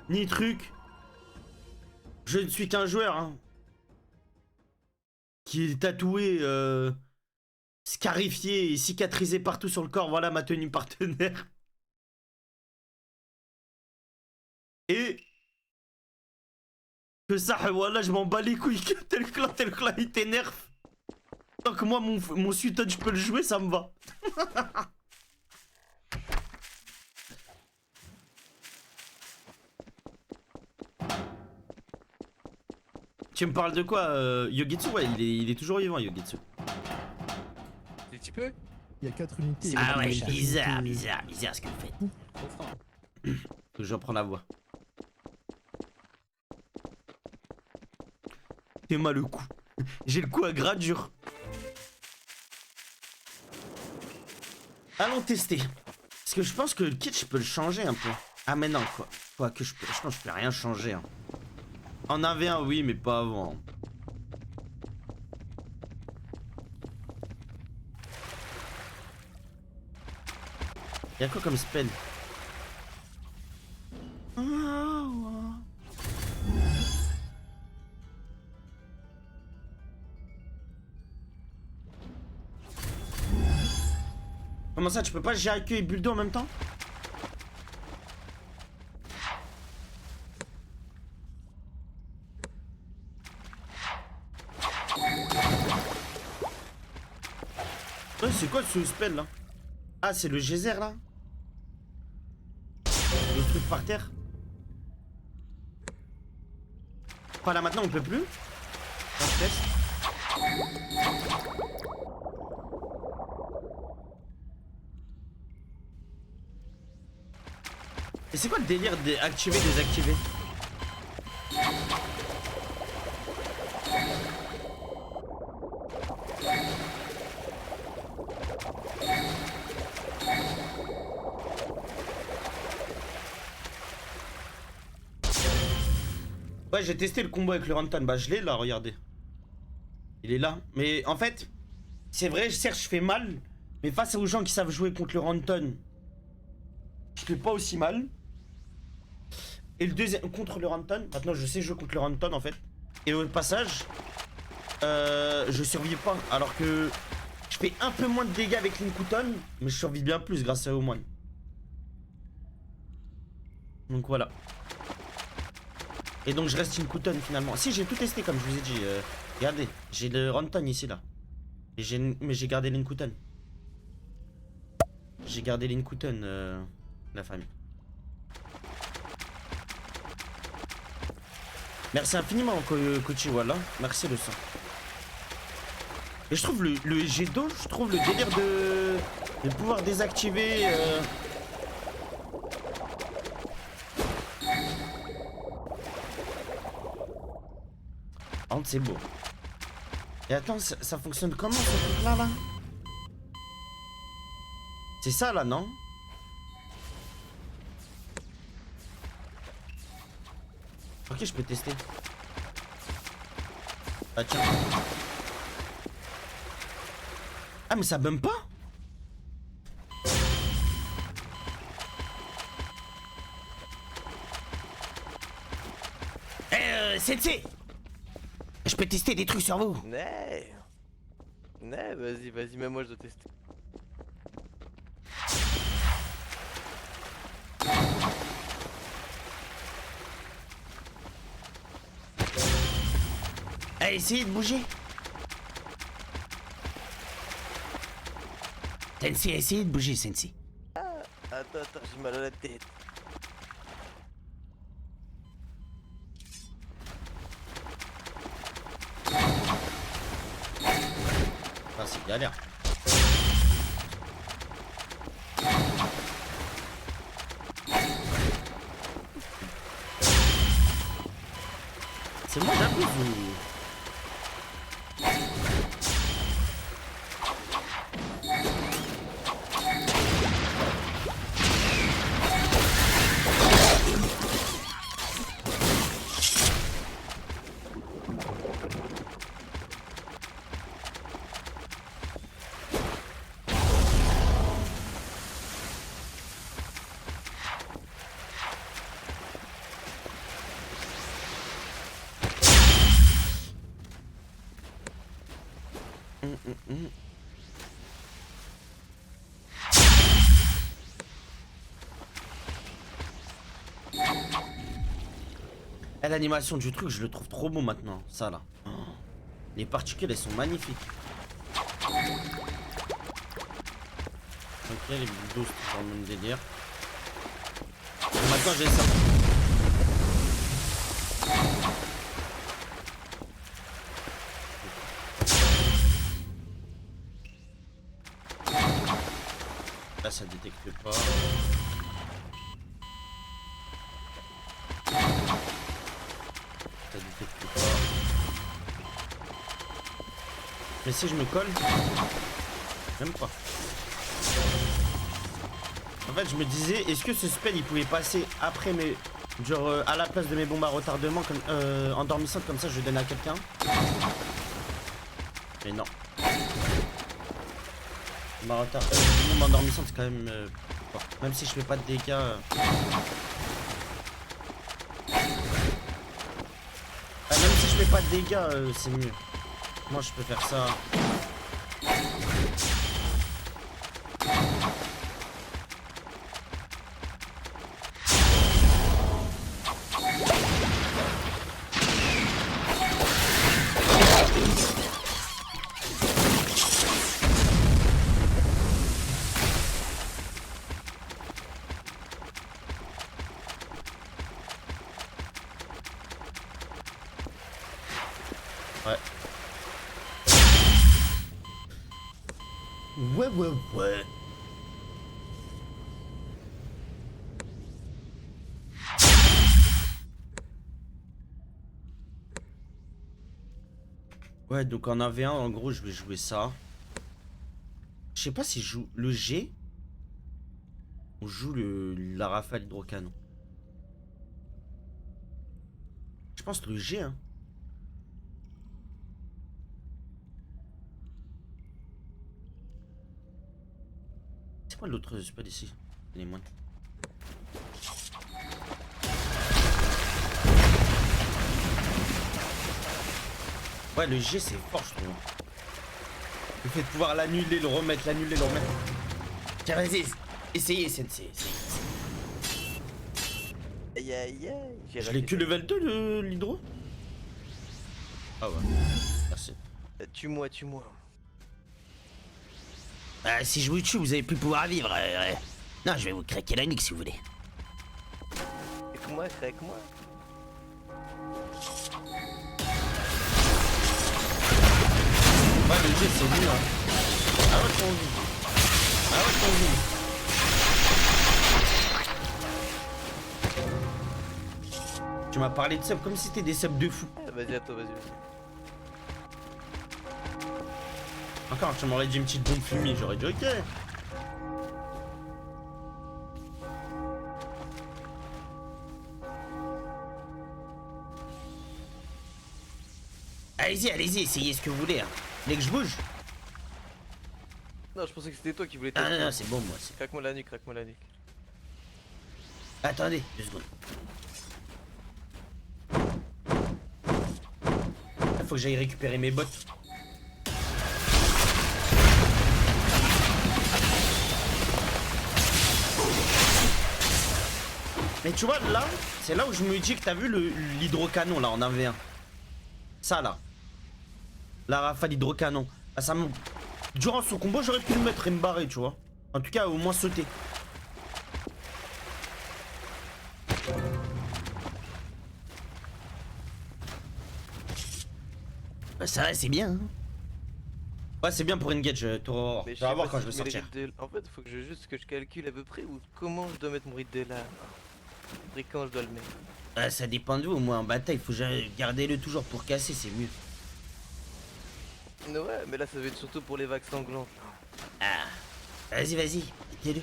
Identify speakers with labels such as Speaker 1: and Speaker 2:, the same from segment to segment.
Speaker 1: ni truc. Je ne suis qu'un joueur, hein, qui est tatoué, scarifié et cicatrisé partout sur le corps. Voilà ma tenue partenaire. Et que ça, voilà, je m'en bats les couilles que tel clan, il t'énerve. Tant que moi, mon Suiton, je peux le jouer, ça me va. Tu me parles de quoi, Yogitsu? Ouais, il est toujours vivant, Yogitsu.
Speaker 2: Un petit peu.
Speaker 3: Il y a 4 unités.
Speaker 1: Ah ouais,
Speaker 3: Il y a
Speaker 1: bizarre,
Speaker 3: unités.
Speaker 1: bizarre ce que vous faites.
Speaker 2: Trop franc.
Speaker 1: Faut que je reprends la voix. T'es mal le coup. J'ai le coup à gras dur. Allons tester. Parce que je pense que le kit, je peux le changer un peu. Ah mais non, quoi. Quoi que je pense que je peux rien changer. Hein. En 1v1, oui, mais pas avant. Y'a quoi comme spell? Comment ça, tu peux pas gérer que et Buldo en même temps? Ouais, c'est quoi ce spell là? Ah, c'est le geyser là? Le truc par terre? Quoi là maintenant on peut plus? On se teste. Et c'est quoi le délire d'activer, désactiver? Ouais, j'ai testé le combo avec le Rantan. Bah, je l'ai là, regardez. Il est là. Mais en fait, c'est vrai, certes, je fais mal. Mais face aux gens qui savent jouer contre le Rantan, je fais pas aussi mal. Et le deuxième, contre le Rantan, maintenant je sais jouer contre le Rantan en fait. Et au passage, je survis pas. Alors que je fais un peu moins de dégâts avec l'Inkuton, mais je survis bien plus grâce à Omoine. Donc voilà. Et donc je reste Inkuton finalement. Si, j'ai tout testé comme je vous ai dit. Regardez, j'ai le Rantan ici là. Mais j'ai gardé l'Inkuton. J'ai gardé l'Inkuton, la famille. Merci infiniment, Kochi, voilà. Merci le sang. Et je trouve le jet d'eau, je trouve le délire de pouvoir désactiver. Par contre, c'est beau. Et attends, ça fonctionne comment ce truc là? C'est ça là, non? Ok, je peux tester. Ah tiens. Ah mais ça bump pas? Sensei, je peux tester des trucs sur vous.
Speaker 4: Ouais, vas-y, même moi je dois tester.
Speaker 1: Allez, essayez de bouger. Sensei, essayez de bouger, Sensei.
Speaker 4: Attends, j'ai mal à la tête.
Speaker 1: Ah, c'est galère. C'est moi j'abuse ou... Eh, l'animation du truc, je le trouve trop beau maintenant, ça là. Oh. Les particules, elles sont magnifiques. Ok, les bulldos, c'est toujours le même délire. Et maintenant, j'ai ça. Là, ça détecte pas. Ça détecte pas. Mais si je me colle, même pas. En fait, je me disais, est-ce que ce spell il pouvait passer après mes. Genre à la place de mes bombes à retardement comme, endormissantes, comme ça je donne à quelqu'un. Mais non. Bombe endormissante c'est quand même fort. Même si je fais pas de dégâts. Même si je fais pas de dégâts, c'est mieux. Moi je peux faire ça. Ouais. Ouais. Ouais, donc en AV1, en gros, je vais jouer ça. Je sais pas si je joue le G. On joue la rafale hydrocanon. Je pense le G, hein. C'est quoi l'autre spell ici? Les moines. Ouais, le G c'est fort, je trouve. Le fait de pouvoir l'annuler, le remettre, l'annuler, le remettre. Tiens, vas-y, essayez, Sensei.
Speaker 4: Aïe aïe aïe.
Speaker 1: Je l'ai que level 2, l'hydro? Ah ouais, merci.
Speaker 4: Tue-moi.
Speaker 3: Si je vous tue, vous allez plus pouvoir vivre. Non, je vais vous craquer la nuque si vous voulez.
Speaker 4: Craque-moi.
Speaker 1: Ouais, le G c'est nul, hein. Ah ouais, ton vie. Tu m'as parlé de subs comme si c'était des subs de fou.
Speaker 4: Vas-y, attends, vas-y.
Speaker 1: Encore, tu m'aurais dit une petite bombe fumée, j'aurais dit ok.
Speaker 3: Allez-y, essayez ce que vous voulez. Hein. Dès que je bouge.
Speaker 4: Non, je pensais que c'était toi qui voulais
Speaker 3: Ah
Speaker 4: tester.
Speaker 3: non, c'est bon, moi.
Speaker 4: Craque-moi la nuque.
Speaker 3: Attendez, 2 secondes.
Speaker 1: Il faut que j'aille récupérer mes bottes. Mais tu vois là, c'est là où je me dis que t'as vu l'hydrocanon là en AV1. Ça là. La rafale hydrocanon. Ah, ça me... Durant son combo j'aurais pu le mettre et me barrer, tu vois. En tout cas au moins sauter.
Speaker 3: Bah, ça va, c'est bien. Hein.
Speaker 1: Ouais, c'est bien pour Engage, tu vas voir quand je vais sortir.
Speaker 4: En fait, faut que je calcule à peu près où, comment je dois mettre mon rythme de là. Et quand je dois le mettre.
Speaker 3: Ça dépend de vous. Moi, en bataille, faut garder le toujours pour casser, c'est mieux.
Speaker 4: Ouais, mais là, ça va être surtout pour les vagues sanglantes.
Speaker 3: Ah, vas-y, mettez-le.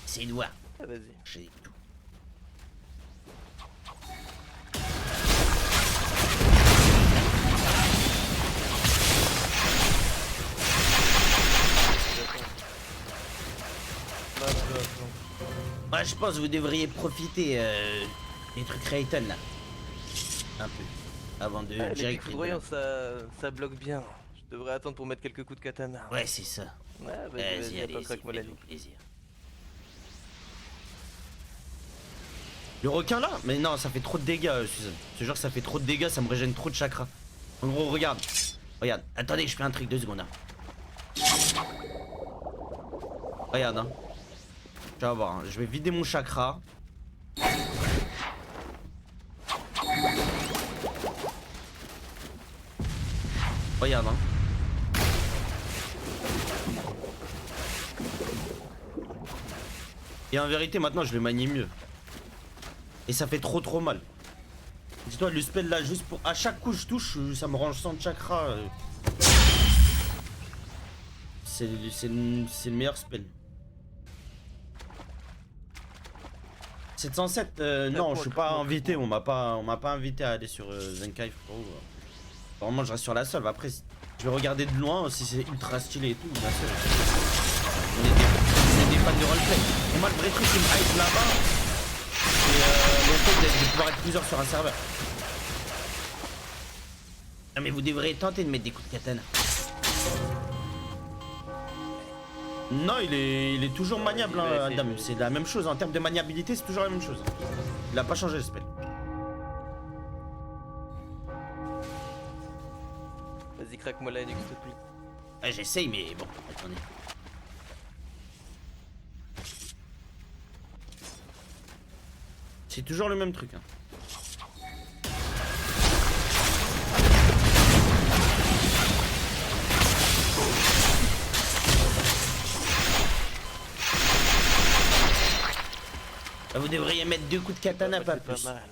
Speaker 3: C'est une voix.
Speaker 4: Ah, vas-y.
Speaker 3: J'ai tout. Moi, je pense que vous devriez profiter des trucs Rayton là. Un peu. Avant de
Speaker 4: Les
Speaker 3: direct.
Speaker 4: pics foudroyants, ça bloque bien. devrais attendre pour mettre quelques coups de katana.
Speaker 3: Ouais, c'est ça.
Speaker 4: Ouais,
Speaker 3: Vas-y, allez,
Speaker 4: attends, craque-moi la
Speaker 3: fais-nous
Speaker 4: nuque.
Speaker 3: plaisir.
Speaker 1: Le requin là? Mais non, ça fait trop de dégâts, Suzanne. Je te jure que ça fait trop de dégâts, ça me régène trop de chakra. En gros, regarde. Regarde. Attendez, je fais un truc, 2 secondes. Hein. Regarde, hein. Tu vas voir, hein. Je vais vider mon chakra. Regarde, hein. Et en vérité, maintenant, je le manie mieux. Et ça fait trop mal. Dis-toi, le spell là, juste pour. À chaque coup, je touche, ça me range 100 de chakra. C'est le meilleur spell. 707, non, je suis pas invité. On m'a pas invité à aller sur Zenkai. Vraiment, je reste sur la solve. Après, je vais regarder de loin si c'est ultra stylé et tout. Bien sûr. On est des fans de roleplay. Pour moi, le vrai truc qui me hype là-bas, c'est le fait de pouvoir être plusieurs sur un serveur. Non, mais vous devrez tenter de mettre des coups de katana. Non, il est toujours maniable, hein, Adam. C'est la même chose. En termes de maniabilité, c'est toujours la même chose. Il a pas changé le spell.
Speaker 4: Vas-y, craque-moi la nuque, s'il te plaît.
Speaker 3: Ouais, j'essaye, mais bon, attendez.
Speaker 1: C'est toujours le même truc. Hein.
Speaker 3: Vous devriez mettre 2 coups de katana,
Speaker 4: Ouais,
Speaker 3: pas
Speaker 4: c'est
Speaker 3: plus.
Speaker 4: pas mal.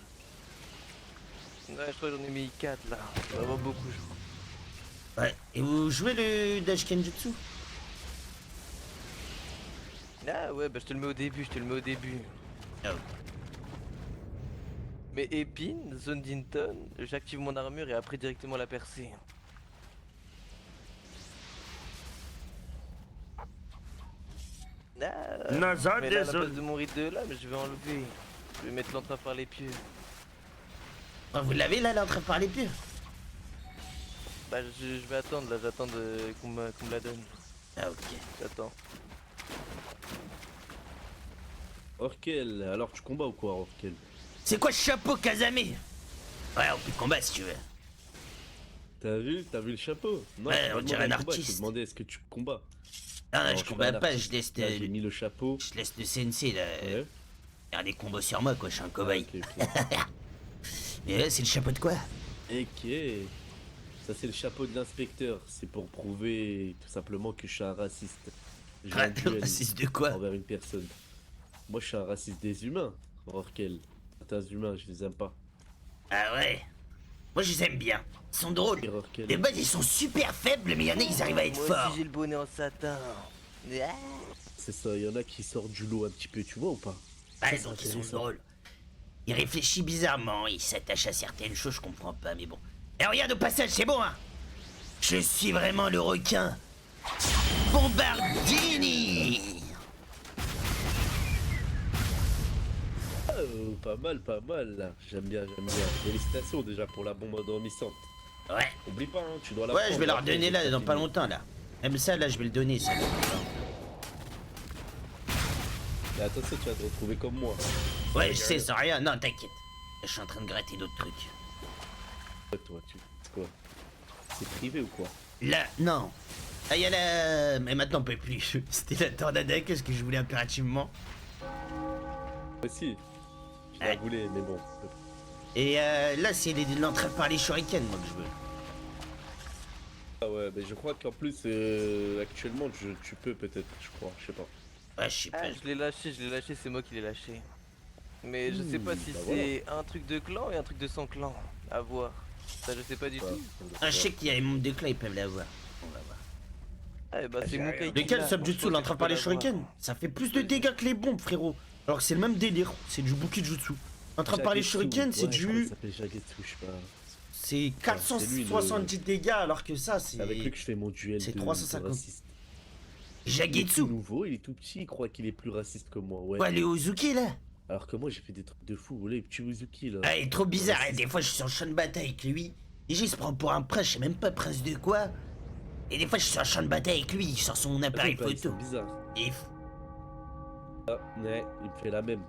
Speaker 4: Ouais, je crois que j'en ai mis 4 là. Vraiment beaucoup, je crois.
Speaker 3: Ouais. Et vous jouez le Dash Kenjutsu?
Speaker 4: Ah ouais, bah je te le mets au début,
Speaker 3: Ah,
Speaker 4: Mais épine, zone d'Inton, j'active mon armure et après directement la percée. Ah,
Speaker 1: Naza,
Speaker 4: mais là, à la
Speaker 1: désolé.
Speaker 4: place de mon rite de lame, je vais enlever. Je vais mettre l'entrave par les pieds.
Speaker 3: Ah, vous l'avez là, elle est en train de parler plus.
Speaker 4: Bah je vais attendre là, j'attends qu'on me la donne.
Speaker 3: Ah, ok.
Speaker 4: J'attends.
Speaker 5: Orkel, alors tu combats ou quoi, Orkel?
Speaker 3: C'est quoi ce chapeau, Kazame? Ouais, on peut combattre si tu veux.
Speaker 5: T'as vu le chapeau? Non,
Speaker 3: Ouais,
Speaker 5: je t'ai
Speaker 3: on
Speaker 5: pas
Speaker 3: dirait
Speaker 5: demandé
Speaker 3: un
Speaker 5: combat, Je
Speaker 3: artiste.
Speaker 5: t'ai demandé est-ce que tu combats?
Speaker 3: Non, non,
Speaker 5: Alors,
Speaker 3: je
Speaker 5: suis
Speaker 3: combats
Speaker 5: un
Speaker 3: pas,
Speaker 5: artiste.
Speaker 3: je laisse,
Speaker 5: Là, j'ai mis le chapeau.
Speaker 3: je laisse le CNC là,
Speaker 5: Ouais.
Speaker 3: faire des combos sur moi, quoi, je suis un cobaye.
Speaker 5: Ok, ok.
Speaker 3: Mais là, c'est le chapeau de quoi?
Speaker 5: Ok. Ça c'est le chapeau de l'inspecteur. C'est pour prouver tout simplement que je suis un raciste. J'ai un duel
Speaker 3: Raciste de quoi?
Speaker 5: envers une personne. Moi je suis un raciste des humains, Orkel. Certains humains, je les aime pas.
Speaker 3: Ah ouais? Moi, je les aime bien. Ils sont drôles.
Speaker 5: Et Orkel.
Speaker 3: Les base, ils sont super faibles, mais il y en a, ils arrivent à être
Speaker 4: Moi
Speaker 3: forts.
Speaker 4: aussi j'ai le bonnet en satin. Ah.
Speaker 5: C'est ça, il y en a qui sortent du lot un petit peu, tu vois ou pas?
Speaker 3: Ouais,
Speaker 5: Ça,
Speaker 3: donc
Speaker 5: c'est
Speaker 3: ils sont
Speaker 5: intéressant.
Speaker 3: drôles. Il réfléchit bizarrement, il s'attache à certaines choses, je comprends pas, mais bon. Et regarde au passage, c'est bon, hein? Je suis vraiment le requin. Bombardini!
Speaker 5: Pas mal, pas mal là. J'aime bien, j'aime bien. Félicitations déjà pour la bombe endormissante.
Speaker 3: Ouais,
Speaker 5: Oublie pas, hein, tu dois la
Speaker 3: ouais,
Speaker 5: prendre,
Speaker 3: je vais leur
Speaker 5: après,
Speaker 3: donner
Speaker 5: c'est
Speaker 3: là, dans pas
Speaker 5: fini.
Speaker 3: longtemps, là. Même ça, là, je vais le donner, ça.
Speaker 5: Mais attention, tu vas te retrouver comme moi.
Speaker 3: Ouais, je sais, sans rien. Non, t'inquiète. Je suis en train de gratter d'autres trucs.
Speaker 5: Toi, c'est quoi? C'est privé ou quoi?
Speaker 3: Là, non. Ah, il y a la... Mais maintenant, on peut plus. C'était la tornade, qu'est-ce que je voulais impérativement.
Speaker 5: Moi aussi. Je la
Speaker 3: Ouais.
Speaker 5: voulais, mais bon.
Speaker 3: Et là, c'est l'entrée par les shurikens, moi, que je veux.
Speaker 5: Ah ouais, mais je crois qu'en plus, actuellement, tu peux peut-être, je crois, je sais pas.
Speaker 3: Ouais, je sais pas.
Speaker 4: Ah, je l'ai lâché, c'est moi qui l'ai lâché. Mais je sais pas si
Speaker 5: bah
Speaker 4: c'est un truc de clan et un truc de sans clan. À voir. Ça, je sais pas du
Speaker 5: Ouais,
Speaker 4: tout.
Speaker 3: Ah, je sais qu'il y a les membres de clan, ils peuvent l'avoir. On va voir.
Speaker 4: Ah, bah c'est mon cas.
Speaker 1: Lequel Subjutsu, l'entrave par les shurikens? Ça fait plus de dégâts que les bombes, frérot. Alors que c'est le même délire. C'est du Bukijutsu. L'entrave par les
Speaker 5: Jagetsu,
Speaker 1: shurikens, c'est
Speaker 5: ouais, je crois
Speaker 1: du.
Speaker 5: qu'il s'appelle Jagetsu, je sais pas.
Speaker 1: C'est
Speaker 5: c'est lui,
Speaker 1: 470 dégâts, alors que ça, c'est.
Speaker 5: C'est avec lui que je fais mon duel
Speaker 1: C'est
Speaker 5: de
Speaker 1: 350.
Speaker 5: raciste. Il est
Speaker 3: Jagetsu.
Speaker 5: tout nouveau, il est tout petit, il croit qu'il est plus raciste que moi, ouais.
Speaker 3: Ouais, le Uzuki, là.
Speaker 5: Alors que moi, j'ai fait des trucs de fou, les petits Uzuki, là.
Speaker 3: Ah, il est trop bizarre. Hein. Des fois, je suis en champ de bataille avec lui. Déjà, il se prend pour un prince, je sais même pas prince de quoi. Et des fois, je suis sur un champ de bataille avec lui, il sort son appareil
Speaker 5: Attends,
Speaker 3: photo.
Speaker 5: C'est bizarre.
Speaker 3: Il est fou.
Speaker 5: Ah, ouais, il me fait la même.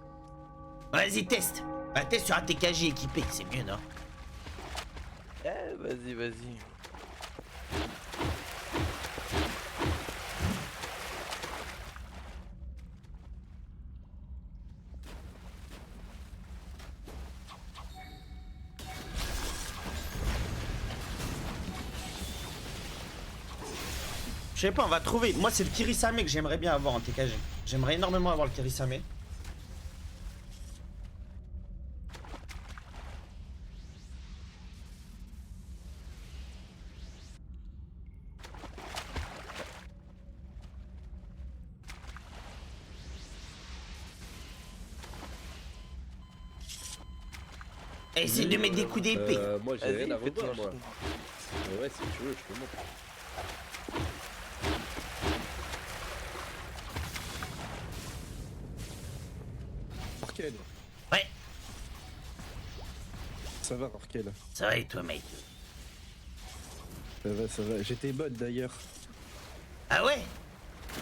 Speaker 3: Vas-y, teste. Bah, teste sur un TKJ équipé, c'est mieux, non?
Speaker 4: Eh, vas-y, vas-y.
Speaker 1: Je sais pas, on va trouver. Moi, c'est le Kirisame que j'aimerais bien avoir en TKG. J'aimerais énormément avoir le Kirisame.
Speaker 3: Essaye de mettre des coups d'épée.
Speaker 5: Moi j'ai
Speaker 4: Vas-y,
Speaker 5: rien à
Speaker 4: fais-toi
Speaker 5: revoir, moi.
Speaker 4: l'enchaînement.
Speaker 5: Ouais, si tu veux, je te montre.
Speaker 6: Arcade,
Speaker 3: Ouais,
Speaker 6: ça va Arcade.
Speaker 3: ça va et toi, mate?
Speaker 6: Ça va. J'étais bot d'ailleurs.
Speaker 3: Ah ouais?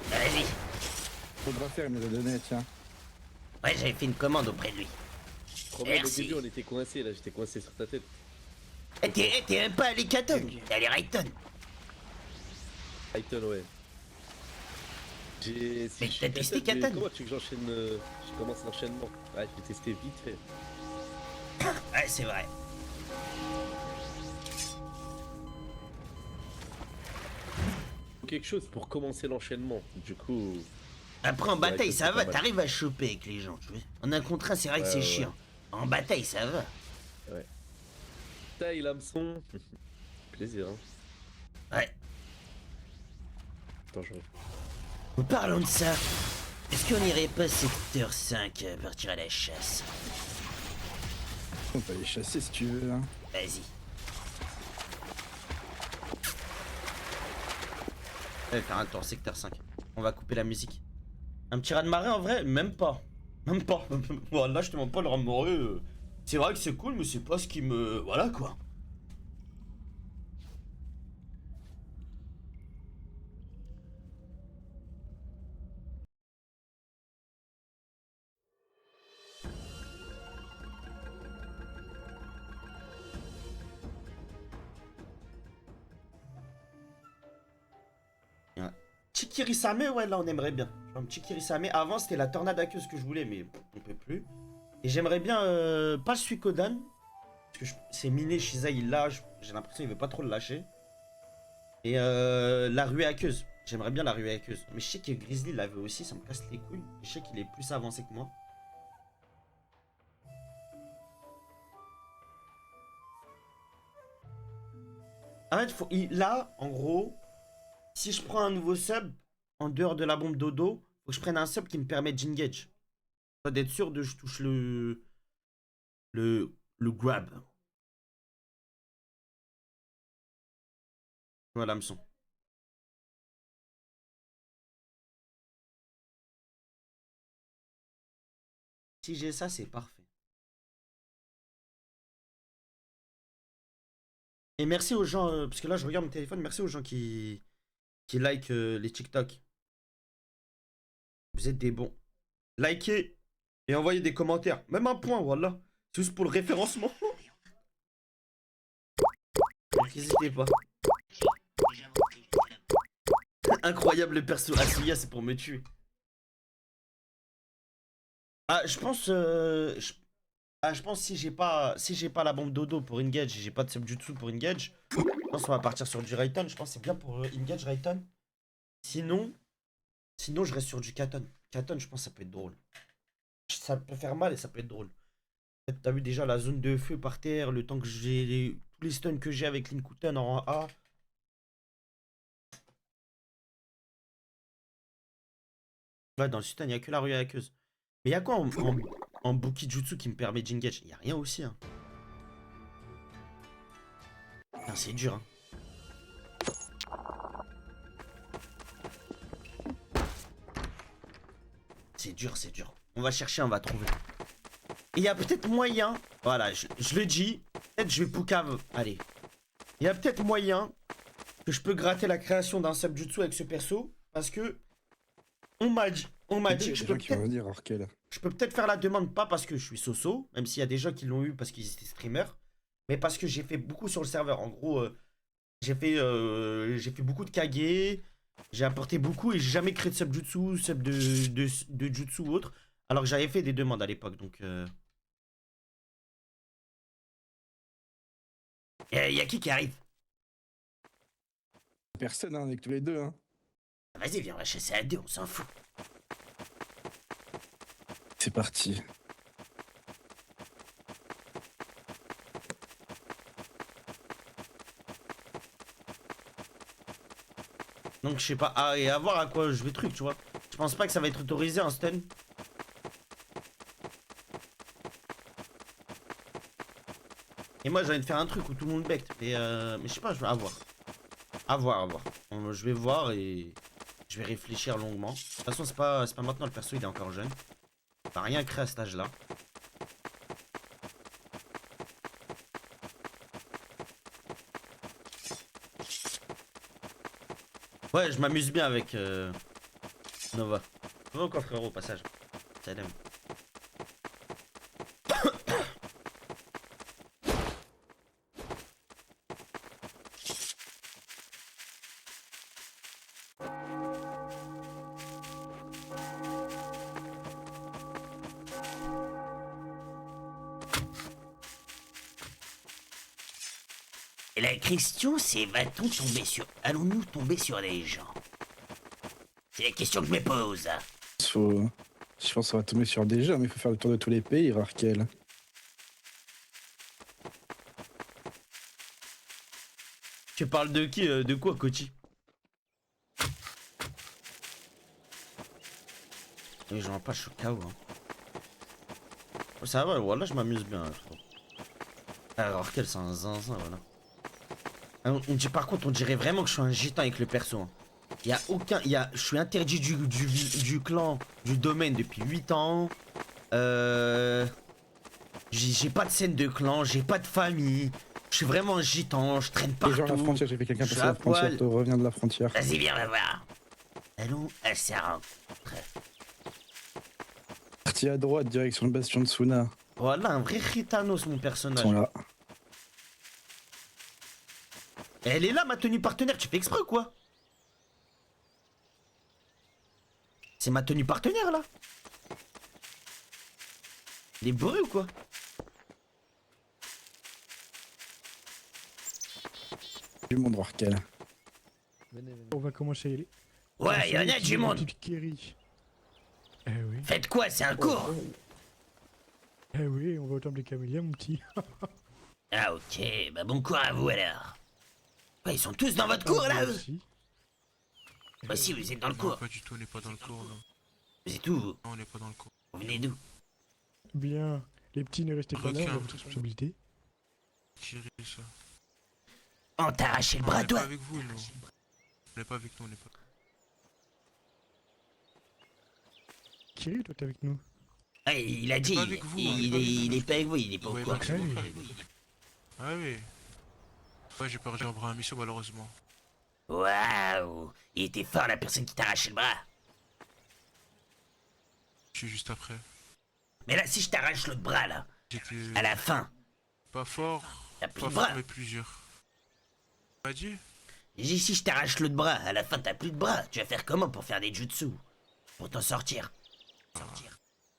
Speaker 3: Vas-y.
Speaker 6: Photographer il me les a donné, tiens.
Speaker 3: Ouais, j'avais fait une commande auprès de lui.
Speaker 5: Problème, au
Speaker 3: Merci.
Speaker 5: début on était coincés, là j'étais coincé sur ta tête.
Speaker 3: T'es même pas allé Katon, t'es allé Rayton.
Speaker 5: Titan, ouais. J'ai.
Speaker 3: Mais
Speaker 5: je suis
Speaker 3: t'as testé
Speaker 5: Katon, mais
Speaker 3: Katon?
Speaker 5: Comment tu veux que j'enchaîne je commence l'enchaînement. Ouais, je vais tester vite fait.
Speaker 3: Ouais, c'est vrai.
Speaker 5: Faut quelque chose pour commencer l'enchaînement. Du coup.
Speaker 3: Après, en
Speaker 5: Ouais,
Speaker 3: bataille,
Speaker 5: c'est
Speaker 3: ça
Speaker 5: pas
Speaker 3: va,
Speaker 5: mal.
Speaker 3: t'arrives à choper avec les gens, tu vois. En un contre un, c'est vrai que
Speaker 5: Ouais,
Speaker 3: c'est
Speaker 5: ouais,
Speaker 3: chiant. En bataille, ça va.
Speaker 5: Taille l'hameçon. Plaisir, hein.
Speaker 3: Ouais.
Speaker 5: Attends, je reviens.
Speaker 3: Parlons de ça. Est-ce qu'on irait pas secteur 5 partir à la chasse?
Speaker 6: On peut aller chasser si tu veux. Hein.
Speaker 3: Vas-y.
Speaker 1: Allez faire un tour, secteur 5. On va couper la musique. Un petit raz de marée en vrai? Même pas. Même pas. Voilà, je te demande pas le raz de marée. C'est vrai que c'est cool, mais c'est pas ce qui me. Voilà quoi. Petit Kirisame, ouais, là on aimerait bien. Un petit Kirisame. Avant c'était la tornade aqueuse que je voulais, mais on peut plus. Et j'aimerais bien pas le Suikoden. Parce que c'est miné, Shiza il l'a. J'ai l'impression qu'il veut pas trop le lâcher. Et la ruée aqueuse. J'aimerais bien la ruée aqueuse. Mais je sais que Grizzly l'avait aussi, ça me casse les couilles. Je sais qu'il est plus avancé que moi. En fait, là, en gros, si je prends un nouveau sub, en dehors de la bombe dodo, faut que je prenne un sub qui me permet d'engage. D'être sûr de je touche le grab. Voilà, hameçon. Si j'ai ça, c'est parfait. Et merci aux gens, parce que là je regarde mon téléphone, merci aux gens qui like les TikTok. Vous êtes des bons. Likez et envoyez des commentaires. Même un point, voilà. C'est juste pour le référencement. N'hésitez pas. Incroyable le perso. Asuya, c'est pour me tuer. Ah, je pense. Je pense si j'ai pas la bombe dodo pour engage, j'ai pas de subjutsu pour engage. Je pense qu'on va partir sur du Rayton. Je pense que c'est bien pour engage Rayton. Sinon je reste sur du Katon. Katon, je pense que ça peut être drôle. Ça peut faire mal et ça peut être drôle. T'as vu déjà la zone de feu par terre, le temps que j'ai tous les stuns que j'ai avec Linkuten en A. Ouais, dans le stun, il n'y a que la rue aqueuse. Mais il y a quoi en Bukijutsu qui me permet d'engage? Il n'y a rien aussi. Hein. Putain, c'est dur. Hein. C'est dur, c'est dur. On va chercher, on va trouver. Il y a peut-être moyen. Voilà, je le dis. Peut-être je vais Poucave. Allez. Il y a peut-être moyen que je peux gratter la création d'un subjutsu avec ce perso parce que on m'a dit que je peux
Speaker 6: qui vont
Speaker 1: peut-être
Speaker 6: venir, Arkel.
Speaker 1: faire la demande, pas parce que je suis soso, même s'il y a des gens qui l'ont eu parce qu'ils étaient streamers, mais parce que j'ai fait beaucoup sur le serveur. En gros, j'ai fait beaucoup de kage, j'ai apporté beaucoup et j'ai jamais créé de subjutsu, de jutsu ou autre, alors que j'avais fait des demandes à l'époque, donc...
Speaker 3: Y a qui arrive?
Speaker 6: Personne, hein, avec tous les deux, hein.
Speaker 3: Vas-y, viens, on va chasser à deux, on s'en fout.
Speaker 6: C'est parti.
Speaker 1: Donc je sais pas, et à voir à quoi je vais truc, tu vois. Je pense pas que ça va être autorisé un stun. Et moi j'ai envie de faire un truc où tout le monde becte, mais je sais pas, je vais avoir. À voir. Je vais voir et je vais réfléchir longuement. De toute façon c'est pas maintenant, le perso il est encore jeune. Il va rien créer à cet âge là. Ouais, je m'amuse bien avec Nova. Nova encore frérot au passage. Salam.
Speaker 3: Et la question, c'est allons-nous tomber sur des gens? C'est la question que je me pose.
Speaker 6: Je pense qu'on va tomber sur des gens, mais il faut faire le tour de tous les pays, Arkel.
Speaker 1: Tu parles de qui, de quoi, Kochi? Oui, j'en ai pas, je suis KO. Hein. Ça va, voilà, je m'amuse bien, frérot. Alors, quel c'est un zinzin, voilà. On dit, par contre, on dirait vraiment que je suis un gitan avec le perso. Hein. Je suis interdit du clan, du domaine depuis 8 ans. J'ai pas de scène de clan, j'ai pas de famille. Je suis vraiment un gitan, je traîne
Speaker 6: Les
Speaker 1: partout.
Speaker 6: gens à la frontière, j'ai fait quelqu'un
Speaker 1: je
Speaker 6: passer
Speaker 1: suis à
Speaker 6: la frontière,
Speaker 1: poil.
Speaker 6: te revient de la frontière.
Speaker 3: Vas-y, viens, on va voir. Allons à sa rencontre.
Speaker 6: Parti à droite, direction le bastion de Suna.
Speaker 1: Voilà, un vrai Gitanos, mon
Speaker 6: Ils
Speaker 1: personnage.
Speaker 6: sont là.
Speaker 1: Elle est là, ma tenue partenaire, tu fais exprès ou quoi? C'est ma tenue partenaire, là. Il est bourré ou quoi?
Speaker 6: Du monde, Arkel.
Speaker 7: On va commencer à y aller.
Speaker 3: Ouais, y'en a du monde.
Speaker 7: Petite Kerry. Eh oui.
Speaker 3: Faites quoi, c'est un cours?
Speaker 7: Eh oui, on va au temple des camélias, mon petit.
Speaker 3: Ah ok, bah bon cours à vous alors. Ouais, ils sont tous dans votre cours là, eux?
Speaker 7: Aussi.
Speaker 3: Moi aussi, vous êtes dans le
Speaker 2: Non,
Speaker 3: cours.
Speaker 2: pas du tout, on n'est pas dans le cours, non.
Speaker 3: Vous êtes où, vous?
Speaker 2: Non, on n'est pas dans le cours.
Speaker 3: Vous venez d'où?
Speaker 7: Bien, les petits, ne restez pas là,
Speaker 2: Requin.
Speaker 7: on a votre responsabilité.
Speaker 2: Tirez ça.
Speaker 3: On t'a arraché le
Speaker 2: Non, on
Speaker 3: bras,
Speaker 2: n'est pas
Speaker 3: toi?
Speaker 2: avec vous, nous. On n'est pas avec nous, on n'est pas.
Speaker 7: Kiri, toi, t'es avec nous.
Speaker 3: Ouais, il a dit,
Speaker 2: pas avec vous,
Speaker 3: il est pas avec vous, il est pas au
Speaker 2: Ouais,
Speaker 3: courant.
Speaker 2: bah, c'est
Speaker 7: Ouais.
Speaker 2: bon, pas avec vous. Ah oui. Ouais, j'ai perdu un bras à mission, malheureusement.
Speaker 3: Waouh, il était fort la personne qui t'a arraché le bras.
Speaker 2: Je suis juste après.
Speaker 3: Mais là, si je t'arrache l'autre bras là,
Speaker 2: J'étais
Speaker 3: à la fin,
Speaker 2: pas fort,
Speaker 3: t'as plus
Speaker 2: pas
Speaker 3: de
Speaker 2: fort,
Speaker 3: bras.
Speaker 2: mais plusieurs. Tu m'as dit?
Speaker 3: J'ai dit, si je t'arrache l'autre bras, à la fin t'as plus de bras. Tu vas faire comment pour faire des jutsu? Pour t'en sortir?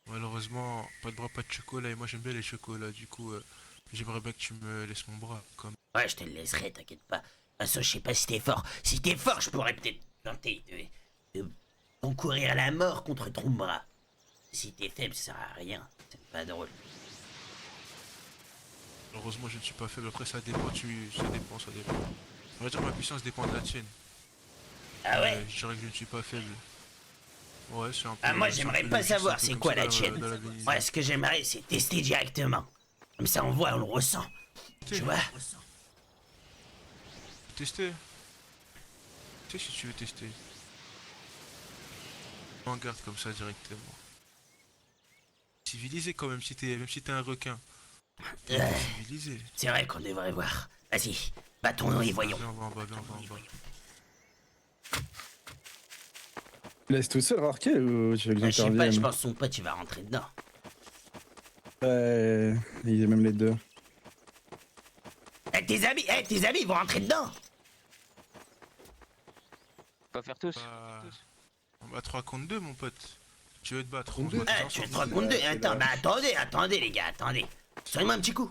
Speaker 2: Malheureusement, pas de bras, pas de chocolat, et moi j'aime bien les chocolats, du coup, j'aimerais bien que tu me laisses mon bras, comme...
Speaker 3: Ouais, je te le laisserai, t'inquiète pas. De toute façon, je sais pas si t'es fort. Si t'es fort, je pourrais peut-être tenter de concourir à la mort contre ton bras. Si t'es faible, ça sert à rien. C'est pas drôle.
Speaker 2: Malheureusement, je ne suis pas faible, après ça dépend, ça dépend. On va dire que ma puissance dépend de la tienne.
Speaker 3: Ah ouais?
Speaker 2: Je dirais que je ne suis pas faible. Ouais, c'est un peu...
Speaker 3: Ah, moi,
Speaker 2: c'est un
Speaker 3: j'aimerais
Speaker 2: peu
Speaker 3: pas
Speaker 2: logique,
Speaker 3: savoir
Speaker 2: un peu
Speaker 3: c'est
Speaker 2: comme
Speaker 3: quoi
Speaker 2: ça
Speaker 3: la
Speaker 2: dans
Speaker 3: tienne.
Speaker 2: dans la vie.
Speaker 3: Moi, ce que j'aimerais, c'est tester directement. Comme ça, on voit, on le ressent. Tu vois?
Speaker 2: Tester. Tu sais si tu veux tester. En garde comme ça directement. Civilisé quand même, même si t'es un requin.
Speaker 3: Euh,
Speaker 2: Civilisé.
Speaker 3: C'est vrai qu'on devrait voir. Vas-y, Bah ton nom et voyons.
Speaker 2: Viens, on va en bas, viens, on va en bas.
Speaker 6: Tu laisses tout seul, Rarkel, ou tu veux que
Speaker 3: Je sais pas, je
Speaker 6: j'intervienne?
Speaker 3: pense que son pote il va rentrer dedans.
Speaker 6: Ouais, il y a même les deux.
Speaker 3: Tes amis ils vont rentrer dedans.
Speaker 4: Pas faire tous.
Speaker 2: On va 3 contre 2, mon pote. Tu veux te battre?
Speaker 6: Contre
Speaker 2: On se
Speaker 6: deux
Speaker 2: bat tous
Speaker 3: Tu es
Speaker 2: ensemble.
Speaker 3: 3 contre 2. Attends, bah attendez les gars, attendez. Soignez-moi un petit coup.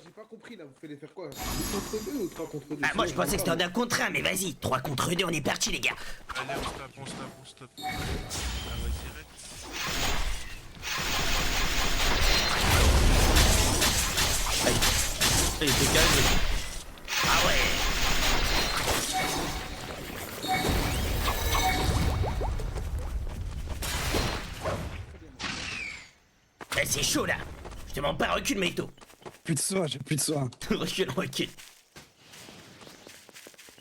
Speaker 6: J'ai pas compris là, vous faites les faire quoi? 2 contre 2 ou 3 contre 2?
Speaker 3: Ah, moi je pensais que c'était en 1 contre 1, mais vas-y, 3 contre 2, on est parti les gars.
Speaker 2: Allez, on stoppe. Ah, vas-y, arrête.
Speaker 1: Il était calme.
Speaker 3: Ah ouais. C'est chaud là. Je te mens pas, recule Meito.
Speaker 6: Plus de soin, j'ai plus de soin.
Speaker 3: recule.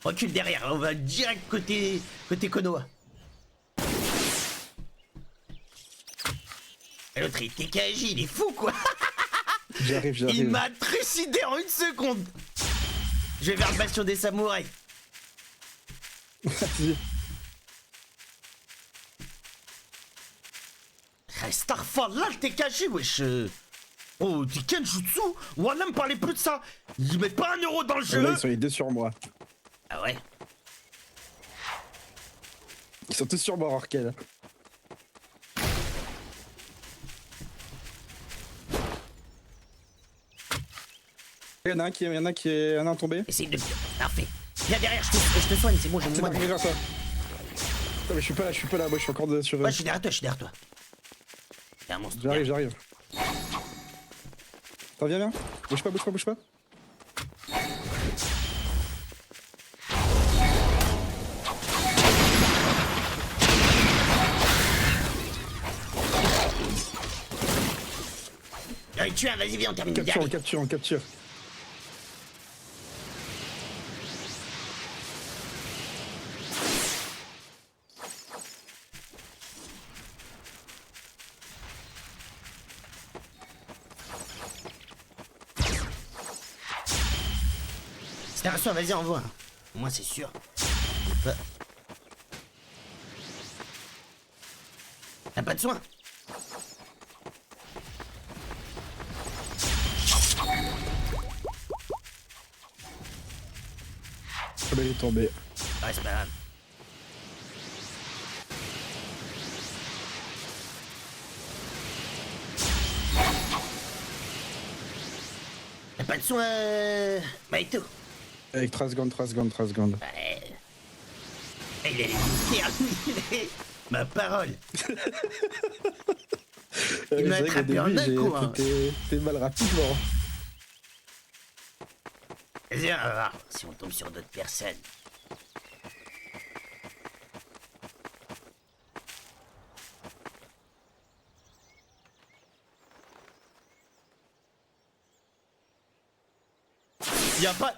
Speaker 3: Recule derrière, on va direct côté Konoha. Et l'autre il TKJ, il est fou quoi.
Speaker 6: J'arrive.
Speaker 3: Il m'a trucidé en 1 seconde. Je vais vers le bastion des samouraïs.
Speaker 6: Vas-y.
Speaker 1: Starfall, là, le TKG, wesh. Oh, t'es Kenjutsu? Wallah, me parlez plus de ça. Ils mettent pas 1 euro dans le jeu.
Speaker 6: Là, ils sont les deux sur moi.
Speaker 3: Ah ouais.
Speaker 6: Ils sont tous sur moi, Rarkel. Il y en a un qui est tombé.
Speaker 3: Essaye de... Parfait. Viens derrière, je te soigne, c'est bon, j'ai mon
Speaker 6: C'est bon,
Speaker 3: moine.
Speaker 6: regarde ça. Non, mais je suis pas là, moi je suis encore sur eux.
Speaker 3: Ouais, je suis derrière toi. T'es un monstre.
Speaker 6: J'arrive. Attends, viens. Bouge pas.
Speaker 3: J'en ai tué un, vas-y, viens, on termine.
Speaker 6: On capture.
Speaker 3: C'était un soin, vas-y, envoie. Au moins, c'est sûr. T'as pas de soin?
Speaker 6: Ah bah, il est tombé.
Speaker 3: Ouais, c'est pas grave. T'as pas de soin, Maito?
Speaker 6: Avec 3 secondes.
Speaker 3: Ouais. Il est terminé. Ma parole. Il m'a
Speaker 6: C'est vrai qu'au
Speaker 3: attrapé en
Speaker 6: début,
Speaker 3: un coup, hein.
Speaker 6: T'es mal rapidement.
Speaker 3: Vas-y, on va voir si on tombe sur d'autres personnes.
Speaker 1: Y a pas.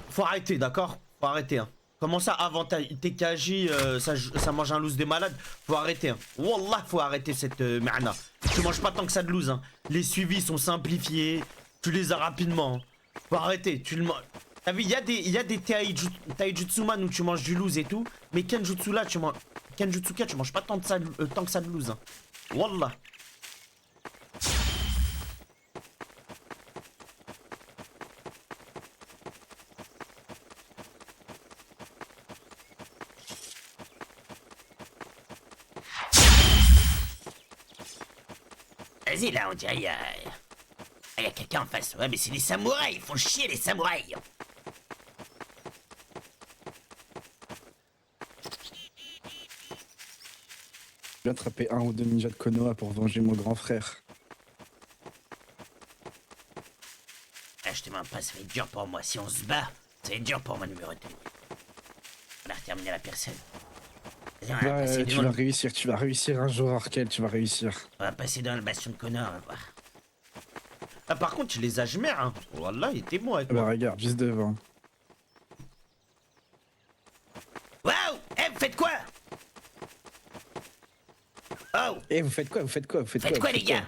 Speaker 1: Faut arrêter, d'accord? Faut arrêter, hein. Comment ça, avant TKJ, ça mange un loose des malades? Faut arrêter, hein. Wallah, faut arrêter cette merde. Tu manges pas tant que ça de loose, hein. Les suivis sont simplifiés. Tu les as rapidement. Hein. Faut arrêter. Tu le manges. T'as vu, y a des taijutsuman où tu manges du loose et tout. Mais Kenjutsu là, Kenjutsuka, tu manges pas tant que ça de loose, hein. Wallah.
Speaker 3: Vas-y, là, on dirait, il y a quelqu'un en face. Ouais, mais c'est les samouraïs, ils font chier, les samouraïs.
Speaker 6: Je vais attraper 1 ou 2 ninjas de Konoha pour venger mon grand frère.
Speaker 3: Ah, je te mens pas, ça va être dur pour moi. Si on se bat, ça va être dur pour moi de me retenir. On a terminé la personne. Vas-y, on va passer
Speaker 6: Ouais,
Speaker 3: devant
Speaker 6: tu vas réussir un jour, Arkel, tu vas réussir.
Speaker 3: On va passer dans le bastion de Konoha, on va voir.
Speaker 1: Ah, par contre, tu les as jamais, hein. Wallah, il était bon avec
Speaker 6: Ah bah
Speaker 1: moi.
Speaker 6: regarde, juste devant.
Speaker 3: Waouh! Eh, vous faites quoi? Oh!
Speaker 6: Eh, vous faites quoi
Speaker 3: Faites quoi, les gars?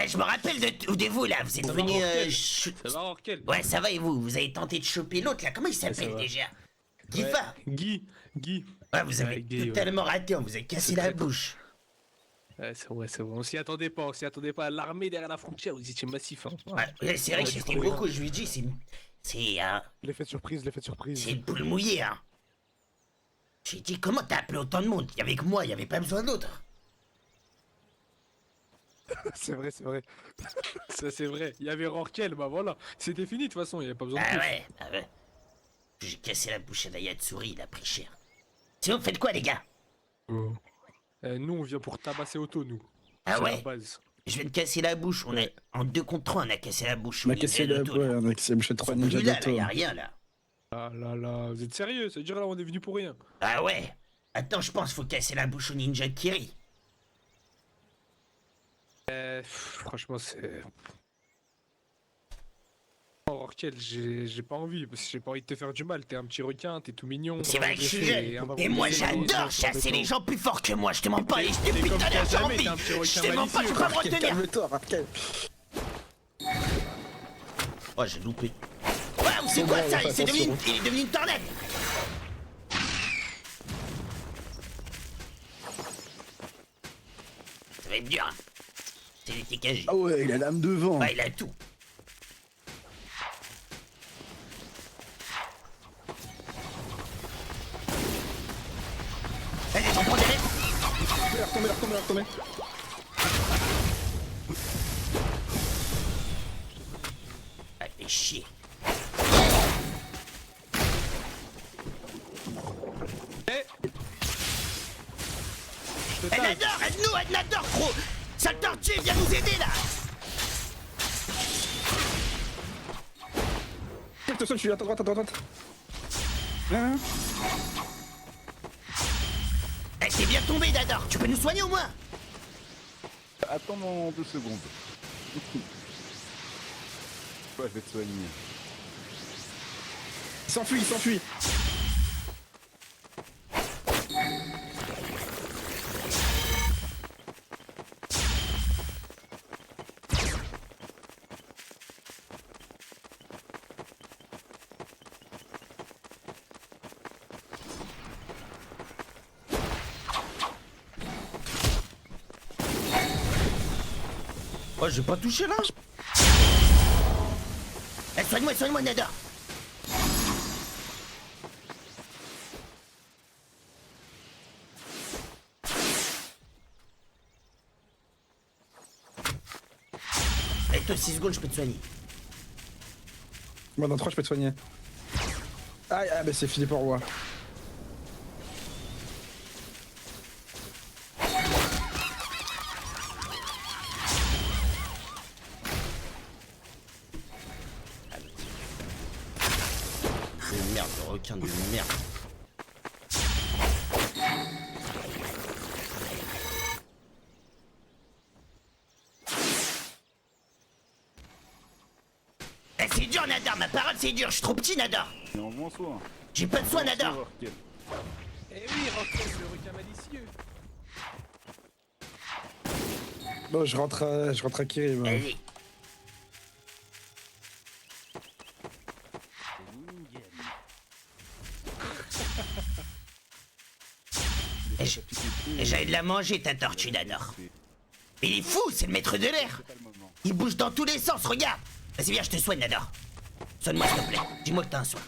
Speaker 3: Eh, je me rappelle de vous là, vous êtes
Speaker 5: Ça va,
Speaker 3: venu.
Speaker 5: Orkel Ça va, Orkel?
Speaker 3: Ouais, ça va et vous? Vous avez tenté de choper l'autre là, comment il s'appelle
Speaker 5: va.
Speaker 3: déjà? Guy
Speaker 5: Ouais,
Speaker 3: Fa.
Speaker 5: Guy.
Speaker 3: Ouais, vous avez
Speaker 5: Ouais, Guy, ouais.
Speaker 3: totalement raté, on vous a cassé
Speaker 5: C'est
Speaker 3: la
Speaker 5: très-
Speaker 3: bouche.
Speaker 5: Ouais, c'est vrai, c'est vrai. On s'y attendait pas, on s'y attendait pas. L'armée derrière la frontière, vous étiez massif. Hein.
Speaker 3: Ouais, c'est vrai que c'était beaucoup, je lui dis, c'est
Speaker 7: L'effet de surprise, l'effet de surprise.
Speaker 3: c'est une poule mouillée, hein. J'ai dit, comment t'as appelé autant de monde? Il y avait que moi, il y avait pas besoin d'autres.
Speaker 7: C'est vrai, c'est vrai.
Speaker 5: Ça, c'est vrai. Il y avait Rorkel, bah voilà. C'était fini de toute façon, il n'y avait pas besoin de
Speaker 3: Ah
Speaker 5: plus.
Speaker 3: ouais, ah ouais. J'ai cassé la bouche à Dayatsuri, il a pris cher. Sinon, vous faites quoi, les gars?
Speaker 5: Oh. Nous, on vient pour tabasser Otto, nous.
Speaker 3: Ah
Speaker 5: C'est
Speaker 3: ouais?
Speaker 5: la base.
Speaker 3: Je viens de casser la bouche, on est en 2 contre 3, on a cassé la bouche.
Speaker 6: On
Speaker 3: aux
Speaker 6: a cassé
Speaker 3: ninjas
Speaker 6: la
Speaker 3: d'auto, là.
Speaker 6: ouais, on a cassé la bouche de 3
Speaker 3: Ils sont
Speaker 6: ninjas
Speaker 3: plus là,
Speaker 6: d'auto.
Speaker 3: y a rien, là.
Speaker 5: Ah là là, vous êtes sérieux? Ça veut dire là, on est venu pour rien.
Speaker 3: Ah ouais? Attends, je pense, faut casser la bouche au ninja de Kiri.
Speaker 5: Franchement, c'est. Oh, Rorkel, j'ai pas envie, parce que j'ai pas envie de te faire du mal. T'es un petit requin, t'es tout mignon.
Speaker 3: C'est vrai que je suis
Speaker 5: Et
Speaker 3: jeune.
Speaker 5: on va
Speaker 3: Et
Speaker 5: vous
Speaker 3: moi,
Speaker 5: laisser les
Speaker 3: j'adore
Speaker 5: gens
Speaker 3: chasser
Speaker 5: sur
Speaker 3: les
Speaker 5: le
Speaker 3: gens plus forts que moi. Je te mens pas, les
Speaker 5: T'es
Speaker 3: depuis
Speaker 5: comme
Speaker 3: tout à l'heure, j'ai
Speaker 5: jamais,
Speaker 3: envie.
Speaker 5: t'es un petit requin
Speaker 3: Je te mens pas, tu
Speaker 5: malicieux.
Speaker 3: peux pas me retenir.
Speaker 6: Calme-toi, Raquel.
Speaker 1: Oh, j'ai loupé.
Speaker 3: Waouh, c'est quoi
Speaker 6: bon,
Speaker 3: ça?
Speaker 6: fais
Speaker 3: Il est devenu une tornade. Ça va être dur, hein. C'est les TKJ.
Speaker 6: Ah ouais, il a l'âme de vent.
Speaker 3: Ouais, il a tout. Allez, j'en prends des rêves.
Speaker 6: Il est retombé, il est retombé, il est retombé.
Speaker 3: Ah, fais chier.
Speaker 5: Je te
Speaker 3: Elle
Speaker 5: tag.
Speaker 3: adore, aide-nous, elle adore, gros. Sale tortue, viens nous aider là.
Speaker 6: Attention, je suis à ta droite, à ta droite. Hein?
Speaker 3: Elle s'est bien tombée, Dador. Tu peux nous soigner au moins?
Speaker 8: Attends 2 secondes. Ouais, je vais te soigner.
Speaker 6: Il s'enfuit, il s'enfuit.
Speaker 1: Oh, j'ai pas touché là.
Speaker 3: Eh, soigne-moi, Nador. Allez, toi, 6 secondes, je peux te soigner.
Speaker 6: Moi, dans 3, je peux te soigner. Ah, bah c'est Philippe Roy.
Speaker 1: De merde, le requin de merde.
Speaker 3: Eh, c'est dur, Nador, ma parole, c'est dur. Je suis trop petit, Nador.
Speaker 8: Mais en moins soin.
Speaker 3: J'ai pas de soin, Nador.
Speaker 8: Orkel.
Speaker 5: Eh oui, Rorkel, le requin malicieux.
Speaker 6: Bon, je rentre à Kiri. Moi.
Speaker 3: Allez. Et j'allais de la manger, ta tortue, Nador. Mais il est fou, c'est le maître de l'air.
Speaker 8: Pas le moment.
Speaker 3: Il bouge dans tous les sens, regarde. Vas-y, viens, je te soigne, Nador. Soigne-moi, s'il te plaît. Dis-moi que t'as un soin.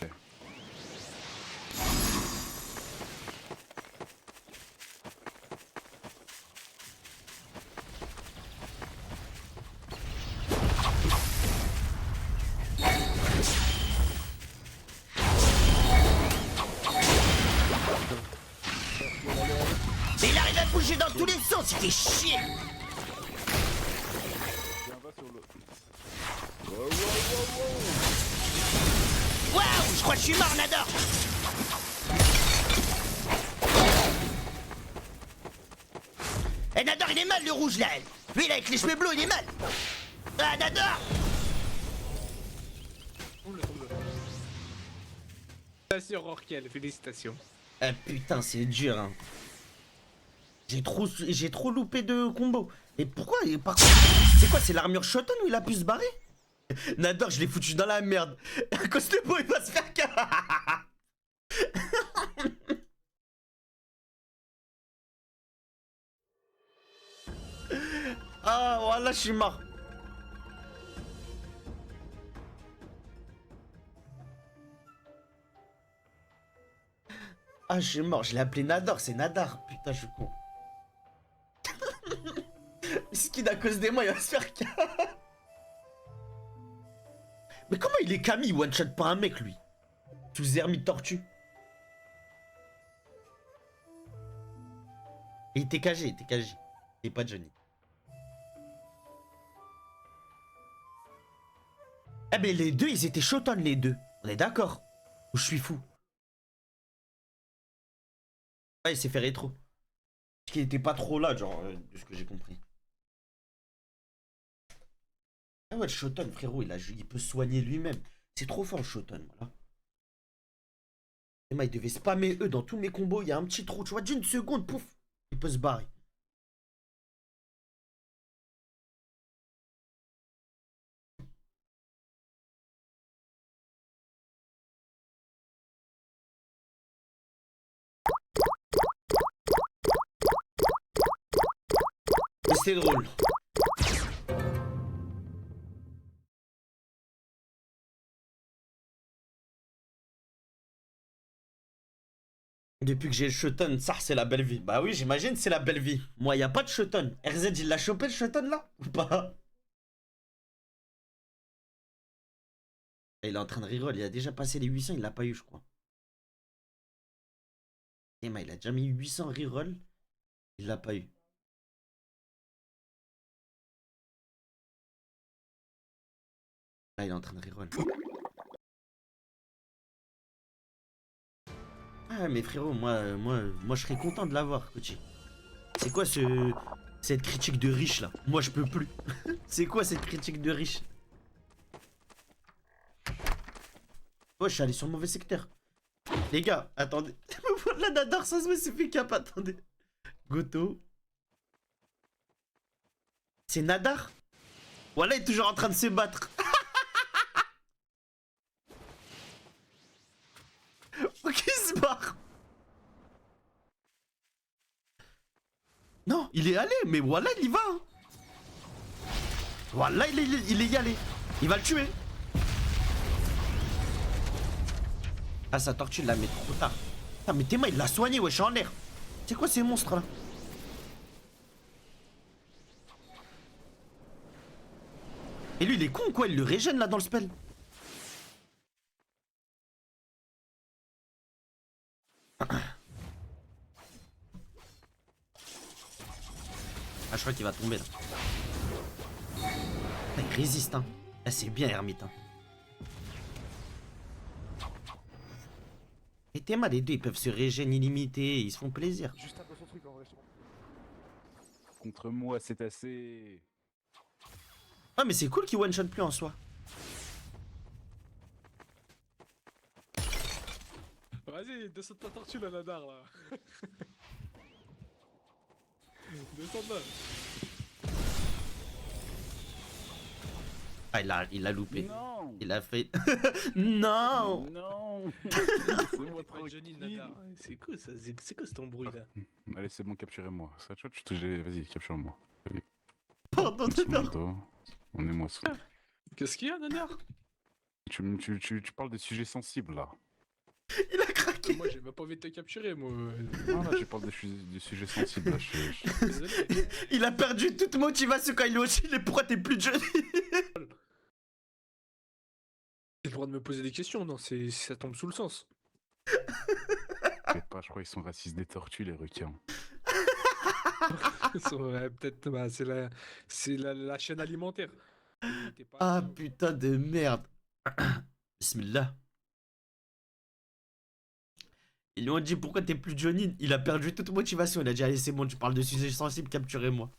Speaker 3: Mais il arrive à bouger dans tous les sens, il fait chier.
Speaker 8: Viens, va sur le.
Speaker 3: Waouh, je crois que je suis mort, Nador. Eh, Nador, il est mal, le rouge, là. Lui, là, avec les cheveux bleus, il est mal. Ah, Nador.
Speaker 5: Félicitations, Rorkel, félicitations.
Speaker 1: Ah putain, c'est dur, hein. J'ai trop loupé de combos. Et pourquoi par contre, c'est quoi, c'est l'armure Shoton où il a pu se barrer? Nador, je l'ai foutu dans la merde. À cause de moi, il va se faire Ah, voilà, je suis mort. Ah, je suis mort, je l'ai appelé Nador, c'est Nadar. Putain, je suis con. Skin à cause des moi, il va se faire Mais comment il est Camille one shot par un mec, lui? Sous Hermite Tortue. Et il était KG, il était KG. Et pas Johnny. Eh ben les deux, ils étaient Shoton les deux. On est d'accord? Ou je suis fou? Ouais, il s'est fait rétro. Parce qu'il était pas trop là, genre, de ce que j'ai compris. Ah ouais, le Shoton, frérot, il peut se soigner lui-même. C'est trop fort, le Shoton, voilà. Et moi, il devait spammer eux dans tous mes combos. Il y a un petit trou, tu vois, d'une seconde, pouf, il peut se barrer. Mais c'était drôle. Depuis que j'ai le Shoton, ça c'est la belle vie. Bah oui, j'imagine c'est la belle vie. Moi, y a pas de Shoton. RZ, il l'a chopé le Shoton là? Ou pas? Il est en train de reroll, il a déjà passé les 800, il l'a pas eu, je crois. Et il a déjà mis 800 reroll, il l'a pas eu. Là, il est en train de reroll. Ah, mais frérot, moi, je serais content de l'avoir, Kochi. C'est quoi cette critique de riche là? Moi, je peux plus. C'est quoi cette critique de riche? Oh, je suis allé sur le mauvais secteur. Les gars, attendez. La Nadar, ça se met, c'est fait cap, attendez. Goto. C'est Nadar? Voilà, il est toujours en train de se battre. Ok, il se barre. Non, il est allé, mais voilà, il y va. Hein. Voilà, il est y allé. Il va le tuer. Ah, sa tortue, il la met trop tard. Ah, mais Théma, il l'a soigné, wesh, en l'air. C'est quoi ces monstres là? Et lui, il est con quoi? Il le régène là dans le spell. Ah, je crois qu'il va tomber là. Ah, il résiste, hein. Ah, c'est bien, Hermite. Hein. Et Théma, les deux, ils peuvent se régénérer illimité. Ils se font plaisir.
Speaker 8: Juste un peu son truc en vrai. Contre moi, c'est assez.
Speaker 1: Ah, mais c'est cool qu'il one-shot plus en soi.
Speaker 9: Vas-y, descends ta tortue la Nadar là. Descends là.
Speaker 1: Ah, il a loupé.
Speaker 8: Non.
Speaker 1: Il a fait. Non.
Speaker 8: Non. Laissez-moi
Speaker 9: Johnny
Speaker 8: tranquille.
Speaker 9: Nadar. C'est quoi ça? C'est quoi ce ton bruit là?
Speaker 8: Allez, c'est bon, capturez-moi. Ça, tu vois, vas-y, capture-moi.
Speaker 1: Pardon,
Speaker 8: Sous mon
Speaker 1: Nadar.
Speaker 8: dos. On est moi sous.
Speaker 9: Qu'est-ce qu'il y a, Nadar?
Speaker 8: Tu parles des sujets sensibles là.
Speaker 1: Il a craqué.
Speaker 9: Moi j'ai même pas envie de te capturer, moi.
Speaker 8: Non, là, je parle des sujets sensibles là.
Speaker 9: Désolé.
Speaker 1: Il a perdu toute motivation quand il est au chill. Et pourquoi t'es plus Johnny?
Speaker 9: J'ai le droit de me poser des questions, non? Ça tombe sous le sens.
Speaker 8: Je sais pas, je crois qu'ils sont racistes des tortues, les requins.
Speaker 9: Ouais, peut-être, bah, c'est la chaîne alimentaire. T'es pas-
Speaker 1: Ah putain de merde. Bismillah. Ils lui ont dit pourquoi t'es plus Johnny. Il a perdu toute motivation. Il a dit allez c'est bon, tu parles de sujets sensibles, capturez-moi.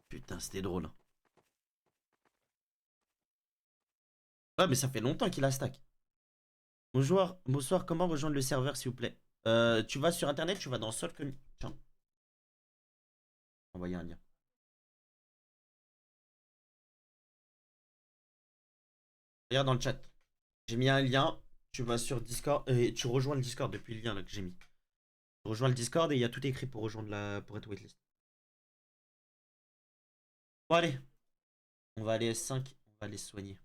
Speaker 1: Putain, c'était drôle. Ouais, mais ça fait longtemps qu'il a stack. Bonjour, bonsoir, comment rejoindre le serveur, s'il vous plaît? Tu vas sur internet, tu vas dans Sol Community. Tiens. Envoyer un lien. Regarde dans le chat. J'ai mis un lien. Tu vas sur Discord et tu rejoins le Discord depuis le lien là que j'ai mis. Tu rejoins le Discord et il y a tout écrit pour rejoindre pour être waitlist. Bon allez. On va aller S5, on va aller se soigner.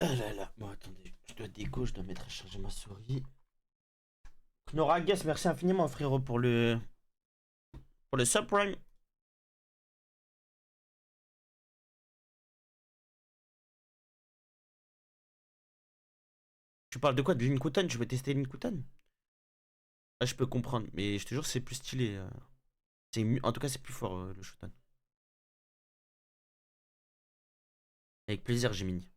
Speaker 1: Ah là là, bon attendez, je dois déco, je dois mettre à charger ma souris. Knoragas, merci infiniment frérot pour le subprime. Tu parles de quoi? De l'Inkutan? Tu veux tester l'Inkutan? Ah, je peux comprendre, mais je te jure c'est plus stylé. En tout cas c'est plus fort le Shotan. Avec plaisir Gemini.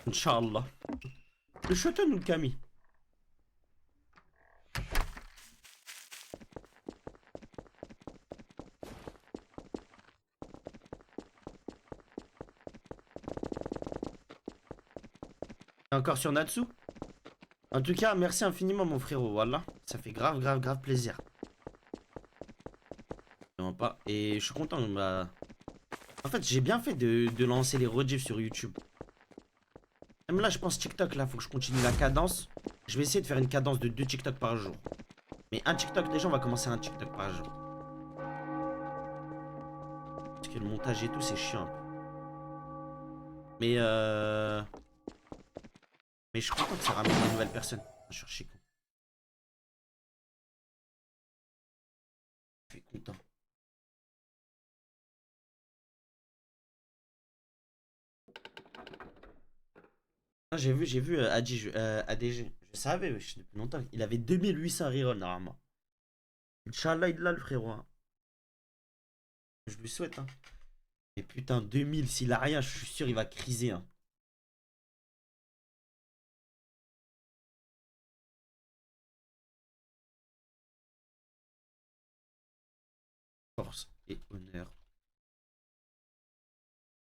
Speaker 1: Inch'Allah. Le Shotan ou le Kami? Encore sur Natsu? En tout cas, merci infiniment mon frérot, voilà. Ça fait grave, grave, grave plaisir. Non, pas. Et je suis content, bah... En fait, j'ai bien fait de lancer les rediffs sur YouTube. Même là, je pense TikTok, là, faut que je continue la cadence. Je vais essayer de faire une cadence de 2 TikTok par jour. Mais un TikTok, déjà, on va commencer un TikTok par jour. Parce que le montage et tout, c'est chiant. Mais je suis content que ça ramène de nouvelles personnes. Je suis archi con. Je suis content. J'ai vu ADG. Je savais, wesh, depuis longtemps. Il avait 2800 reroll normalement. Inch'Allah, il l'a le frérot. Hein. Je lui souhaite. Hein. Et putain, 2000, s'il a rien, je suis sûr il va criser. Hein. Force et honneur.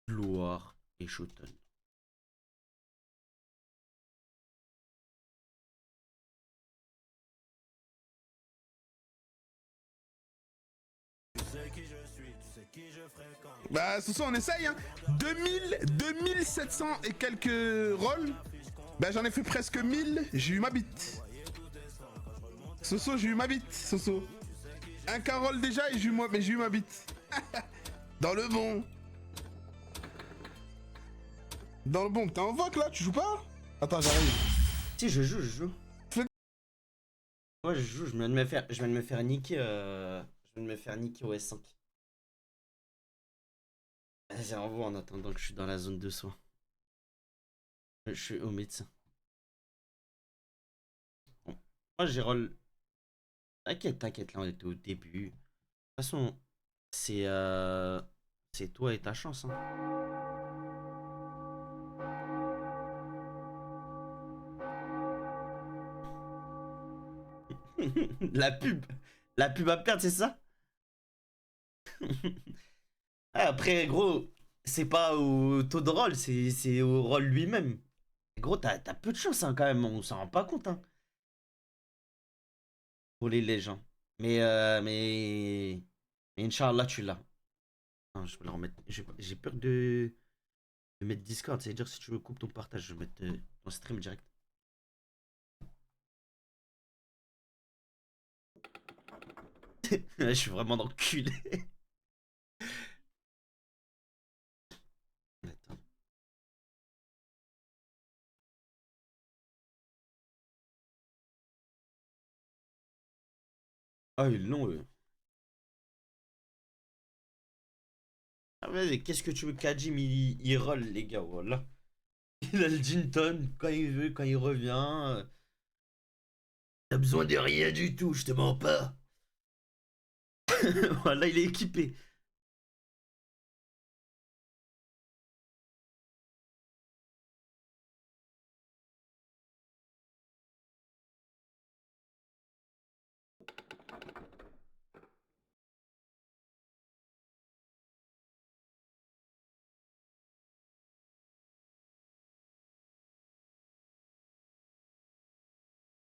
Speaker 1: Gloire et Shotan.
Speaker 10: Bah ce soir on essaye hein. 2700 et quelques rolls. Bah j'en ai fait presque 1000, j'ai eu ma bite. Soso, j'ai eu ma bite, Soso. Un carole déjà et j'ai eu ma bite. Dans le bon. Dans le bon, t'es en voc là, tu joues pas? Attends, j'arrive.
Speaker 1: Si, je joue. Ouais, je joue, je viens de me faire niquer. Je viens Je vais me faire niquer au S5. Vas-y, au revoir en attendant que je suis dans la zone de soins. Je suis au médecin. Bon. Moi, j'ai roll. T'inquiète, t'inquiète, là, on était au début. De toute façon, c'est toi et ta chance. Hein. La pub. La pub à perdre, c'est ça? Après, gros, c'est pas au taux de roll, c'est au roll lui-même. Gros, t'as peu de chance hein, quand même, on s'en rend pas compte. Hein, pour les légendes. Mais Inch'Allah, tu l'as. Non, je vais le remettre. J'ai peur de mettre Discord, c'est-à-dire si tu veux coupe ton partage, je vais mettre ton stream direct. Je suis vraiment dans le cul. Attends. Ah, ils l'ont, eux. Ah, vas-y, qu'est-ce que tu veux qu'Ajim il roll, les gars, voilà. Il a le Jinton quand il veut, quand il revient. T'as besoin de rien du tout, je te mens pas. Voilà, il est équipé.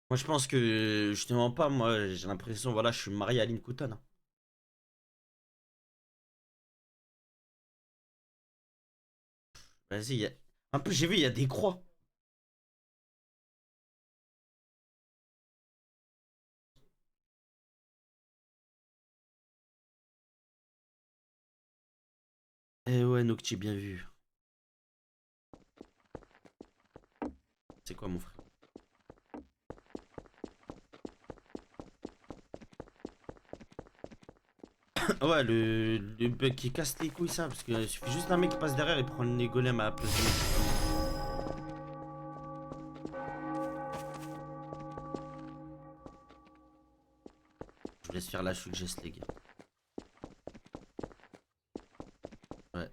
Speaker 1: Moi, je pense que, je te mens pas, moi, j'ai l'impression, voilà, je suis marié à Lynn Couton. Hein. Vas-y, un peu, j'ai vu, il y a des croix. Eh ouais, Nocti, bien vu. C'est quoi, mon frère? Ouais, le bug qui casse les couilles, ça, parce qu'il suffit juste d'un mec qui passe derrière et prend le nez golem à la place du mec. Je vous laisse faire la chute geste, les gars. Ouais.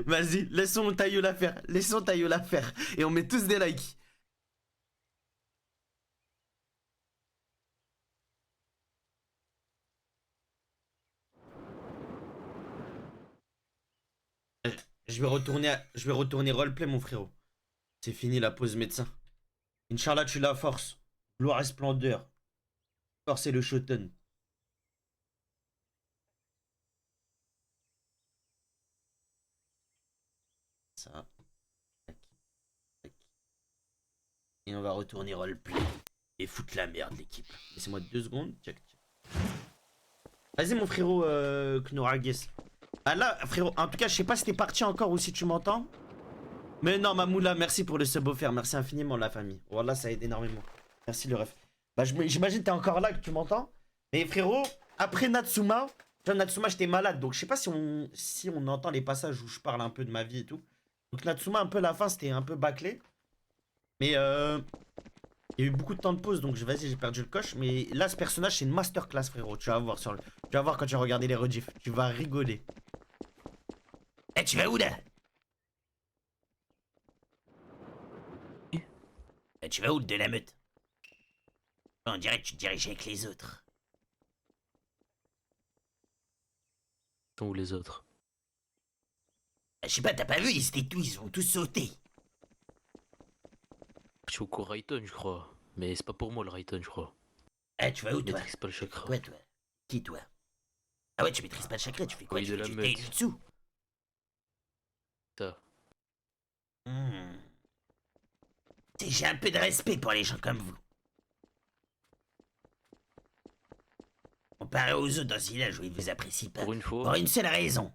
Speaker 1: Vas-y, laissons Taillot la faire. Laissons Taillot la faire. Et on met tous des likes. Je vais retourner roleplay, mon frérot. C'est fini la pause médecin. Inch'Allah, tu la force. Gloire et splendeur. Force et le shoten. Ça. Tac, tac. Et on va retourner roleplay. Et foutre la merde, l'équipe. Laissez-moi 2 secondes. Check, check. Vas-y, mon frérot Knorages. Ah là, frérot, en tout cas, je sais pas si t'es parti encore ou si tu m'entends. Mais non, Mamoula, merci pour le sub offert. Merci infiniment, la famille. Voilà, ça aide énormément. Merci, le ref. Bah, j'imagine que t'es encore là, que tu m'entends. Mais frérot, après Natsuma, tu vois, Natsuma, j'étais malade. Donc, je sais pas si on entend les passages où je parle un peu de ma vie et tout. Donc, Natsuma, un peu la fin, c'était un peu bâclé. Mais il y a eu beaucoup de temps de pause, donc vas-y, j'ai perdu le coche. Mais là, ce personnage, c'est une masterclass, frérot. Tu vas voir tu vas voir quand tu vas regarder les rediffs. Tu vas rigoler.
Speaker 3: Eh, tu vas où là? Eh, tu vas où le de la meute? On dirait que tu te diriges avec les autres.
Speaker 5: Sont où les autres?
Speaker 3: Je sais pas, t'as pas vu, ils ont tous sauté.
Speaker 5: Je suis au cours Rayton, je crois. Mais c'est pas pour moi le Rayton, je crois.
Speaker 3: Eh, tu vas où
Speaker 5: Je
Speaker 3: toi?
Speaker 5: maîtrise pas le chakra.
Speaker 3: Quoi toi? Qui toi? Ah ouais, tu maîtrises pas le chakra, tu fais quoi?
Speaker 5: Oui,
Speaker 3: Tu
Speaker 5: de
Speaker 3: fais
Speaker 5: la
Speaker 3: du
Speaker 5: meute.
Speaker 3: taijutsu?
Speaker 5: Ça.
Speaker 3: J'ai un peu de respect pour les gens comme vous. Comparé aux autres dans ce village où ils vous apprécient pas.
Speaker 5: Pour une fois.
Speaker 3: Pour une seule raison.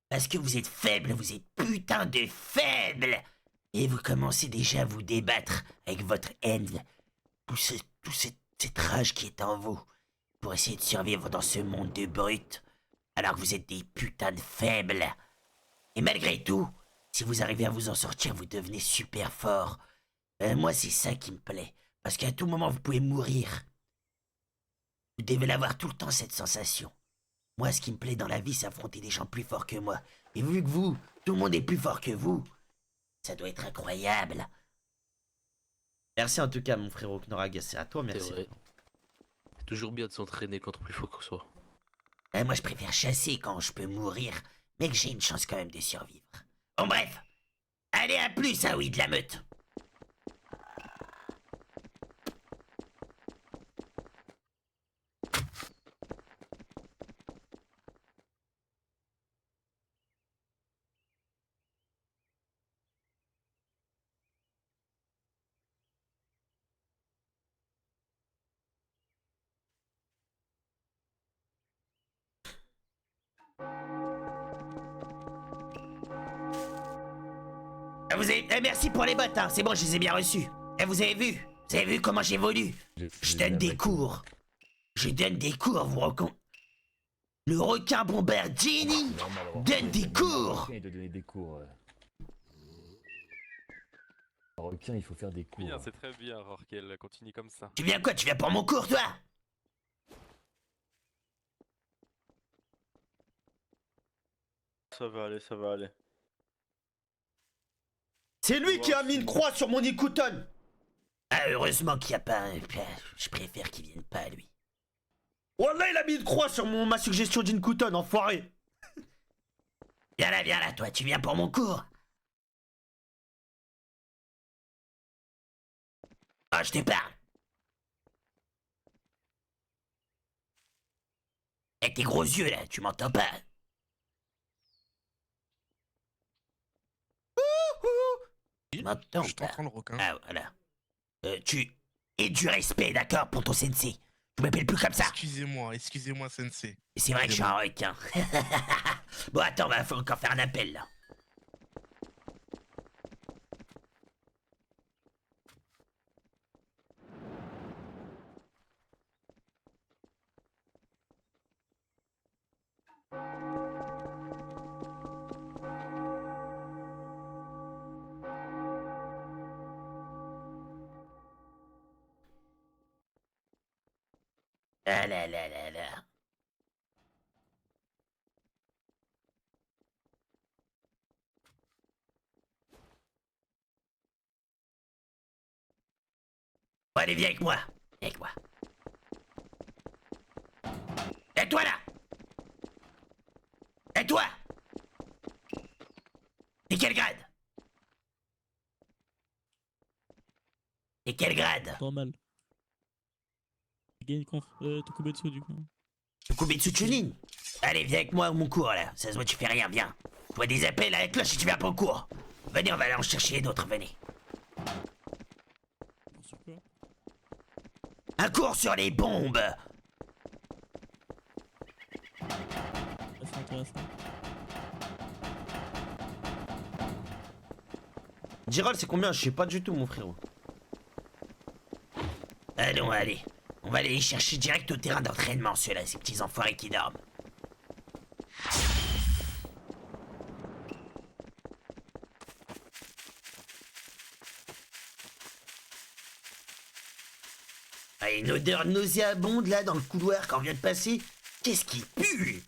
Speaker 3: Parce que vous êtes faibles, vous êtes putain de faibles. Et vous commencez déjà à vous débattre avec votre haine. Toute cette rage qui est en vous. pour essayer de survivre dans ce monde de brutes, alors que vous êtes des putains de faibles. Et malgré tout, si vous arrivez à vous en sortir, vous devenez super fort. Moi, c'est ça qui me plaît, parce qu'à tout moment, vous pouvez mourir. Vous devez l'avoir tout le temps, cette sensation. Moi, ce qui me plaît dans la vie, c'est affronter des gens plus forts que moi. Et vu que vous, tout le monde est plus fort que vous, ça doit être incroyable.
Speaker 1: Merci en tout cas, mon frérot Knorag, c'est à toi, merci.
Speaker 5: C'est vrai. C'est toujours bien de s'entraîner contre plus fort que soi.
Speaker 3: Moi, je préfère chasser quand je peux mourir, mais que j'ai une chance quand même de survivre. Bon, bref. Allez, à plus, ah oui, de la meute. Merci pour les bottes, hein. C'est bon, je les ai bien reçues. Vous avez vu? Vous avez vu comment j'évolue? Je donne des cours. Je donne des cours, vous raconte. Le requin Bombardini donne des cours.
Speaker 11: Il doit donner des cours. Un requin, il faut faire des cours.
Speaker 12: Bien, c'est très bien, Rorkel, continue comme ça.
Speaker 3: Tu viens quoi? Tu viens pour mon cours, toi?
Speaker 4: Ça va aller, ça va aller.
Speaker 1: C'est lui qui a mis une croix sur mon Ikuton.
Speaker 3: Ah, heureusement qu'il n'y a pas un... Je préfère qu'il vienne pas, lui.
Speaker 1: Wallah, il a mis une croix sur ma suggestion d'Inkuton, enfoiré.
Speaker 3: Viens là, toi, tu viens pour mon cours. Ah, je te parle. Avec tes gros yeux, là, tu m'entends pas? Tu m'entends
Speaker 2: Je
Speaker 3: pas?
Speaker 2: t'entends, le requin.
Speaker 3: Ah, voilà. Tu... Et du respect, d'accord, pour ton sensei. Je m'appelle plus comme ça.
Speaker 2: Excusez-moi, sensei.
Speaker 3: C'est vrai que je suis un requin. Bon, attends, faut encore faire un appel, là. Ah là là là là. Bon, allez, viens avec moi. Viens avec moi. Et toi là? Et toi? T'es quel grade? T'es quel grade?
Speaker 7: Normal. Tokubetsu du coup.
Speaker 3: Tokubetsu Chunin. Allez, viens avec moi à mon cours là. Ça se voit, tu fais rien, viens. Je vois des appels à la cloche et tu viens pas au cours. Venez, on va aller en chercher d'autres, venez.
Speaker 7: Sur quoi?
Speaker 3: Un cours sur les bombes.
Speaker 7: C'est intéressant.
Speaker 1: Giral, c'est combien? Je sais pas du tout, mon frérot.
Speaker 3: Allons, allez. On va aller les chercher direct au terrain d'entraînement, ceux-là, ces petits enfoirés qui dorment. Ah, une odeur nauséabonde, là, dans le couloir, quand on vient de passer. Qu'est-ce qui pue?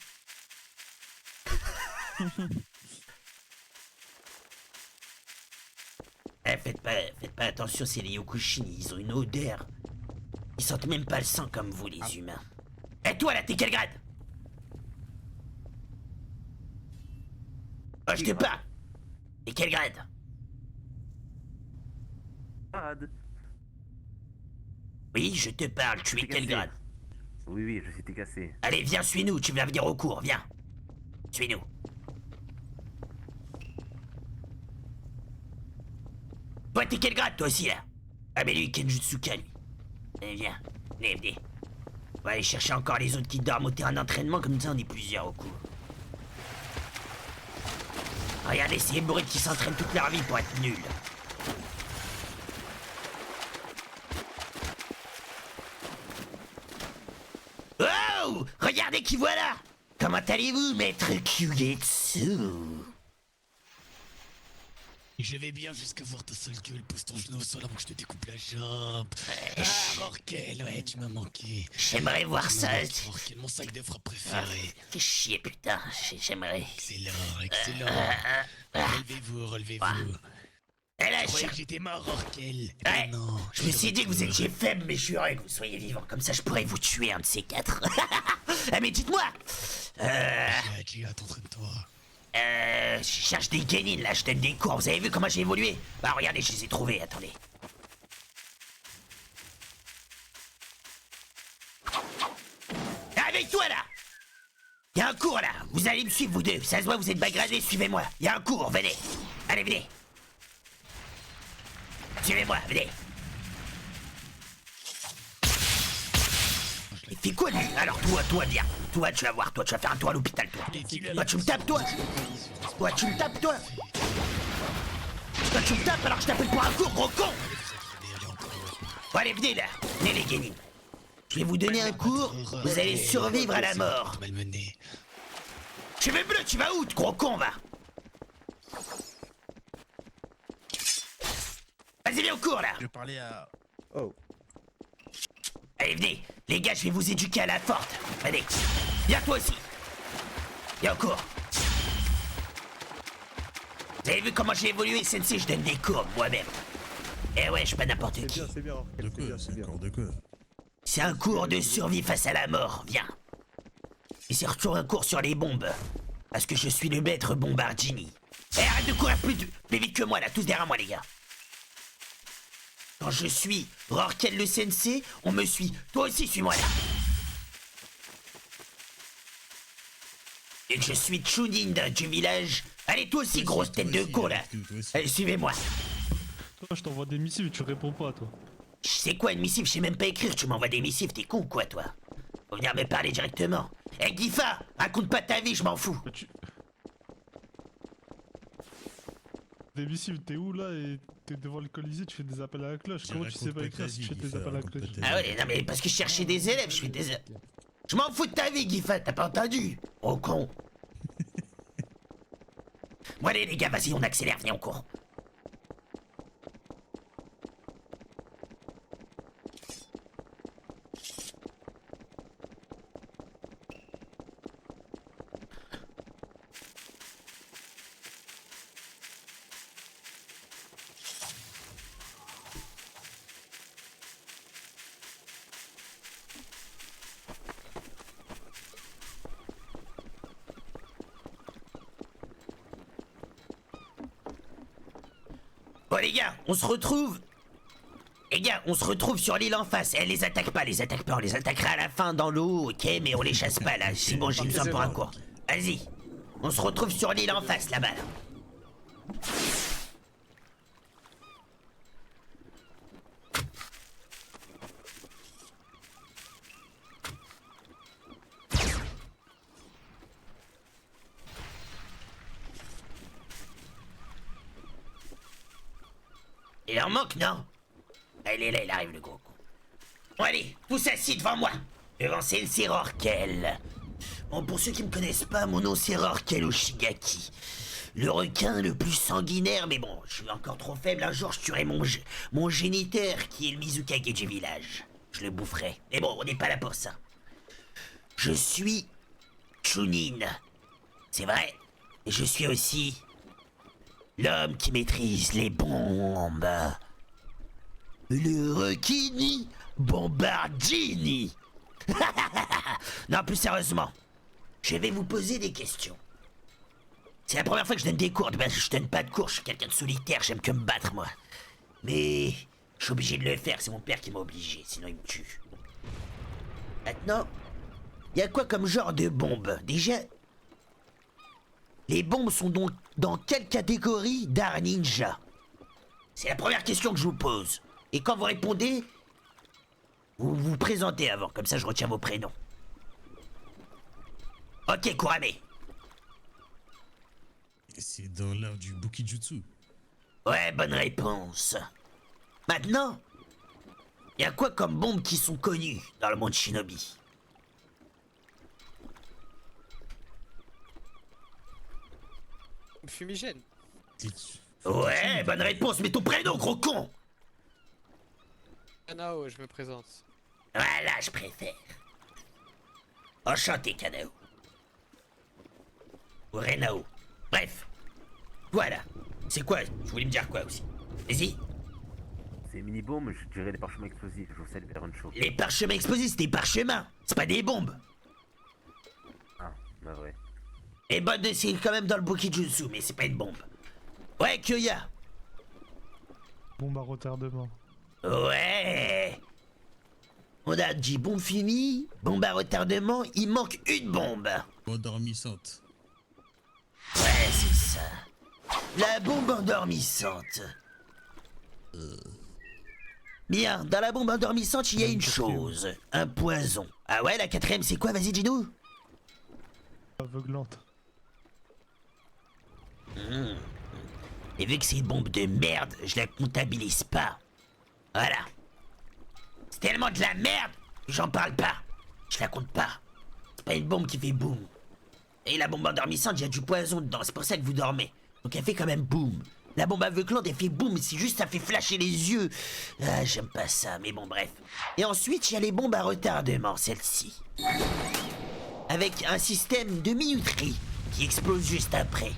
Speaker 3: Faites pas attention, c'est les Yokushin, ils ont une odeur. Ils sentent même pas le sang comme vous, les humains. Et toi, là, t'es quel grade? Oh, je te parle. T'es quel grade? Oui, je te parle, tu es quel grade?
Speaker 11: Oui, je suis cassé.
Speaker 3: Allez, viens, suis-nous, tu vas venir au cours, viens. Suis-nous. Toi, t'es quel grade, toi aussi, là? Ah, mais lui, Kenjutsuka, lui. Allez, viens. Venez. On va aller chercher encore les autres qui dorment au terrain d'entraînement, comme ça on est plusieurs au cours. Regardez ces brutes qui s'entraînent toute leur vie pour être nuls. Ah! Oh, regardez qui voilà. Comment allez-vous, maître Kyugetsu?
Speaker 13: Je vais bien jusqu'à voir ta seule gueule, pose ton genou au sol avant que je te découpe la jambe. Ah, Rorquel, ouais, tu m'as manqué.
Speaker 3: J'aimerais voir ça.
Speaker 13: Rorquel, mon sac de frappe préféré.
Speaker 3: Fais chier, putain, j'aimerais.
Speaker 13: Excellent, excellent. Relevez-vous, relevez-vous.
Speaker 3: Elle a
Speaker 13: Je croyais que j'étais mort, Rorquel.
Speaker 3: Ouais,
Speaker 13: non.
Speaker 3: je me suis dit que vous étiez faible, mais je suis heureux que vous soyez vivant. Comme ça, je pourrais vous tuer un de ces quatre. Ah, mais dites-moi.
Speaker 13: J'ai hâte, entraîne-toi.
Speaker 3: Je cherche des Genin, là, je donne des cours. Vous avez vu comment j'ai évolué? Bah, regardez, je les ai trouvés, attendez. Avec toi, là! Y'a un cours, là! Vous allez me suivre, vous deux. Ça se voit, vous êtes bagradés, suivez-moi. Y'a un cours, venez. Allez, venez. Suivez-moi, venez. Il fait quoi, lui? Alors, toi, viens. Toi, tu vas voir, toi, tu vas faire un tour à l'hôpital, toi. Toi, tu me tapes, toi. Toi, tu me tapes, toi. Toi, tu me tapes alors que je t'appelle pour un cours, gros con. Bon, allez, venez, là. Venez, les Genin. Je vais vous donner un cours, vous allez survivre à la mort. Cheveux bleus, tu vas où, gros con, va? Vas-y, viens au cours, là.
Speaker 13: Je parlais à...
Speaker 6: Oh.
Speaker 3: Allez, venez. Les gars, je vais vous éduquer à la forte. Allez. Viens, toi aussi. Viens au cours. Vous avez vu comment j'ai évolué, Sensei? Je donne des cours, moi-même. Eh ouais, je suis pas n'importe qui.
Speaker 6: C'est bien, c'est bien.
Speaker 3: C'est un cours de survie face à la mort, viens. Et c'est surtout un cours sur les bombes. Parce que je suis le maître Bombardini. Eh, arrête de courir plus vite que moi, là, tous derrière moi, les gars. Quand je suis Rorquel le Sensei, on me suit. Toi aussi, suis-moi, là. Et que je suis Chunin du village. Allez, toi aussi, grosse tête de con, là. Allez, suivez-moi.
Speaker 7: Toi, je t'envoie des missives et tu réponds pas, toi.
Speaker 3: Je sais quoi, une missive? Je sais même pas écrire. Tu m'envoies des missives, t'es con ou quoi, toi? Faut venir me parler directement. Eh, Gifa, raconte pas ta vie, je m'en fous.
Speaker 7: Des missives, t'es où, là? Et t'es devant le Colisée, tu fais des appels à la cloche. Comment tu sais pas écrire si tu fais des appels à la cloche?
Speaker 3: Ah ouais, non mais parce que je cherchais des élèves, je fais des... Je m'en fous de ta vie, Gifa, t'as pas entendu? Oh con. Bon allez les gars, vas-y, on accélère, venez, on court. Bon les gars, on se retrouve. Les gars, on se retrouve sur l'île en face. Elle les attaque pas, on les attaquera à la fin dans l'eau, ok, mais on les chasse pas là. C'est bon, j'ai besoin pour un cours. Vas-y, on se retrouve sur l'île en face là-bas. Là. Il en manque, non? Il est là, il arrive, le gros con. Bon, allez, tous assis devant moi. Devant Sensei Rorquel. Bon, pour ceux qui me connaissent pas, mon nom c'est Rorquel Oshigaki. Le requin le plus sanguinaire, mais bon, je suis encore trop faible. Un jour, je tuerai mon géniteur, qui est le Mizukage du village. Je le boufferai. Mais bon, on n'est pas là pour ça. Je suis Chunin. C'est vrai. Et je suis aussi... l'homme qui maîtrise les bombes. Le Requini Bombardini. Non, plus sérieusement, je vais vous poser des questions. C'est la première fois que je donne des cours. Ben, je donne pas de cours, je suis quelqu'un de solitaire, j'aime que me battre, moi. Mais je suis obligé de le faire, c'est mon père qui m'a obligé, sinon il me tue. Maintenant, il y a quoi comme genre de bombe? Déjà, les bombes sont donc dans quelle catégorie d'art ninja? C'est la première question que je vous pose. Et quand vous répondez, vous vous présentez avant, comme ça je retiens vos prénoms. Ok, Kurame.
Speaker 13: C'est dans l'art du Bukijutsu.
Speaker 3: Ouais, bonne réponse. Maintenant, il y a quoi comme bombes qui sont connues dans le monde shinobi?
Speaker 9: Fumigène.
Speaker 3: Ouais, bonne réponse, mais ton prénom, gros con!
Speaker 9: Kanao, je me présente.
Speaker 3: Voilà, je préfère. Enchanté, Kanao. Ou Renao. Bref. Voilà. C'est quoi? Je voulais me dire quoi aussi? Vas-y.
Speaker 11: C'est mini-bombe, je dirais des parchemins explosifs, je vous sais le vers une chose.
Speaker 3: Les parchemins explosifs, c'est des parchemins. C'est pas des bombes.
Speaker 11: Ah, bah ouais.
Speaker 3: Et bonne, c'est quand même dans le Bokijutsu, mais c'est pas une bombe. Ouais, Kyoya.
Speaker 7: Bombe à retardement.
Speaker 3: Ouais. On a dit bombe finie, bombe à retardement, il manque une bombe.
Speaker 13: Endormissante.
Speaker 3: Ouais, c'est ça. La bombe endormissante. Bien, dans la bombe endormissante, il y a une chose. Un poison. Ah ouais, la quatrième, c'est quoi? Vas-y, dis-nous.
Speaker 7: Aveuglante.
Speaker 3: Et vu que c'est une bombe de merde, je la comptabilise pas. Voilà. C'est tellement de la merde que j'en parle pas. Je la compte pas. C'est pas une bombe qui fait boum. Et la bombe endormissante, il y a du poison dedans, c'est pour ça que vous dormez. Donc elle fait quand même boum. La bombe aveuglante, elle fait boum, c'est juste ça fait flasher les yeux. Ah, j'aime pas ça, mais bon, bref. Et ensuite, il y a les bombes à retardement, celle-ci. Avec un système de minuterie qui explose juste après.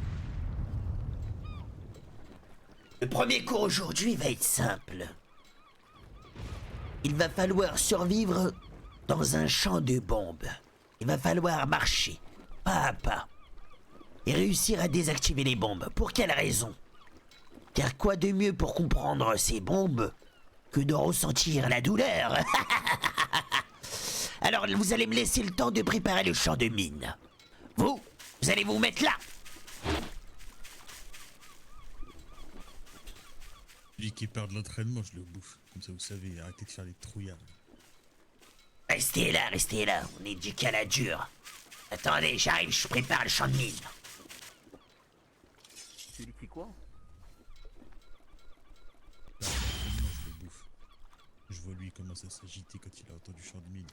Speaker 3: Le premier cours aujourd'hui va être simple. Il va falloir survivre dans un champ de bombes. Il va falloir marcher, pas à pas, et réussir à désactiver les bombes. Pour quelle raison? Car quoi de mieux pour comprendre ces bombes que de ressentir la douleur? Alors vous allez me laisser le temps de préparer le champ de mine. Vous allez vous mettre là.
Speaker 13: Celui qui perd de l'entraînement, je le bouffe. Comme ça, vous savez, arrêtez de faire les trouillards.
Speaker 3: Restez là, on est du cas la dure. Attendez, j'arrive, je prépare le champ de mine.
Speaker 11: Celui qui quoi?
Speaker 13: L'entraînement, je le bouffe. Je vois lui commence à s'agiter quand il a entendu champ de mine.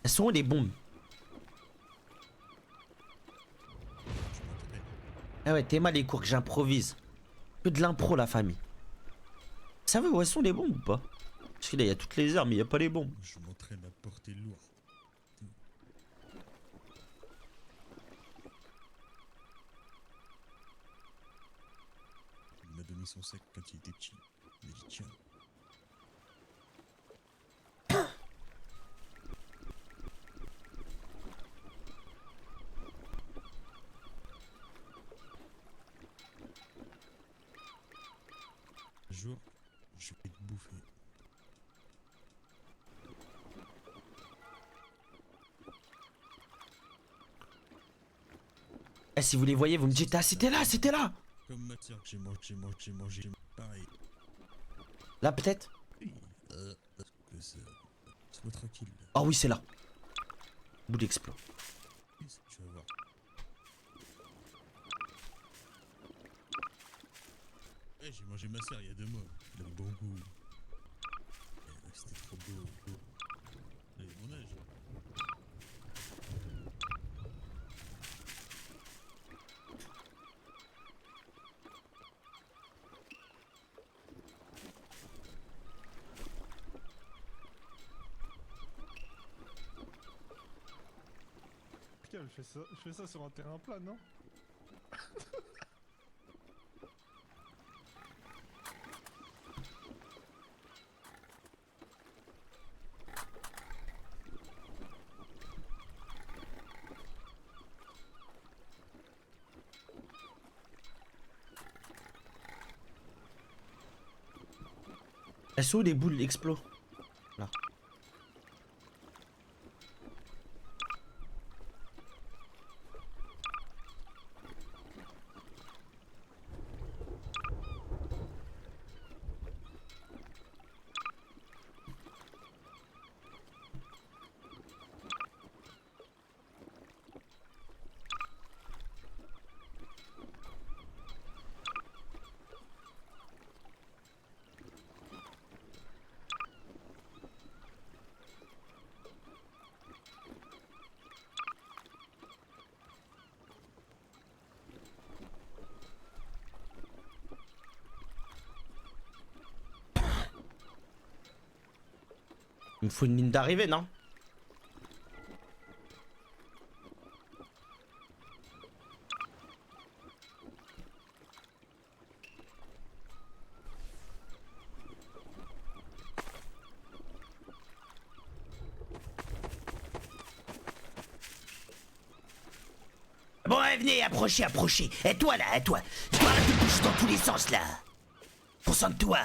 Speaker 1: Elles sont où les bombes? Ah ouais, t'es mal les cours que j'improvise. Que de l'impro, la famille. Vous savez où elles sont les bombes ou pas? Parce que là, il y a toutes les armes, mais il n'y a pas les bombes.
Speaker 13: Je m'entraîne à porter lourd. Il m'a donné son sac quand il était petit. Il m'a dit tiens. Un jour, je vais te bouffer.
Speaker 1: Eh, si vous les voyez, vous me dites, ah, c'était là, c'était là.
Speaker 13: Comme ma soeur que j'ai mangé, pareil.
Speaker 1: Là, peut-être?
Speaker 13: Sois tranquille.
Speaker 1: Oh oui, c'est là. Bout d'explos.
Speaker 13: Tu vas voir. Ouais, j'ai mangé ma soeur il y a 2 mois. Elle avait bon goût. C'était trop beau. Elle avait mon âge.
Speaker 7: Putain, je fais ça sur un terrain plat, non?
Speaker 1: Elles sont où les boules explos? Là. Il me faut une ligne d'arrivée, non?
Speaker 3: Bon, allez, venez, approchez, approchez. Et toi là, et toi. Toi, arrête de bouger dans tous les sens là. Concentre-toi.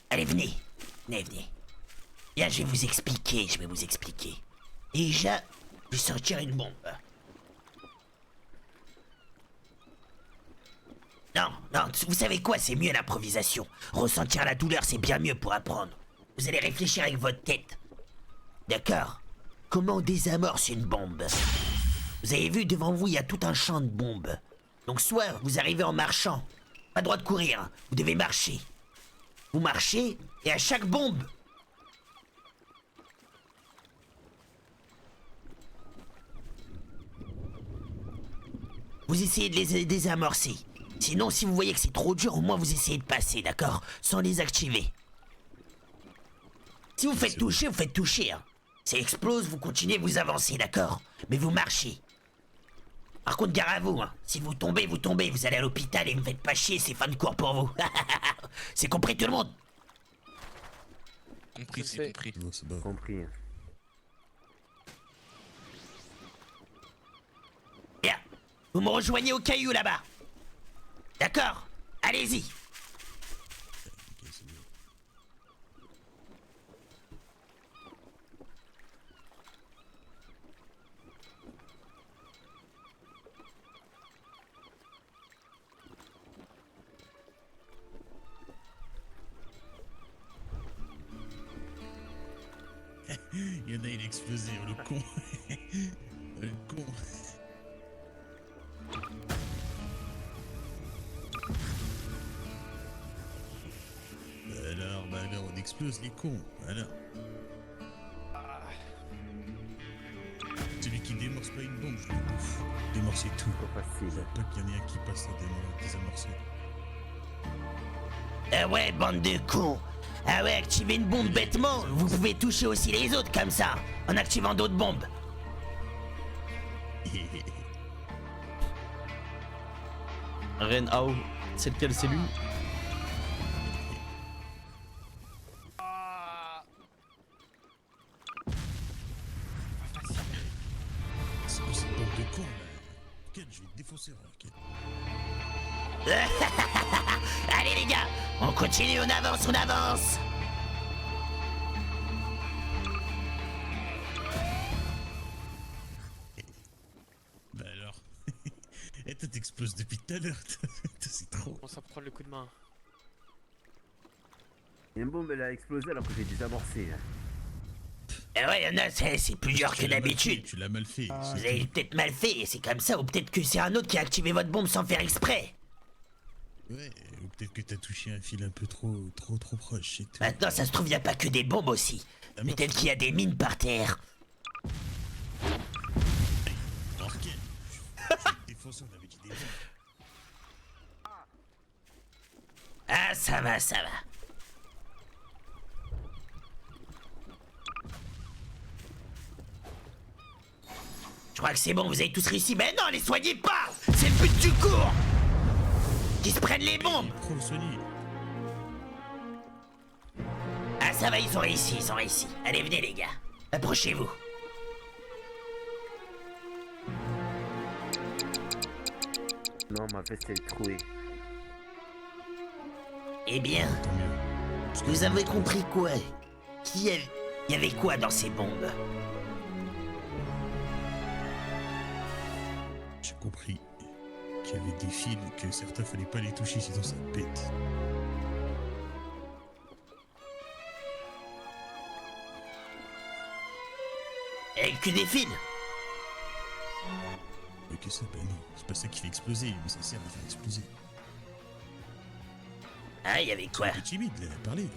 Speaker 3: Allez, venez. Venez, venez. Bien, je vais vous expliquer, Déjà, je vais sortir une bombe. Non, non, vous savez quoi, c'est mieux l'improvisation. Ressentir la douleur, c'est bien mieux pour apprendre. Vous allez réfléchir avec votre tête. D'accord? Comment on désamorce une bombe? Vous avez vu, devant vous, il y a tout un champ de bombes. Donc soit vous arrivez en marchant, pas le droit de courir, vous devez marcher. Vous marchez, et à chaque bombe, vous essayez de les désamorcer. Sinon, si vous voyez que c'est trop dur, au moins vous essayez de passer, d'accord? Sans les activer. Si vous faites toucher, vous faites toucher. Hein. Ça explose, vous continuez, vous avancez, d'accord? Mais vous marchez. Par contre, gare à vous, hein. Si vous tombez, vous tombez. Vous allez à l'hôpital et vous me faites pas chier, c'est fin de cours pour vous. C'est compris tout le monde?
Speaker 13: Compris, c'est compris.
Speaker 11: Compris.
Speaker 3: Bien. Vous me rejoignez au caillou là-bas. D'accord? Allez-y.
Speaker 13: Il y en a, il a explosé, le con. Le con. Alors, on explose les cons. Alors. Celui qui démorce pas une bombe, je le bouffe. Démorcer tout. Pas qu'il y en ait un qui passe à désamorcer.
Speaker 3: Ah ouais, bande de cons. Ah ouais, activer une bombe bêtement, vous pouvez toucher aussi les autres comme ça, en activant d'autres bombes.
Speaker 1: Ren Ao, c'est lequel, c'est lui?
Speaker 13: C'est quoi cette bande de cons là? Ken, je vais te défoncer, Ken.
Speaker 3: Allez les gars, on continue, on avance, on avance.
Speaker 13: Bah alors, et toi t'exploses depuis tout à l'heure, c'est trop.
Speaker 12: On s'en prend le coup de main.
Speaker 11: Une bombe elle a explosé alors que j'ai désamorcé.
Speaker 3: Eh ouais, y'en a, c'est plus dur que d'habitude.
Speaker 13: Tu l'as mal fait.
Speaker 3: Vous avez peut-être mal fait, et c'est comme ça, ou peut-être que c'est un autre qui a activé votre bombe sans faire exprès.
Speaker 13: Ouais, ou peut-être que t'as touché un fil un peu trop proche et tout.
Speaker 3: Maintenant, ça se trouve, y a pas que des bombes aussi. Peut-être qu'il y a des mines par terre.
Speaker 13: Alors Ken, je vais te défoncer, on avait dit des bombes.
Speaker 3: Ah, ça va, ça va. Je crois que c'est bon, vous avez tous réussi. Mais non, les soignez pas! C'est le but du cours! Qu'ils se prennent les bombes! Ah, ça va, ils ont réussi, ils ont réussi. Allez, venez, les gars. Approchez-vous.
Speaker 11: Non, ma veste elle est trouée.
Speaker 3: Eh bien, vous avez compris quoi? Il y avait quoi dans ces bombes?
Speaker 13: J'ai compris qu'il y avait des fils, que certains fallait pas les toucher sinon ça pète.
Speaker 3: Et que des fils?
Speaker 13: Mais que ça, ben non, c'est pas ça qui fait exploser, mais ça sert à faire exploser.
Speaker 3: Ah, il y avait quoi?
Speaker 13: Un peu timide, là, parlez.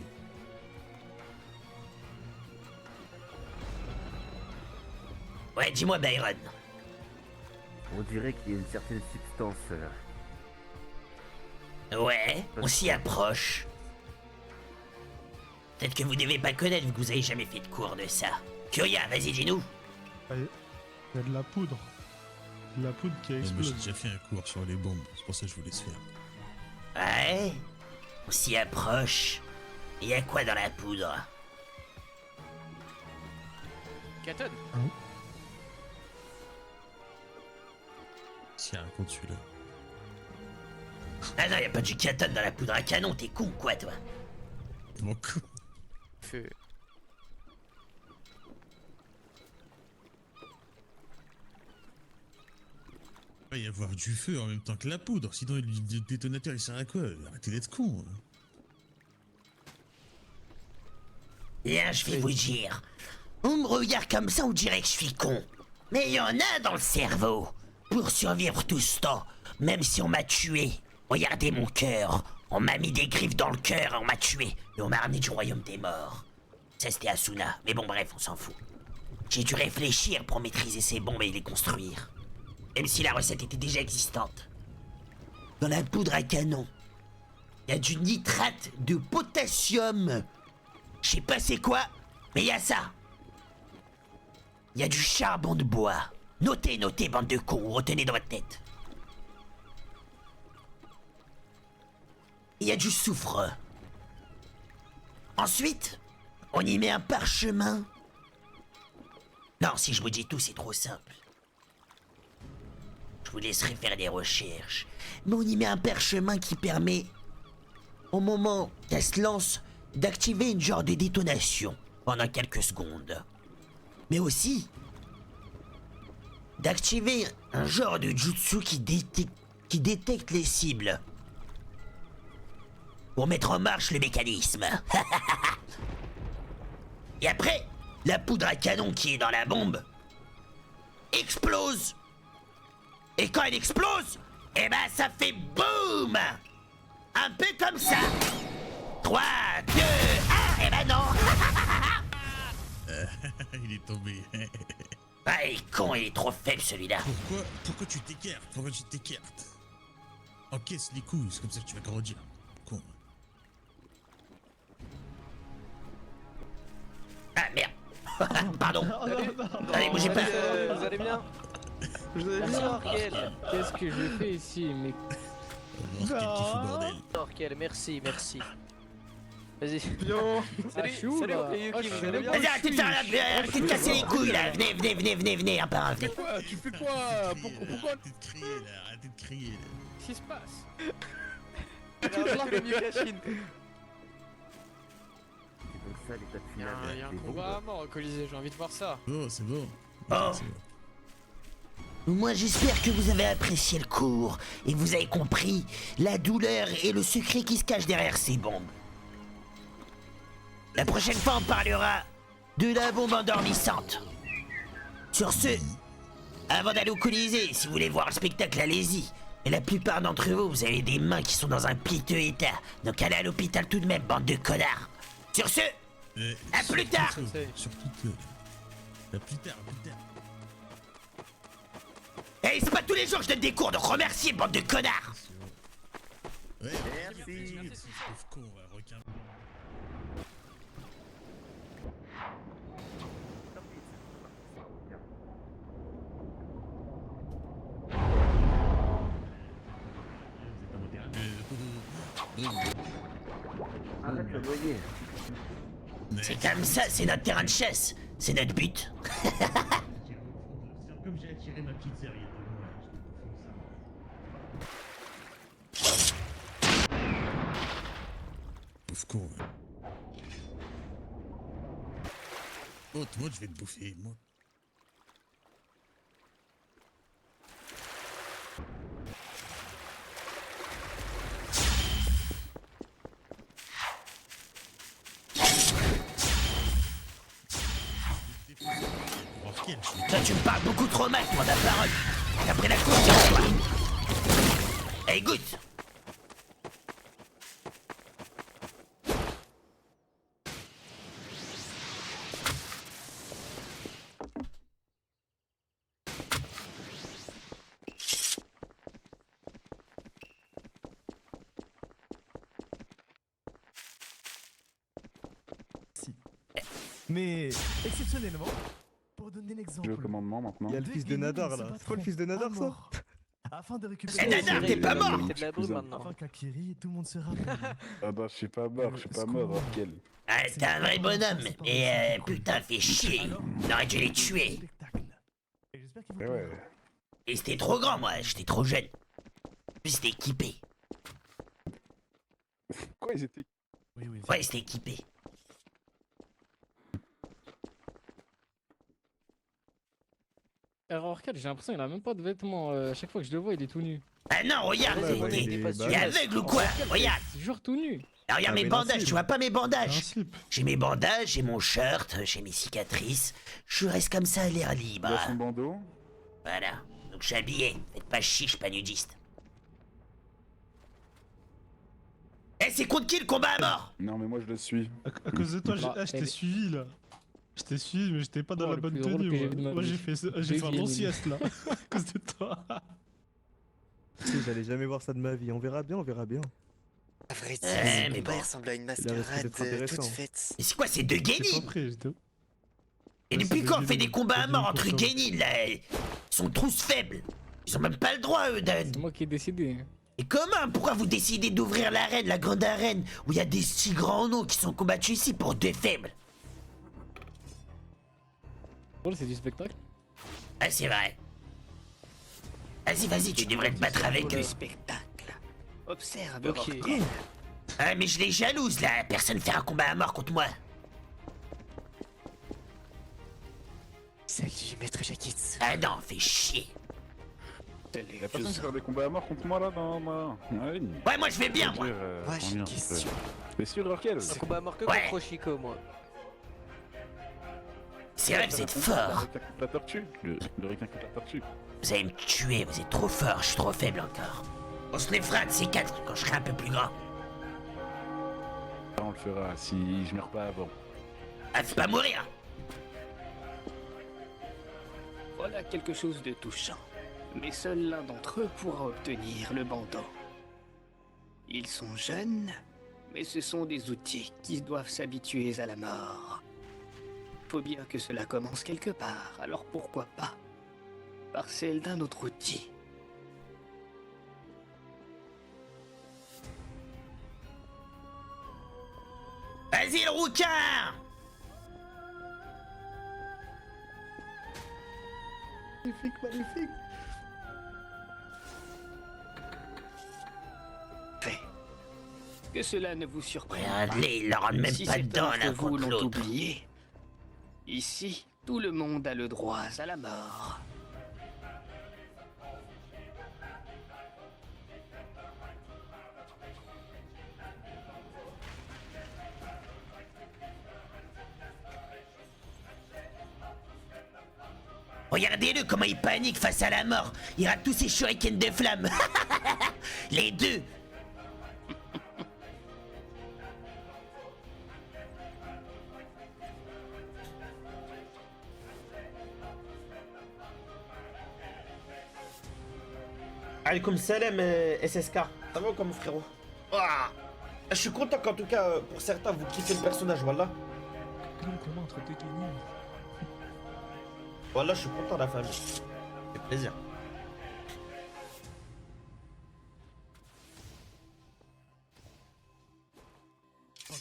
Speaker 3: Ouais, dis-moi, Byron.
Speaker 11: On dirait qu'il y a une certaine substance
Speaker 3: Ouais, on s'y approche. Peut-être que vous devez pas connaître vu que vous avez jamais fait de cours de ça. Curia, vas-y, dis-nous.
Speaker 7: Il y a de la poudre. De la poudre qui
Speaker 13: Moi, j'ai
Speaker 7: explose.
Speaker 13: déjà fait un cours sur les bombes, c'est pour ça que je voulais se faire.
Speaker 3: Ouais. On s'y approche. Il y a quoi dans la poudre?
Speaker 4: Katon.
Speaker 13: Tiens, raconte celui-là.
Speaker 3: Ah non, y a pas du caton dans la poudre à canon, t'es con quoi, toi?
Speaker 13: Mon coup.
Speaker 4: Feu.
Speaker 13: Il va y avoir du feu en même temps que la poudre, sinon le détonateur il sert à quoi? Arrêtez d'être con. Hein.
Speaker 3: Bien, je vais vous dire. On me regarde comme ça, on dirait que je suis con. Mais il y en a dans le cerveau. Pour survivre tout ce temps, même si on m'a tué. Regardez mon cœur. On m'a mis des griffes dans le cœur et on m'a tué. Et on m'a ramené du royaume des morts. Ça c'était Asuna. Mais bon bref, on s'en fout. J'ai dû réfléchir pour maîtriser ces bombes et les construire. Même si la recette était déjà existante. Dans la poudre à canon, il y a du nitrate de potassium. Je sais pas c'est quoi, mais il y a ça. Il y a du charbon de bois. Notez, notez, bande de cons, retenez dans votre tête. Il y a du soufre. Ensuite, on y met un parchemin. Non, si je vous dis tout, c'est trop simple. Je vous laisserai faire des recherches. Mais on y met un parchemin qui permet, au moment qu'elle se lance, d'activer une genre de détonation pendant quelques secondes. Mais aussi d'activer un genre de jutsu qui détecte les cibles. Pour mettre en marche le mécanisme. Et après, la poudre à canon qui est dans la bombe explose. Et quand elle explose, eh ben ça fait boum. Un peu comme ça. 3, 2, 1, eh ben non.
Speaker 13: Il est tombé.
Speaker 3: Ah, il est con, il est trop faible celui-là.
Speaker 13: Pourquoi tu t'écartes? Pourquoi tu t'écartes? Encaisse les coups, c'est comme ça que tu vas grandir. Con.
Speaker 3: Ah merde. Pardon. Allez, bougez pas.
Speaker 4: Vous allez bien? Merci Orkel.
Speaker 14: Qu'est-ce que je fais ici, mais...
Speaker 4: Orkel, merci, merci. Vas-y.
Speaker 14: Yo.
Speaker 4: Salut,
Speaker 14: chou,
Speaker 4: salut,
Speaker 14: là.
Speaker 4: Yuki, vous allez bien?
Speaker 3: Vas-y, arrêtez de faire arrêtez de casser les couilles là. Venez, venez, venez, venez, venez, un par un, venez.
Speaker 13: Quoi? Tu fais quoi? Pourquoi? Arrêtez de crier là, arrêtez de crier là.
Speaker 14: Qu'est-ce qui se passe?
Speaker 4: Le Mukashin.
Speaker 11: C'est ça l'état de
Speaker 14: Il y
Speaker 11: finale.
Speaker 14: a un combat à mort au Colisée, j'ai envie de voir ça.
Speaker 13: Oh, c'est bon.
Speaker 3: Oh. Moi j'espère que vous avez apprécié le cours et que vous avez compris la douleur et le secret qui se cache derrière ces bombes. La prochaine fois on parlera de la bombe endormissante. Sur ce, avant d'aller au Colisée, si vous voulez voir le spectacle, allez-y. Et la plupart d'entre vous, vous avez des mains qui sont dans un piteux état. Donc allez à l'hôpital tout de même, bande de connards. Sur ce, à plus tard.
Speaker 13: Surtout que... À plus tard, plus tard.
Speaker 3: Et c'est pas tous les jours que je donne des cours, donc remerciez, bande de connards.
Speaker 13: Ouais, merci. Pauvre con, requin.
Speaker 11: Arrête le noyer.
Speaker 3: C'est comme ça, c'est notre terrain de chasse. C'est notre but.
Speaker 13: Comme j'ai attiré ma petite série de moi, Pauvre con. Oh, moi je vais te bouffer, moi.
Speaker 3: Toi, tu me parles beaucoup trop mal, toi, la parole. Après la course, c'est toi. Hey, goûte.
Speaker 15: Mais exceptionnellement, pour donner l'exemple.
Speaker 8: Le commandement maintenant.
Speaker 15: Il y a le fils de Nadar là. C'est pas le fils de Nadar ça? Afin de récupérer.
Speaker 1: Eh, Nadar, t'es pas mort!
Speaker 15: Afin qu'Akiri, tout le monde se rappelle.
Speaker 8: Ah bah, je suis pas mort, Rorquel.
Speaker 3: Ah, t'es un vrai bonhomme. Et putain, fais chier. On aurait dû les tuer.
Speaker 8: Ouais.
Speaker 3: Et c'était trop grand, moi. J'étais trop jeune. En plus, c'était équipé.
Speaker 8: Quoi, ils étaient...
Speaker 3: Ouais, c'était équipé.
Speaker 14: Alors, Rorquel, j'ai l'impression qu'il a même pas de vêtements. À chaque fois que je le vois, il est tout nu.
Speaker 3: Ah non, regarde, il est aveugle ou quoi? Regarde.
Speaker 14: C'est toujours tout nu.
Speaker 3: Alors, regarde mes bandages, tu vois pas mes bandages? J'ai mes bandages, j'ai mon shirt, j'ai mes cicatrices. Je reste comme ça à l'air libre.
Speaker 8: Il a son bandeau.
Speaker 3: Voilà. Donc, je suis habillé. Faites pas chier, je suis pas nudiste. Eh, c'est contre qui le combat à mort?
Speaker 8: Non, mais moi je le suis.
Speaker 7: À cause de toi, je t'ai suivi là. Je t'ai suivi, mais j'étais pas dans la bonne tenue. Moi, j'ai fait un long sieste là. À cause de toi.
Speaker 15: J'allais jamais voir ça de ma vie. On verra bien, on verra bien.
Speaker 16: À vrai dire,
Speaker 3: mais bon.
Speaker 16: il ressemble à une mascarade toute faite.
Speaker 3: Mais c'est quoi, c'est deux Genin? Et
Speaker 7: Ouais,
Speaker 3: depuis
Speaker 7: c'est
Speaker 3: quand on
Speaker 7: des
Speaker 3: fait des
Speaker 7: Genin,
Speaker 3: combats à
Speaker 7: des
Speaker 3: mort
Speaker 7: Genin
Speaker 3: entre
Speaker 7: pour ça.
Speaker 3: Genin là? Ils sont tous faibles. Ils ont même pas le droit, eux,
Speaker 14: C'est moi qui ai décidé.
Speaker 3: Et comment? Pourquoi vous décidez d'ouvrir l'arène, la grande arène, où il y a des si grands noms qui sont combattus ici pour deux faibles?
Speaker 14: C'est du spectacle.
Speaker 3: Ah, c'est vrai. Vas-y, tu devrais te battre avec eux.
Speaker 16: Spectacle. Observe,
Speaker 14: Ok.
Speaker 16: Rorquel.
Speaker 3: Ah, mais je les jalouse là, personne fait un combat à mort contre moi.
Speaker 16: Salut, maître Jakitz.
Speaker 3: Ah non, fais chier.
Speaker 8: Y'a personne qui fait des combats à mort contre moi là dans ma...
Speaker 3: Ouais, moi je vais bien, moi.
Speaker 16: Moi, j'ai une question.
Speaker 8: T'es sûr, Rorquel?
Speaker 4: Un combat à mort que
Speaker 3: Ouais.
Speaker 4: contre Chico, moi.
Speaker 3: C'est vrai, vous êtes fort.
Speaker 8: La tortue. Le requin contre la tortue.
Speaker 3: Vous allez me tuer, vous êtes trop fort, je suis trop faible encore. On se les fera de ces quatre quand je serai un peu plus grand.
Speaker 8: On le fera si je meurs pas avant.
Speaker 3: Ah, faut pas mourir.
Speaker 16: Voilà quelque chose de touchant. Mais seul l'un d'entre eux pourra obtenir le bandeau. Ils sont jeunes, mais ce sont des outils qui doivent s'habituer à la mort. Faut bien que cela commence quelque part, alors pourquoi pas par celle d'un autre outil.
Speaker 3: Vas-y, le rouquin!
Speaker 15: Magnifique.
Speaker 16: Fait. Que cela ne vous surprenne
Speaker 3: Regardez, ils leur rentrent même
Speaker 16: si
Speaker 3: pas
Speaker 16: certains
Speaker 3: dedans l'un
Speaker 16: d'entre vous
Speaker 3: contre
Speaker 16: l'ont
Speaker 3: l'autre.
Speaker 16: oublié, ici, tout le monde a le droit à la mort.
Speaker 3: Regardez-le comment il panique face à la mort. Il rate tous ses shurikens de flammes. Les deux.
Speaker 1: Alaikum salam SSK. Ça va comme frérot? Ah, je suis content qu'en tout cas, pour certains, vous kiffez le personnage, voilà.
Speaker 15: Comment entre deux Genin?
Speaker 1: Voilà, je suis content la famille. Ça fait plaisir.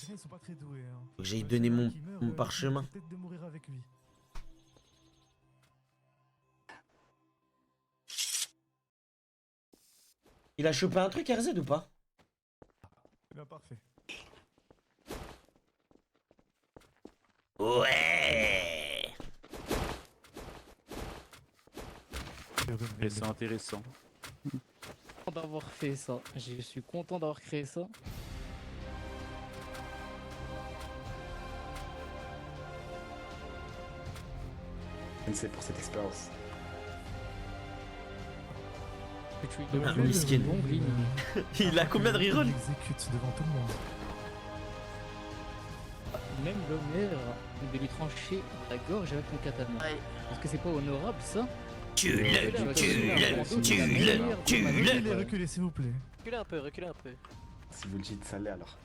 Speaker 15: Ils sont pas très doués. Hein.
Speaker 1: Faut que j'aille donner mon parchemin.
Speaker 15: Peut-être de mourir avec lui.
Speaker 1: Il a chopé un truc RZ ou pas?
Speaker 15: C'est bien parfait.
Speaker 3: Ouais.
Speaker 8: Et c'est intéressant.
Speaker 14: Content d'avoir fait ça. Je suis content d'avoir créé ça.
Speaker 17: C'est pour cette expérience.
Speaker 1: Ah, miskin. Il a combien de reroll?
Speaker 15: Exécute devant tout le monde.
Speaker 14: Même l'honneur de lui trancher la gorge avec mon katana. Est-ce que c'est pas honorable ça?
Speaker 3: Tue-le.
Speaker 15: Reculez, s'il vous plaît.
Speaker 4: Reculez un peu.
Speaker 17: Si vous le dites, ça l'est alors.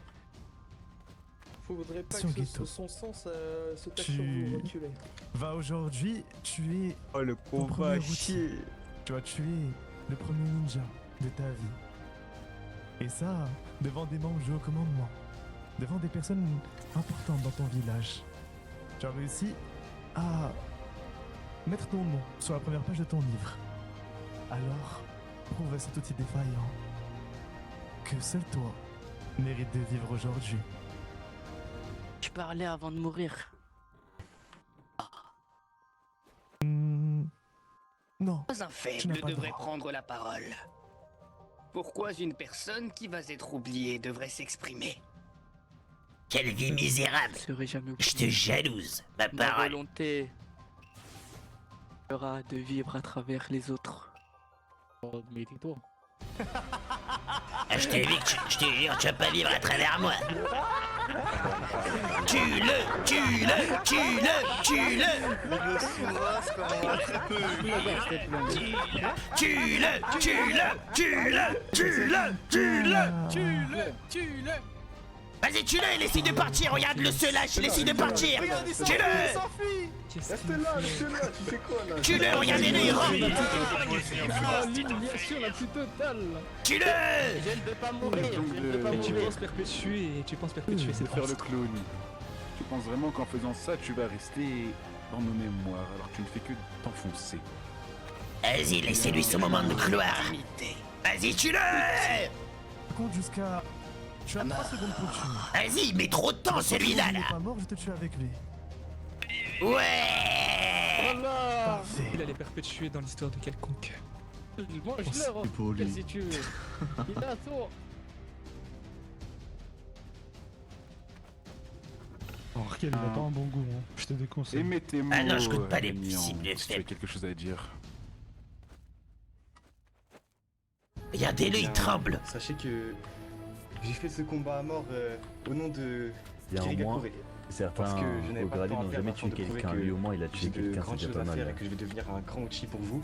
Speaker 9: Faudrait pas
Speaker 18: Attention,
Speaker 9: que
Speaker 18: Ghetto.
Speaker 9: son sang se tape sur vous, reculez.
Speaker 18: Va aujourd'hui tuer.
Speaker 15: Oh, le
Speaker 18: ton
Speaker 15: combat
Speaker 18: premier
Speaker 15: à
Speaker 18: outil.
Speaker 15: chier.
Speaker 18: Tu vas tuer le premier ninja de ta vie. Et ça, devant des membres du haut commandement. Devant des personnes importantes dans ton village. Tu as réussi à mettre ton nom sur la première page de ton livre. Alors, prouve à cet outil défaillant que seul toi mérite de vivre aujourd'hui.
Speaker 14: Tu parlais avant de mourir.
Speaker 18: Non.
Speaker 16: Pas un
Speaker 18: Tu
Speaker 16: faible
Speaker 18: n'as pas le
Speaker 16: devrait
Speaker 18: droit.
Speaker 16: prendre la parole. Pourquoi une personne qui va être oubliée devrait s'exprimer?
Speaker 3: Quelle vie misérable. Je te jalouse, ma
Speaker 14: Ma
Speaker 3: parole.
Speaker 14: volonté sera de vivre à travers les autres. Oh, mais tais-toi.
Speaker 3: Ah, je t'ai dit que je te jure, tu vas pas vivre à travers moi. Tue-le, tue-le, tue-le, tue-le. Tue-le, tue-le, tue-le, tue-le, tue-le, tue-le.
Speaker 14: Tue-le.
Speaker 3: Vas-y, tue-le, il essaie de partir, regarde-le se lâche, il essaie de partir. Tue-le.
Speaker 9: Reste là, tu fais quoi là?
Speaker 3: Tue-le, regardez-le, il rentre.
Speaker 14: L'humiliation la plus totale.
Speaker 3: Tue-le.
Speaker 14: Je ne veux pas mourir. Je ne veux pas
Speaker 8: Tu
Speaker 14: mourir.
Speaker 8: penses perpétuer cette faire le clown. Tu penses vraiment qu'en faisant ça, tu vas rester dans nos mémoires alors que tu ne fais que t'enfoncer.
Speaker 3: Vas-y, laissez-lui son moment de gloire. Vas-y, tue-le.
Speaker 18: Compte jusqu'à. Tu as 3 secondes pour tuer.
Speaker 3: Vas-y, il met trop de temps celui-là
Speaker 18: Il
Speaker 3: là.
Speaker 18: n'est pas mort, je te tue avec lui.
Speaker 3: Ouais.
Speaker 14: Voilà.
Speaker 7: Il allait perpétuer dans l'histoire de quelconque.
Speaker 14: Mange-le,
Speaker 7: pour lui.
Speaker 14: si tu veux. Il est à toi.
Speaker 7: Oh, Raquel, il a pas un bon goût, hein. Je te déconseille.
Speaker 8: Et mettez-moi.
Speaker 3: Ah non, je goûte pas les cibles de
Speaker 8: si tu as quelque chose à dire.
Speaker 3: Regardez-le, il tremble.
Speaker 17: Sachez que j'ai fait ce combat à mort au nom de
Speaker 11: Néanmoins,
Speaker 17: Kirigakure.
Speaker 11: certains
Speaker 17: Parce que je n'avais pas de
Speaker 11: Oghrali
Speaker 17: temps à
Speaker 11: n'ont
Speaker 17: perdre
Speaker 11: jamais
Speaker 17: afin
Speaker 11: tué
Speaker 17: de prouver
Speaker 11: quelqu'un.
Speaker 17: que
Speaker 11: Lui, au moins, il a
Speaker 17: j'ai
Speaker 11: tué
Speaker 17: de
Speaker 11: quelqu'un, c'est
Speaker 17: grandes
Speaker 11: déjà
Speaker 17: choses
Speaker 11: pas
Speaker 17: à
Speaker 11: mal.
Speaker 17: faire et que je vais devenir un grand Uchi pour vous.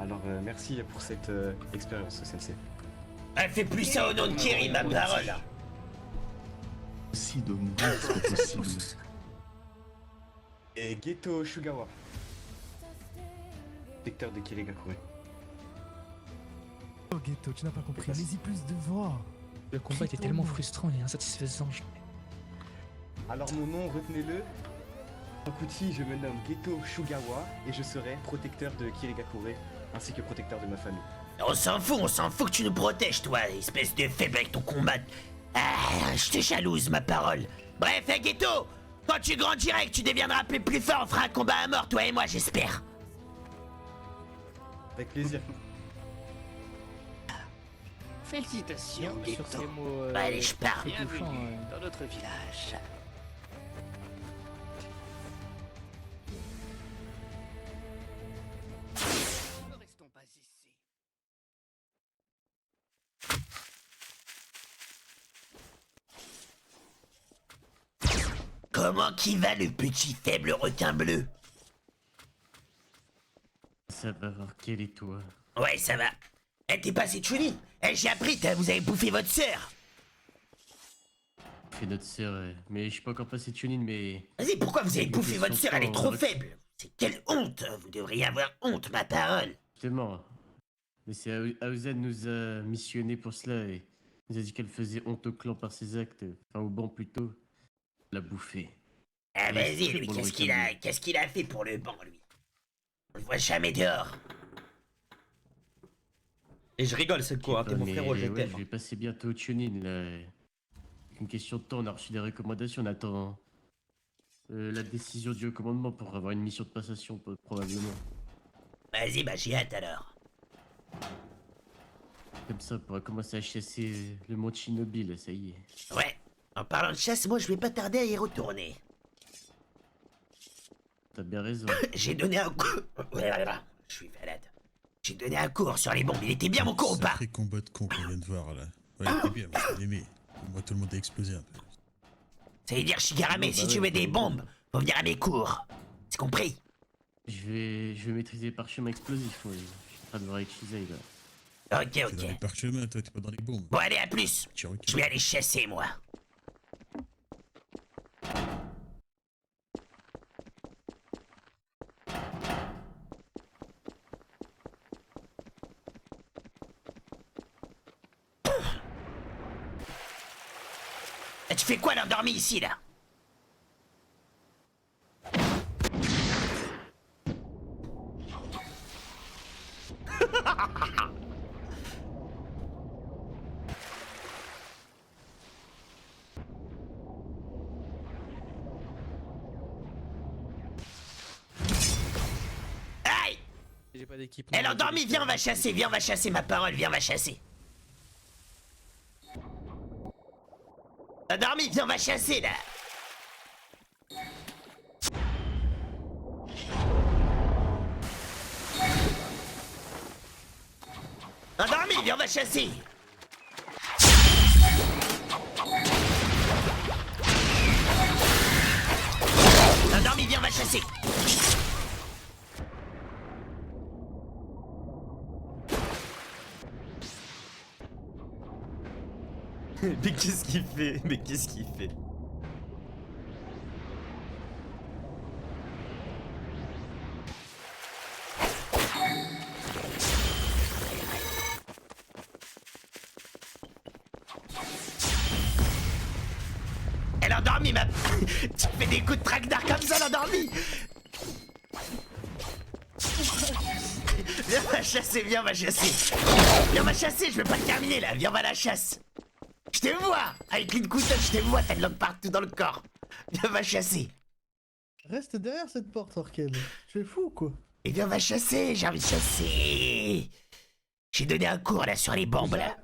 Speaker 17: Alors merci pour cette expérience, Sensei.
Speaker 3: Elle fait plus ça au nom de Kiri, ma parole.
Speaker 17: Si de mourir, c'est possible. Et Geto Shugawa, protecteur de Kirigakure.
Speaker 18: Oh Ghetto, tu n'as pas compris. Allez-y plus de voix.
Speaker 7: Le combat était tellement frustrant et insatisfaisant.
Speaker 17: Alors mon nom, retenez-le. Okuchi, je me nomme Geto Shugawa et je serai protecteur de Kirigakure ainsi que protecteur de ma famille.
Speaker 3: On s'en fout que tu nous protèges, toi, espèce de faible avec ton combat. Ah, je te jalouse, ma parole. Bref, hey, Ghetto, quand tu grandiras et que tu deviendras plus fort, on fera un combat à mort, toi et moi, j'espère.
Speaker 17: Avec plaisir.
Speaker 16: Félicitations,
Speaker 14: Sur
Speaker 16: Ghetto.
Speaker 14: ces mots,
Speaker 3: Bah, allez, je pars.
Speaker 16: Bienvenue dans notre village. Ne restons pas ici.
Speaker 3: Comment qui va le petit faible requin bleu?
Speaker 5: Ça va voir quel est toi.
Speaker 3: Ouais, ça va. Eh, t'es passé de Chunin. Eh, j'ai appris, vous avez bouffé votre sœur.
Speaker 5: Fait notre sœur, mais je suis pas encore passé de Chunin, mais.
Speaker 3: Vas-y, pourquoi vous avez bouffé votre sœur? Elle est trop faible. C'est quelle honte. Vous devriez avoir honte, ma parole.
Speaker 5: Justement. Mais c'est Aouzan nous a missionné pour cela et nous a dit qu'elle faisait honte au clan par ses actes. Enfin, au banc plutôt. La bouffer.
Speaker 3: Ah,
Speaker 5: Ouais,
Speaker 3: vas-y,
Speaker 5: c'est
Speaker 3: lui,
Speaker 5: bon,
Speaker 3: qu'est-ce qu'il a fait pour le banc, lui? On le voit jamais dehors. Et je rigole, c'est quoi, t'es mon frérot, je
Speaker 5: ouais,
Speaker 3: t'aime.
Speaker 5: je vais passer bientôt au Chunin, là. Une question de temps, on a reçu des recommandations, on attend la décision du haut commandement pour avoir une mission de passation, probablement.
Speaker 3: Vas-y, bah j'ai hâte alors.
Speaker 5: Comme ça, on pourra commencer à chasser le mont Shinobi, là, ça y est.
Speaker 3: Ouais, en parlant de chasse, moi je vais pas tarder à y retourner.
Speaker 5: T'as bien raison.
Speaker 3: J'ai donné un coup. Je suis malade. J'ai donné un cours sur les bombes, il était bien mon cours ou pas?
Speaker 13: Sacré combat de con qu'on vient de voir là. Ouais, il était bien, moi j'ai aimé. Moi tout le monde a explosé un peu.
Speaker 3: Ça veut dire, Shigarame, si tu veux des bombes, faut venir à mes cours. C'est compris?
Speaker 5: Je vais maîtriser le parchemin explosif, ouais. Je suis en train de voir avec Shizai, là.
Speaker 3: Ok,
Speaker 13: T'es dans les
Speaker 3: ok.
Speaker 13: parchemins, toi, t'es pas dans les bombes.
Speaker 3: Bon, allez, à plus.
Speaker 13: Petit requin.
Speaker 3: Je vais aller chasser, moi. Tu fais quoi l'endormi ici, là? Aïe!
Speaker 14: J'ai pas d'équipe.
Speaker 3: Elle endormie, viens, on va chasser, ma parole, viens, on va chasser. Endormie, viens, on va chasser, là. Endormie, viens, on va chasser. Endormie, viens, on va chasser.
Speaker 1: Mais qu'est-ce qu'il fait? Mais qu'est-ce qu'il fait?
Speaker 3: Elle a endormi, ma... Tu fais des coups de traquenard comme ça, elle a endormi. Viens, on va chasser, viens, on va chasser. Viens, on va chasser, je vais pas le terminer, là. Viens, on va à la chasse. Je te vois. Avec une couteau, je te vois, t'as de l'homme partout dans le corps. Viens, on va chasser.
Speaker 15: Reste derrière cette porte, Orkel. Tu es fou, quoi.
Speaker 3: Et viens, on va chasser, j'ai envie de chasser. J'ai donné un cours, là, sur les bombes, là.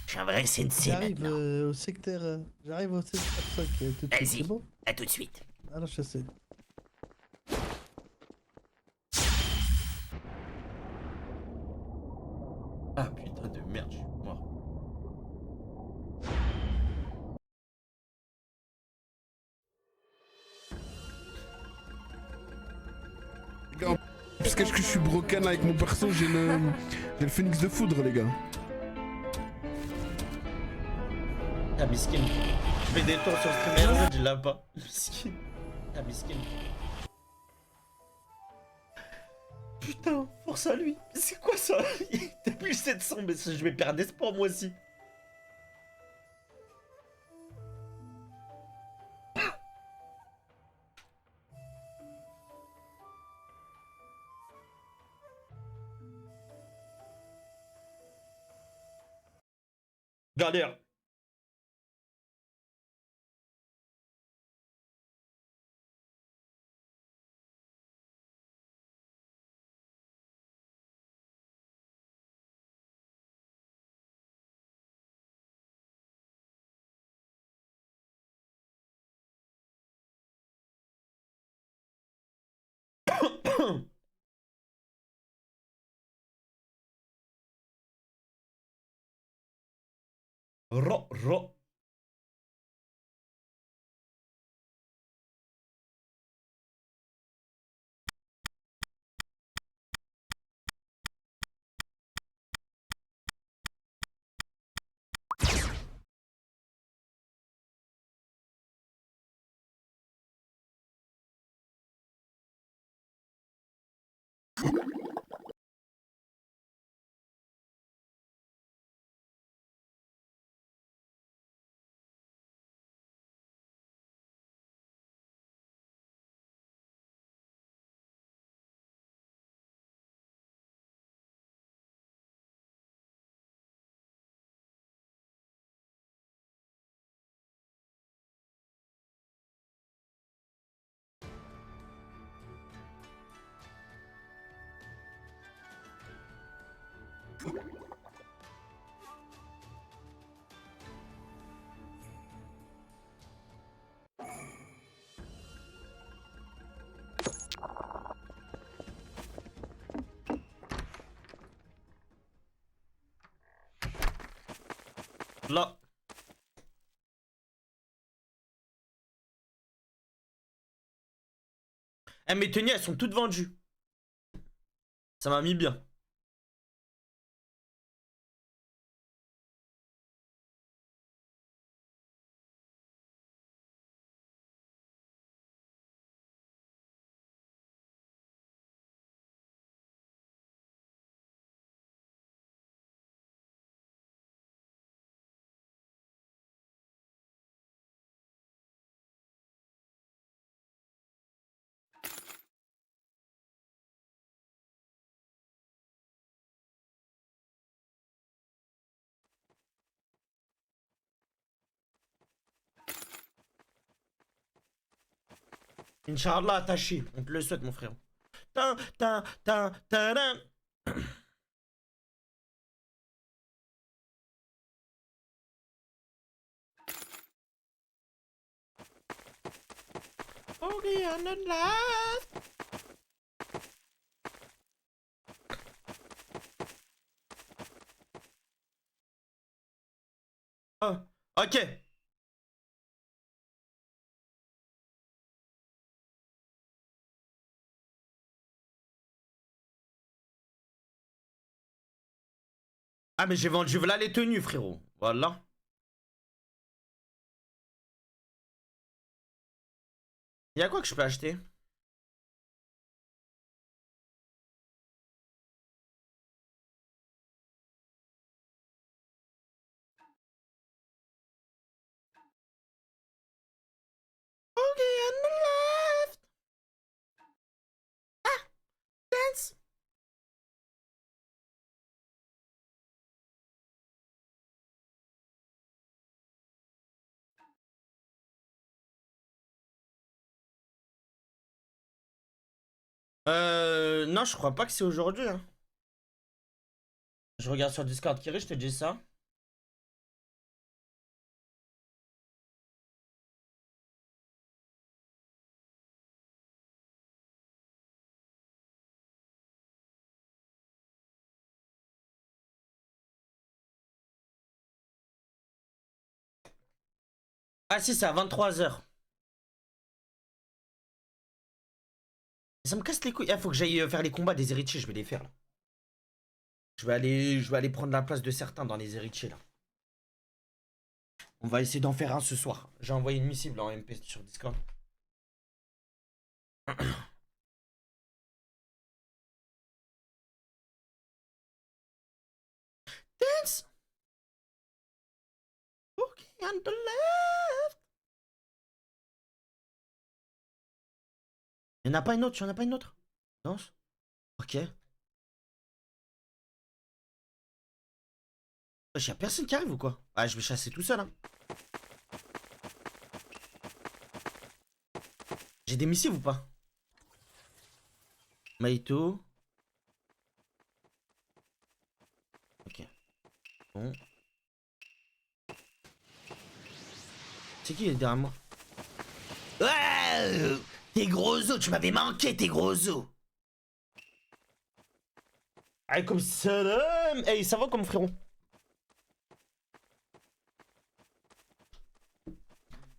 Speaker 3: Je suis un vrai sensei,
Speaker 15: J'arrive
Speaker 3: maintenant.
Speaker 15: au secteur... J'arrive au secteur 5.
Speaker 3: Vas-y,
Speaker 15: c'est bon?
Speaker 3: à tout de suite.
Speaker 15: Alors, chasser.
Speaker 1: Ah putain de merde, je suis mort.
Speaker 10: Parce que je suis broken avec mon perso, j'ai le phénix de foudre, les gars.
Speaker 1: Ah, miskin. Je fais des tours sur streamer, je l'ai pas. Miskin. Ah, miskin. Putain, force à lui. C'est quoi ça? T'as plus 700, mais je vais perdre espoir moi aussi. Galère. Ro. Là. Eh, mes tenues, elles sont toutes vendues. Ça m'a mis bien. Inch'Allah, attaché. On te le souhaite, mon frère. Ta, ta, ta, ta, ta. Okay, I'm not last. Oh, ok. Ah, mais j'ai vendu voilà les tenues, frérot. Voilà. Y'a quoi que je peux acheter? Okay, on the left. Ah, dance. Non, je crois pas que c'est aujourd'hui. Hein. Je regarde sur Discord, Kiri, je te dis ça. Ah si, c'est à 23h. Ça me casse les couilles. Il faut que j'aille faire les combats des héritiers, je vais les faire là. Je vais aller prendre la place de certains dans les héritiers là. On va essayer d'en faire un ce soir. J'ai envoyé une missive là en MP sur Discord. Dance. Okay, on the left. Y'en a pas une autre, y'en a pas une autre. Danse. Ok. Y'a personne qui arrive ou quoi? Ah, je vais chasser tout seul hein. J'ai des missives ou pas? Maito. Ok. Bon. C'est qui est derrière moi?
Speaker 3: Ouais, tes gros os, tu m'avais manqué, tes gros os.
Speaker 1: Alaykoum salam. Hey, ça va comme frérot?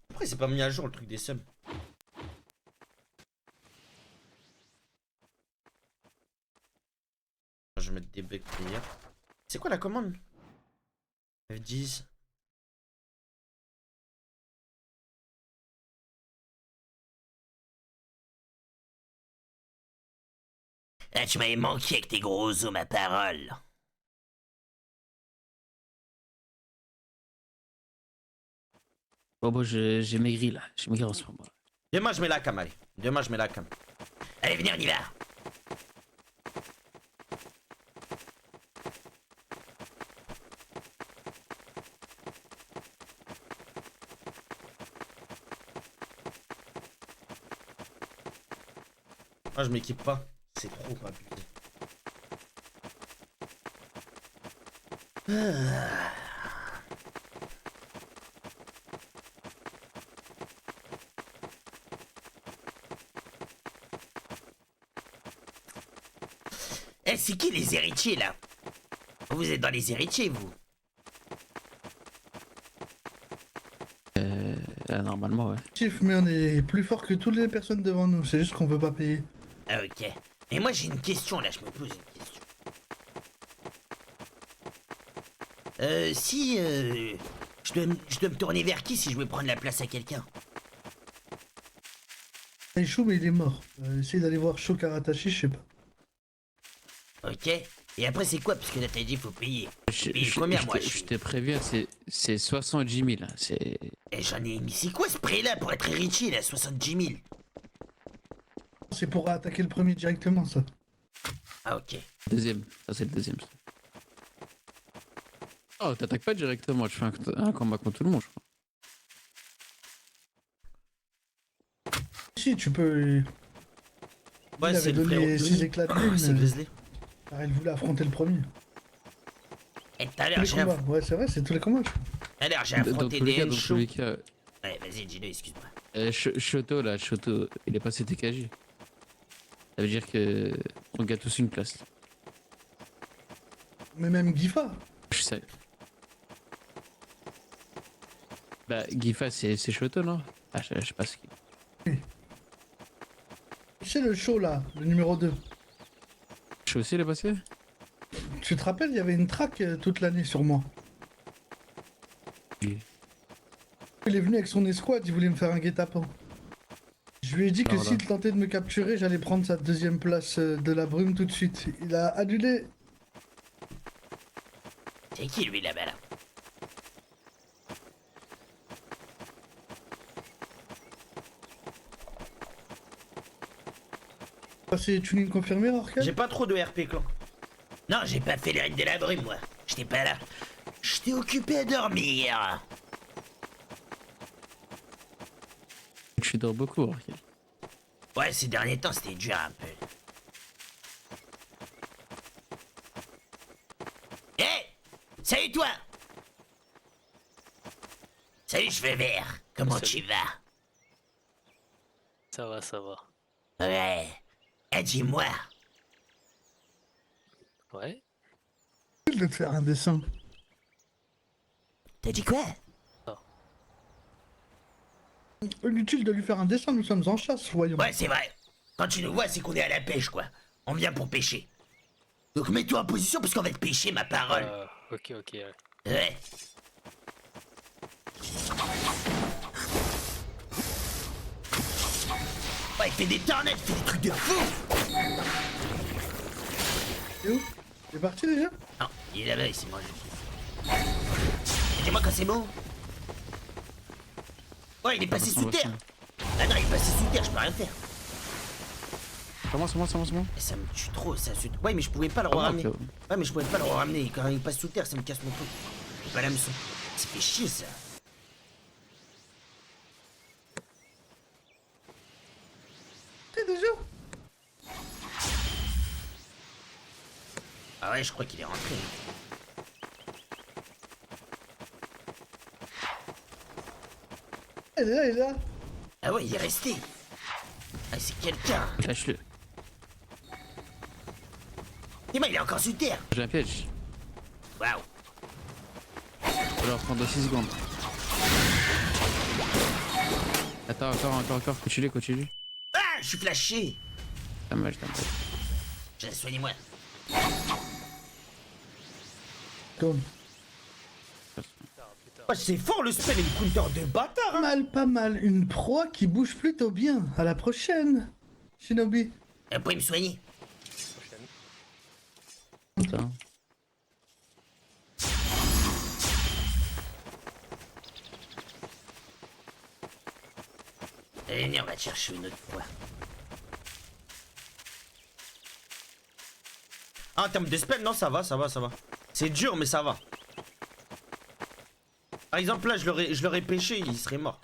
Speaker 1: Pourquoi c'est pas mis à jour le truc des subs? Je vais mettre des bugs hier. C'est quoi la commande? F10.
Speaker 3: Ah, tu m'avais manqué avec tes gros os, ma parole.
Speaker 14: Bon, bon, j'ai maigri là. J'ai maigri en ce moment.
Speaker 1: Demain je mets la cam, allez. Demain je mets la cam.
Speaker 3: Allez, venez, on y va.
Speaker 1: Moi je m'équipe pas. C'est trop abusé.
Speaker 3: Eh, c'est qui les héritiers là? Vous êtes dans les héritiers, vous?
Speaker 14: Normalement, ouais.
Speaker 6: Chief, mais on est plus fort que toutes les personnes devant nous, c'est juste qu'on peut pas payer.
Speaker 3: Ah, ok. Mais moi j'ai une question là, je me pose une question. Si je dois me tourner vers qui si je veux prendre la place à quelqu'un?
Speaker 6: Chou, mais il est mort. Essaye d'aller voir Chou Karatashi, je sais pas.
Speaker 3: Ok. Et après c'est quoi? Parce que là t'as dit faut payer. Payer combien moi?
Speaker 14: Je t'ai prévu, c'est 70 000. C'est.
Speaker 3: Et j'en ai mis. C'est quoi ce prix là pour être héritier là? 70 000.
Speaker 6: C'est pour attaquer le premier directement, ça.
Speaker 3: Ah, ok.
Speaker 14: Deuxième. Ça, c'est le deuxième. Oh, t'attaques pas directement. Tu fais un combat contre tout le monde, je crois.
Speaker 19: Si, tu peux.
Speaker 1: Ouais,
Speaker 19: il
Speaker 1: c'est
Speaker 19: avait
Speaker 1: le frérot
Speaker 19: donné
Speaker 1: de
Speaker 19: 6
Speaker 1: Denis.
Speaker 19: éclats de lune.
Speaker 1: C'est Grizzly.
Speaker 19: Alors, il voulait affronter le premier.
Speaker 3: Et tout à
Speaker 19: Tous
Speaker 3: l'heure,
Speaker 19: les
Speaker 3: j'ai
Speaker 19: combats. Ouais, c'est vrai, c'est tous les combats.
Speaker 3: Tout à l'heure, j'ai
Speaker 20: Dans
Speaker 3: affronté
Speaker 20: tous les
Speaker 3: des
Speaker 20: cas, dans
Speaker 3: Henshu.
Speaker 20: tous les cas.
Speaker 3: Ouais, vas-y, dis-le, excuse-moi.
Speaker 20: Shoto, là, Shoto, il est passé TKJ. Ça veut dire que on gagne tous une place.
Speaker 19: Mais même Gifa.
Speaker 20: Je sais. Bah, Gifa, c'est Shoto, non? Ah, je sais pas ce qu'il.
Speaker 19: C'est le show là, le numéro 2.
Speaker 20: Je aussi, il est passé?
Speaker 19: Tu te rappelles, il y avait une track toute l'année sur moi.
Speaker 20: Oui.
Speaker 19: Il est venu avec son escouade, il voulait me faire un guet-apens. Je lui ai dit que
Speaker 20: Voilà.
Speaker 19: s'il tentait de me capturer, j'allais prendre sa deuxième place de la brume tout de suite. Il a annulé.
Speaker 3: C'est qui lui là-bas là?
Speaker 19: C'est tuning confirmé, Orcal?
Speaker 1: J'ai pas trop de RP clan.
Speaker 3: Non, j'ai pas fait les règles de la brume, moi. J'étais pas là. J'étais occupé à dormir.
Speaker 20: Tu dors beaucoup, Orkel.
Speaker 3: Ouais, ces derniers temps, c'était dur un peu. Hé! Salut toi! Salut, cheveux verts. Comment
Speaker 12: Salut.
Speaker 3: tu vas?
Speaker 12: Ça va, ça va.
Speaker 3: Ouais. Eh, dis-moi.
Speaker 12: Ouais.
Speaker 19: De te faire un dessin.
Speaker 3: T'as dit quoi?
Speaker 19: Inutile de lui faire un dessin, nous sommes en chasse, voyons.
Speaker 3: Ouais, c'est vrai. Quand tu nous vois, c'est qu'on est à la pêche, quoi. On vient pour pêcher. Donc mets-toi en position parce qu'on va te pêcher, ma parole.
Speaker 12: Ok, ok. Ouais.
Speaker 3: Ouais. Ouais, il fait des tornades, il fait des trucs de fou.
Speaker 19: Et où? Il est parti déjà?
Speaker 3: Non, il est là-bas, il s'est mangé. Dis-moi quand c'est bon. Ouais, il est passé sous terre. Ah non, il est passé sous terre, je peux rien faire.
Speaker 20: Comment,
Speaker 3: Ça me tue trop, ça se... Ouais, mais je pouvais pas le
Speaker 20: Comment,
Speaker 3: ramener.
Speaker 20: Claude
Speaker 3: Ouais, mais je pouvais pas le ramener. Quand il passe sous terre, ça me casse mon truc. J'ai pas l'hameçon. Ça fait chier, ça.
Speaker 19: C'est déjà?
Speaker 3: Ah ouais, je crois qu'il est rentré.
Speaker 19: Il est là, il est là.
Speaker 3: Ah ouais, il est resté. Ah, c'est quelqu'un.
Speaker 20: Lâche-le.
Speaker 3: Dis-moi, il est encore sous terre.
Speaker 20: J'ai un piège.
Speaker 3: Waouh.
Speaker 20: Faut leur prendre 6 secondes. Attends, encore. Continue.
Speaker 3: Ah, je suis flashé.
Speaker 20: Dommage.
Speaker 3: Soignez-moi.
Speaker 19: Comme.
Speaker 1: Ouais, c'est fort le spell et le counter de bâtard. Hein.
Speaker 19: Pas mal. Une proie qui bouge plutôt bien. À la prochaine, Shinobi.
Speaker 3: Vous pouvez me soigner.
Speaker 20: Putain.
Speaker 3: Allez, venez, on va te chercher une autre fois.
Speaker 1: Ah, en termes de spell, non, ça va. C'est dur, mais ça va. Par exemple, là, je l'aurais pêché, il serait mort.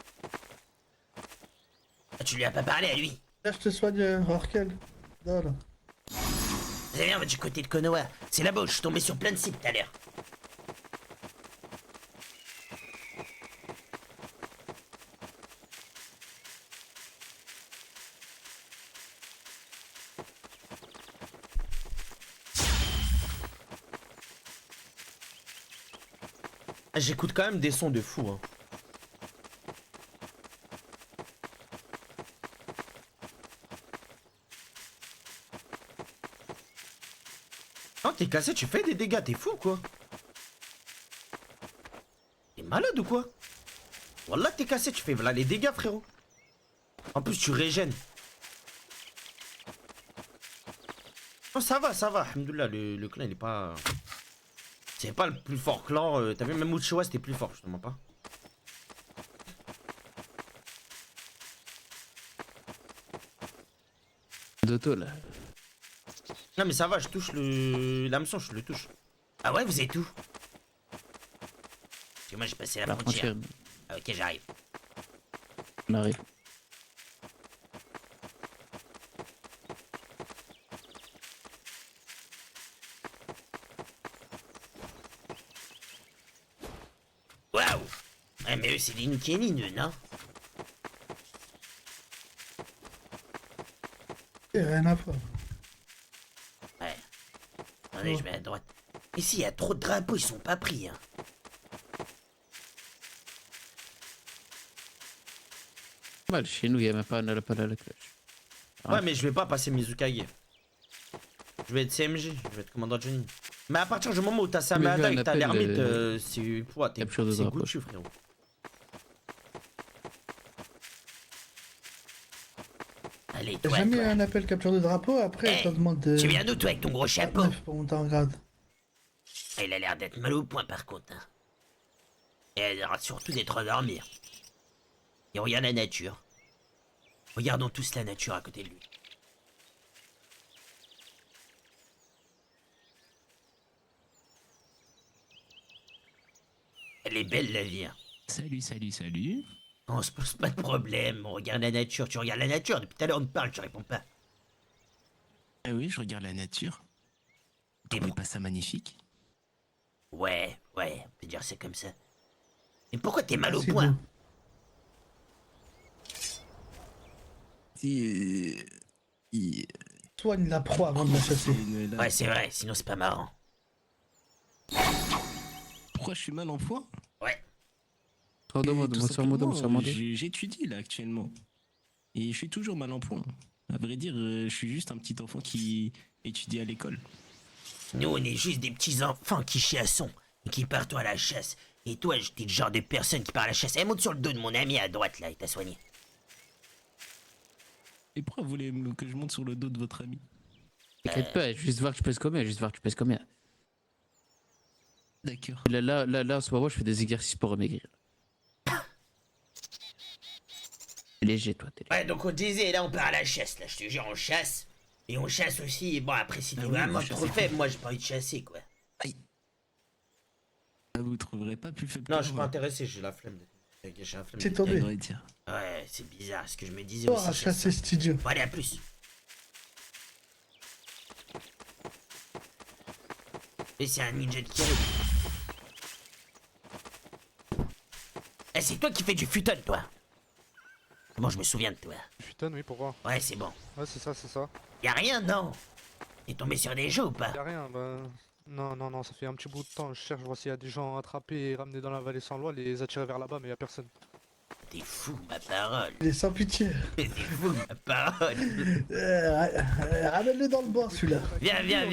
Speaker 3: Ah, tu lui as pas parlé à lui.
Speaker 19: Là, je te soigne, Orkel. Voilà.
Speaker 3: Vous allez, on va du côté de Konoha. C'est là-bas où je suis tombé sur plein de sites tout à l'heure.
Speaker 1: J'écoute quand même des sons de fou. Hein. Non, t'es cassé, tu fais des dégâts, t'es fou quoi. T'es malade ou quoi? Wallah, t'es cassé, tu fais voilà les dégâts, frérot. En plus, tu régènes. Non, ça va, alhamdoulilah, le clan il est pas... C'est pas le plus fort clan, t'as vu, même Uchiwa c'était plus fort, justement pas.
Speaker 20: D'auto là.
Speaker 1: Non mais ça va, je touche l'hameçon, je le touche.
Speaker 3: Ah ouais, vous êtes où? Parce que moi j'ai passé la frontière. Ah ok, j'arrive.
Speaker 20: On arrive.
Speaker 3: Mais eux, c'est des Nukénines, eux, non?
Speaker 19: Rien à voir.
Speaker 3: Ouais. Attendez, je vais à droite. Ici, il y a trop de drapeaux, ils sont pas pris, hein.
Speaker 20: Mal, chez nous, il y a même pas un appel à la cloche.
Speaker 1: Ouais, mais je vais pas passer Mizukage. Je vais être CMG, je vais être commandant Johnny. Mais à partir du moment où t'as Samada et que t'as l'ermite, c'est. C'est Goutu, frérot.
Speaker 3: Allez,
Speaker 19: T'as
Speaker 3: toi,
Speaker 19: jamais
Speaker 3: toi.
Speaker 19: un appel capture de drapeau, après on te demande de...
Speaker 3: Tu viens d'où, toi, avec ton gros chapeau?
Speaker 19: Pour monter en grade.
Speaker 3: Ah, il a l'air d'être mal au point, par contre. Hein. Et elle a surtout d'être endormi. Et regarde la nature. Regardons tous la nature à côté de lui. Elle est belle, la vie. Hein.
Speaker 13: Salut, salut, salut.
Speaker 3: On se pose pas de problème, on regarde la nature. Tu regardes la nature, depuis tout à l'heure on te parle, tu réponds pas.
Speaker 13: Ah oui, je regarde la nature. Tu trouves pas ça magnifique?
Speaker 3: Ouais, on peut dire c'est comme ça. Mais pourquoi t'es mal au point?
Speaker 19: Soigne la proie avant de la chasser.
Speaker 3: Ouais, c'est vrai, sinon c'est pas marrant.
Speaker 13: Pourquoi je suis mal en point?
Speaker 3: Ouais.
Speaker 13: J'étudie là actuellement. Et je suis toujours mal en point. À vrai dire, je suis juste un petit enfant qui étudie à l'école.
Speaker 3: Nous, on est juste des petits enfants qui chiassons et qui partent à la chasse. Et toi, t'es le genre de personne qui part à la chasse. Elle monte sur le dos de mon ami à droite là, il t'a soigné.
Speaker 13: Et pourquoi vous voulez que je monte sur le dos de votre ami?
Speaker 20: T'inquiète pas, juste voir que tu pèses combien,
Speaker 13: D'accord.
Speaker 20: Là, en ce moment, je fais des exercices pour amaigrir. Léger, toi, t'es léger.
Speaker 3: Ouais, donc on disait, là, on part à la chasse, là, je te jure, on chasse. Et on chasse aussi, et bon, après, si t'es vraiment trop faible, moi, j'ai pas envie de chasser, quoi.
Speaker 13: Aïe. Vous trouverez pas plus faible?
Speaker 1: Non, je suis pas intéressé, j'ai la flemme. J'ai la flemme.
Speaker 19: C'est tombé.
Speaker 3: Ouais, c'est bizarre, ce que je me disais
Speaker 19: Oh,
Speaker 3: aussi.
Speaker 19: à chasser studio.
Speaker 3: Bon, allez, à plus. Et c'est un ninja de Kiri. Eh, c'est toi qui fais du futon, toi. Bon, je me souviens de toi.
Speaker 7: Putain, oui, pourquoi?
Speaker 3: Ouais, c'est bon.
Speaker 7: Ouais, c'est ça, c'est ça.
Speaker 3: Y'a rien, non? T'es tombé sur des jeux ou pas?
Speaker 7: Y'a rien, bah. Non, ça fait un petit bout de temps. Je cherche, voir s'il y a des gens attrapés et ramenés dans la vallée sans loi, les attirer vers là-bas, mais y'a personne.
Speaker 3: T'es fou, ma parole.
Speaker 19: Il est sans pitié.
Speaker 3: T'es fou, ma parole.
Speaker 19: Ramène-le dans le bord, celui-là.
Speaker 3: Viens, viens,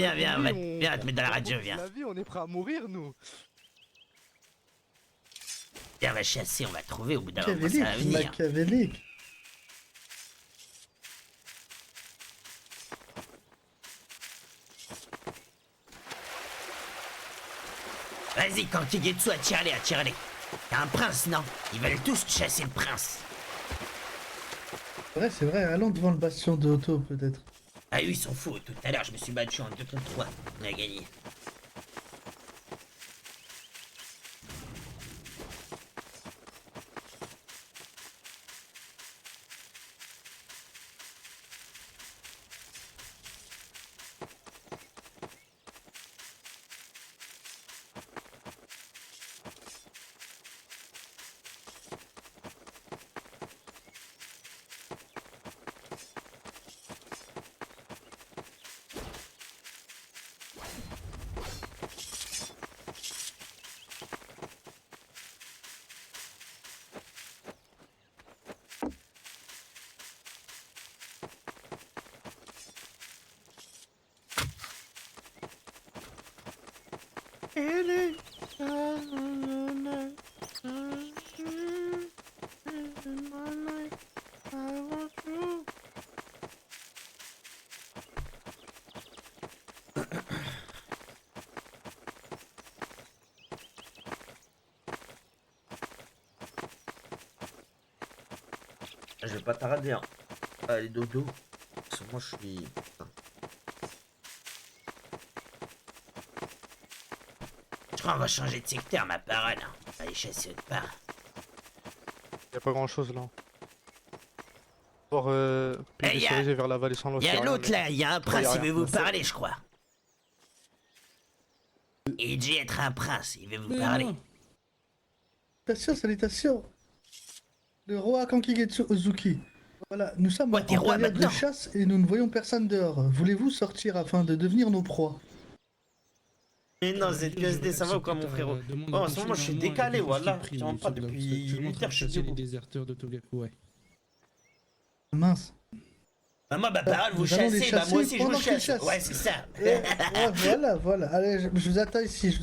Speaker 3: te mettre dans la radio, viens.
Speaker 7: La vie, on est prêt à mourir, nous.
Speaker 3: Viens, on va chasser, on va trouver au bout d'un moment, ça
Speaker 19: Machiavélique,
Speaker 3: va venir.
Speaker 19: machiavélique.
Speaker 3: Vas-y, quand Kigetsu, attire-les. T'es un prince, non? Ils veulent tous chasser le prince.
Speaker 19: C'est vrai, allons devant le bastion de Otto, peut-être.
Speaker 3: Ah oui, ils sont fous. Tout à l'heure, je me suis battu en 2 contre 3. On a gagné.
Speaker 1: Je vais pas t'arrêter, hein. Allez, dodo. Parce que moi, je suis...
Speaker 3: Je crois qu'on va changer de secteur, ma parole. Allez chasser autre part.
Speaker 7: Y'a pas grand chose là. Pour
Speaker 3: Eh,
Speaker 7: se diriger vers la vallée sans l'eau.
Speaker 3: Y'a l'autre là, y'a un prince, il veut vous
Speaker 7: parler.
Speaker 3: parler, je crois. Il dit être un prince, il veut vous parler.
Speaker 19: Salutations. Le roi Kankigetsu Ozuki. Voilà, nous sommes en
Speaker 3: t'es roi
Speaker 19: période de
Speaker 3: maintenant.
Speaker 19: chasse et nous ne voyons personne dehors. Voulez-vous sortir afin de devenir nos proies?
Speaker 1: Mais non, ZQSD, ça va ou quoi, mon frérot? Oh, en ce moment, je suis décalé, voilà. Je rentre pas depuis 8 heures, je suis
Speaker 13: chasser les
Speaker 1: debout.
Speaker 13: déserteurs de Togaku, ouais.
Speaker 19: Mince.
Speaker 1: Bah, moi, bah, vous
Speaker 19: Nous allons les
Speaker 1: chassez, bah, moi aussi, je
Speaker 19: pendant
Speaker 1: vous
Speaker 19: qu'ils
Speaker 1: chasse.
Speaker 19: chassent.
Speaker 1: Ouais, c'est ça.
Speaker 19: Voilà, voilà. Allez, je vous attends ici,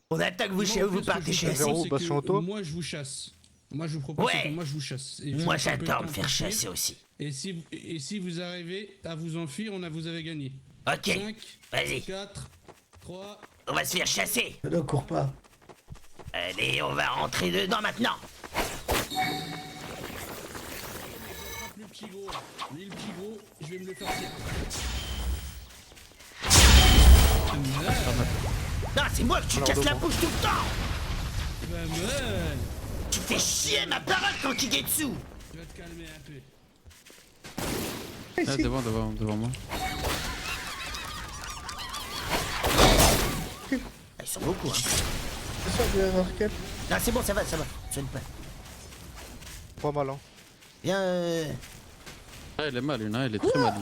Speaker 1: On attaque vous chez vous partez chez
Speaker 13: Moi, je vous chasse. Moi, je vous propose que moi, je vous chasse. Et
Speaker 3: Moi,
Speaker 13: je vous
Speaker 3: j'adore me
Speaker 13: temps
Speaker 3: faire
Speaker 13: pour fuir.
Speaker 3: chasser aussi.
Speaker 13: Et si vous arrivez à vous enfuir, vous avez gagné.
Speaker 3: Ok,
Speaker 13: 5,
Speaker 3: vas-y.
Speaker 13: 4, 3...
Speaker 3: On va se faire chasser.
Speaker 19: Ne cours pas.
Speaker 3: Allez, on va rentrer dedans maintenant.
Speaker 13: Le petit gros, là. Lui, le petit gros, je vais me le faire tirer.
Speaker 3: Non, c'est moi que tu casses la bouche tout le temps.
Speaker 13: Pas mal.
Speaker 3: Tu fais chier ma parole quand Kigetsu.
Speaker 13: Tu vas te calmer un peu.
Speaker 20: Ah, devant moi.
Speaker 3: Ils sont beaucoup, hein.
Speaker 19: C'est ça, de Rorquel.
Speaker 3: Non, c'est bon, ça va. Soigne pas.
Speaker 6: Pas mal, hein.
Speaker 3: Viens,
Speaker 20: Ah, elle est mal, une, elle est très mal.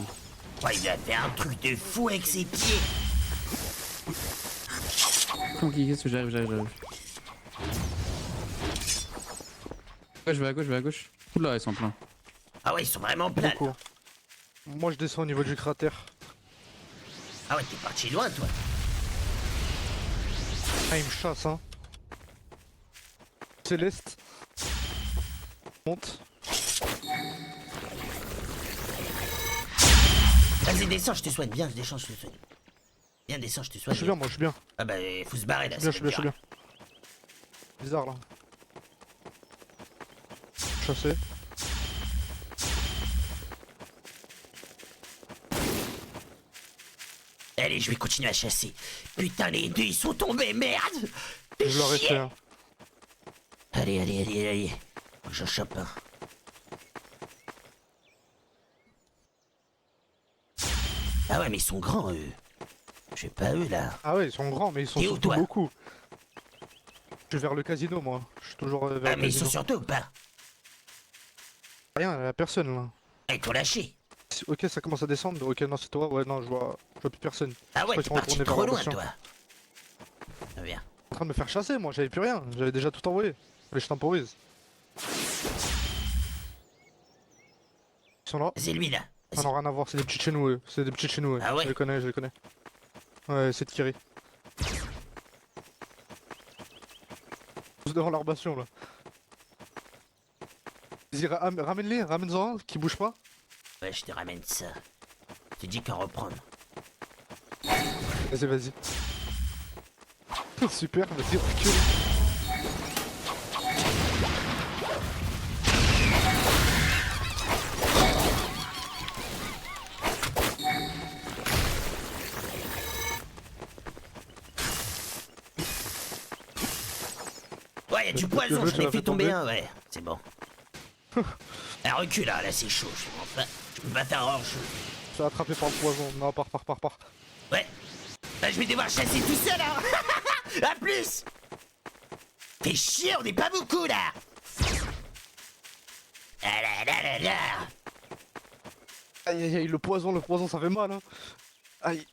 Speaker 3: Oh, il a fait un truc de fou avec ses pieds.
Speaker 20: Comment qu'est-ce que j'arrive. Ouais, je vais à gauche. Oula, ils sont pleins.
Speaker 3: Ah ouais, ils sont vraiment pleins.
Speaker 6: Beaucoup. Moi, je descends au niveau du cratère.
Speaker 3: Ah ouais, t'es parti loin, toi.
Speaker 6: Ah, il me chasse, hein. Céleste. Monte.
Speaker 3: Vas-y, descends, je te soigne. Viens, descends, je te soigne. Viens, descends, je te soigne.
Speaker 6: Je suis bien, moi, je suis bien.
Speaker 3: Ah bah, faut se barrer là.
Speaker 6: Je suis bien. Bizarre, là. Chassé.
Speaker 3: Allez, je vais continuer à chasser. Putain, les deux, ils sont tombés, merde.
Speaker 6: Je l'aurais fait, hein.
Speaker 3: Allez. Faut que j'en chope un. Ah ouais, mais ils sont grands, eux. Je sais pas eux, là.
Speaker 6: Ah ouais, ils sont grands, mais ils sont
Speaker 3: T'es où,
Speaker 6: surtout
Speaker 3: toi
Speaker 6: beaucoup. Je suis vers le casino, moi. Je suis toujours vers
Speaker 3: Ah,
Speaker 6: le
Speaker 3: mais ils sont
Speaker 6: casino.
Speaker 3: sur toi ou pas?
Speaker 6: Rien, y'a personne, là.
Speaker 3: Ah, ils t'ont lâché.
Speaker 6: Ok, ça commence à descendre. Ok, non, c'est toi. Ouais, non, je vois plus personne.
Speaker 3: Ah ouais,
Speaker 6: Je
Speaker 3: t'es
Speaker 6: crois
Speaker 3: parti
Speaker 6: qu'ils sont
Speaker 3: trop
Speaker 6: retournés
Speaker 3: loin,
Speaker 6: vers la
Speaker 3: toi. Ah, viens.
Speaker 6: En train de me faire chasser, moi. J'avais plus rien. J'avais déjà tout envoyé. Allez, je temporise. Ils sont là.
Speaker 3: C'est lui, là.
Speaker 6: Ah non, rien à voir. C'est des petits chez nous, eux. C'est des petits chez nous, eux.
Speaker 3: Ah ouais?
Speaker 6: Je les connais. Ouais, c'est de Kiri. Tous devant leur bastion, là. Vas-y, ramène-les, ramène-en un qui bouge pas.
Speaker 3: Ouais, je te ramène ça. Tu dis qu'à reprendre.
Speaker 6: Vas-y. Super, vas-y, recule.
Speaker 3: Ouais, y'a du poison, j'en ai fait tomber un, ouais. C'est bon. Ah, recule là, c'est chaud, je peux pas faire hors chaud.
Speaker 6: Je suis attrapé par le poison. Non, pars.
Speaker 3: Ouais. Bah, je vais devoir chasser tout seul, hein. A plus. Fais chier, on n'est pas beaucoup là.
Speaker 6: Aïe, le poison, ça fait mal, hein. Aïe.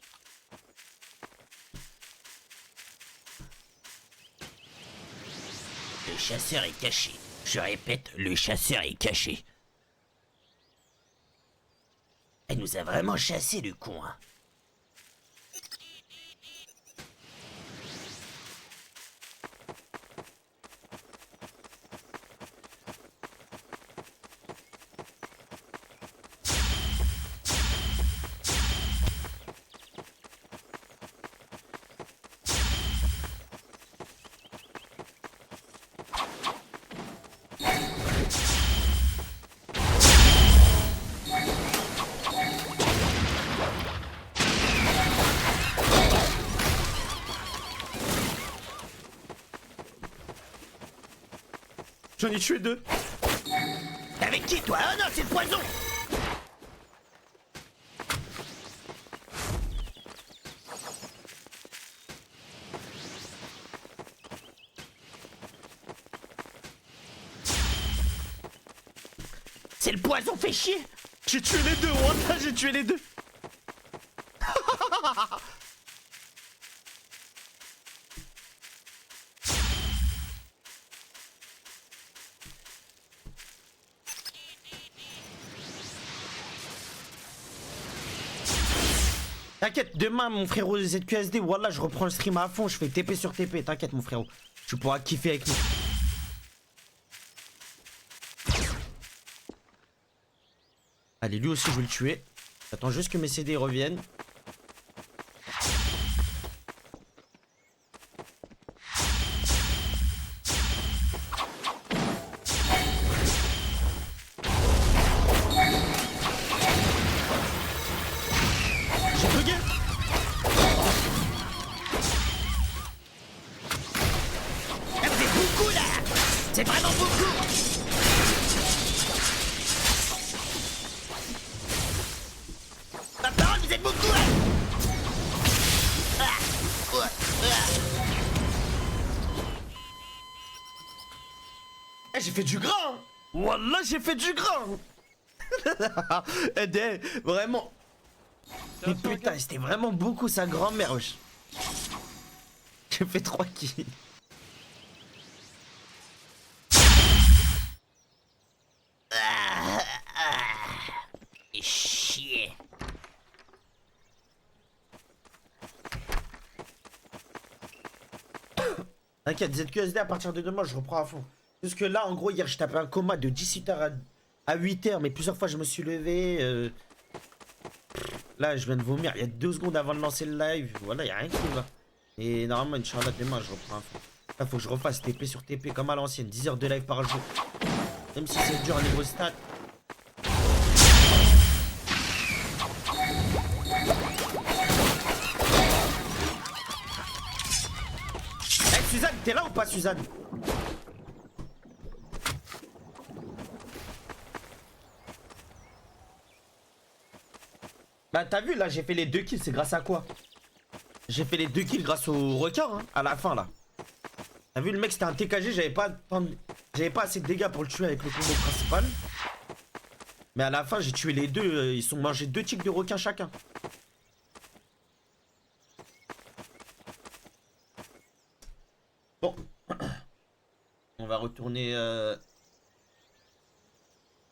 Speaker 3: Le chasseur est caché. Je répète, le chasseur est caché. Elle nous a vraiment chassé, le con, hein.
Speaker 1: J'en ai tué 2.
Speaker 3: Avec qui, toi? Ah non, c'est le poison. C'est le poison fait chier.
Speaker 1: J'ai tué les deux, Wallah, j'ai tué les deux. T'inquiète, demain mon frérot ZQSD, Wallah, je reprends le stream à fond, je fais TP sur TP, t'inquiète mon frérot. Tu pourras kiffer avec nous. Allez, lui aussi je vais le tuer. J'attends juste que mes CD reviennent. J'ai bugué.
Speaker 3: Ah, vous êtes beaucoup là. C'est vraiment beaucoup. Ma parole, vous êtes beaucoup.
Speaker 1: Eh, j'ai fait du gras hein. Wallah, j'ai fait du gras Eh, vraiment. Mais putain, c'était vraiment beaucoup sa grand-mère, wesh. J'ai fait 3 kills.
Speaker 3: Et chier.
Speaker 1: T'inquiète, ZQSD à partir de demain, je reprends à fond. Parce que là, en gros, hier, je tapais un coma de 17h à 8h, mais plusieurs fois, je me suis levé. Là, je viens de vomir. Il y a 2 secondes avant de lancer le live. Voilà, il n'y a rien qui va. Et normalement, Inch'Allah, demain, je reprends à fond. Là, faut que je refasse TP sur TP comme à l'ancienne. 10 heures de live par jour. Même si c'est dur à niveau stat. Hey, Suzanne, t'es là ou pas, Suzanne? Bah t'as vu là, j'ai fait les 2 kills, c'est grâce à quoi? J'ai fait les 2 kills grâce au requin hein, à la fin là. T'as vu le mec c'était un TKG, j'avais pas assez de dégâts pour le tuer avec le combo principal. Mais à la fin j'ai tué les deux, ils sont mangés 2 ticks de requin chacun. Bon. On va retourner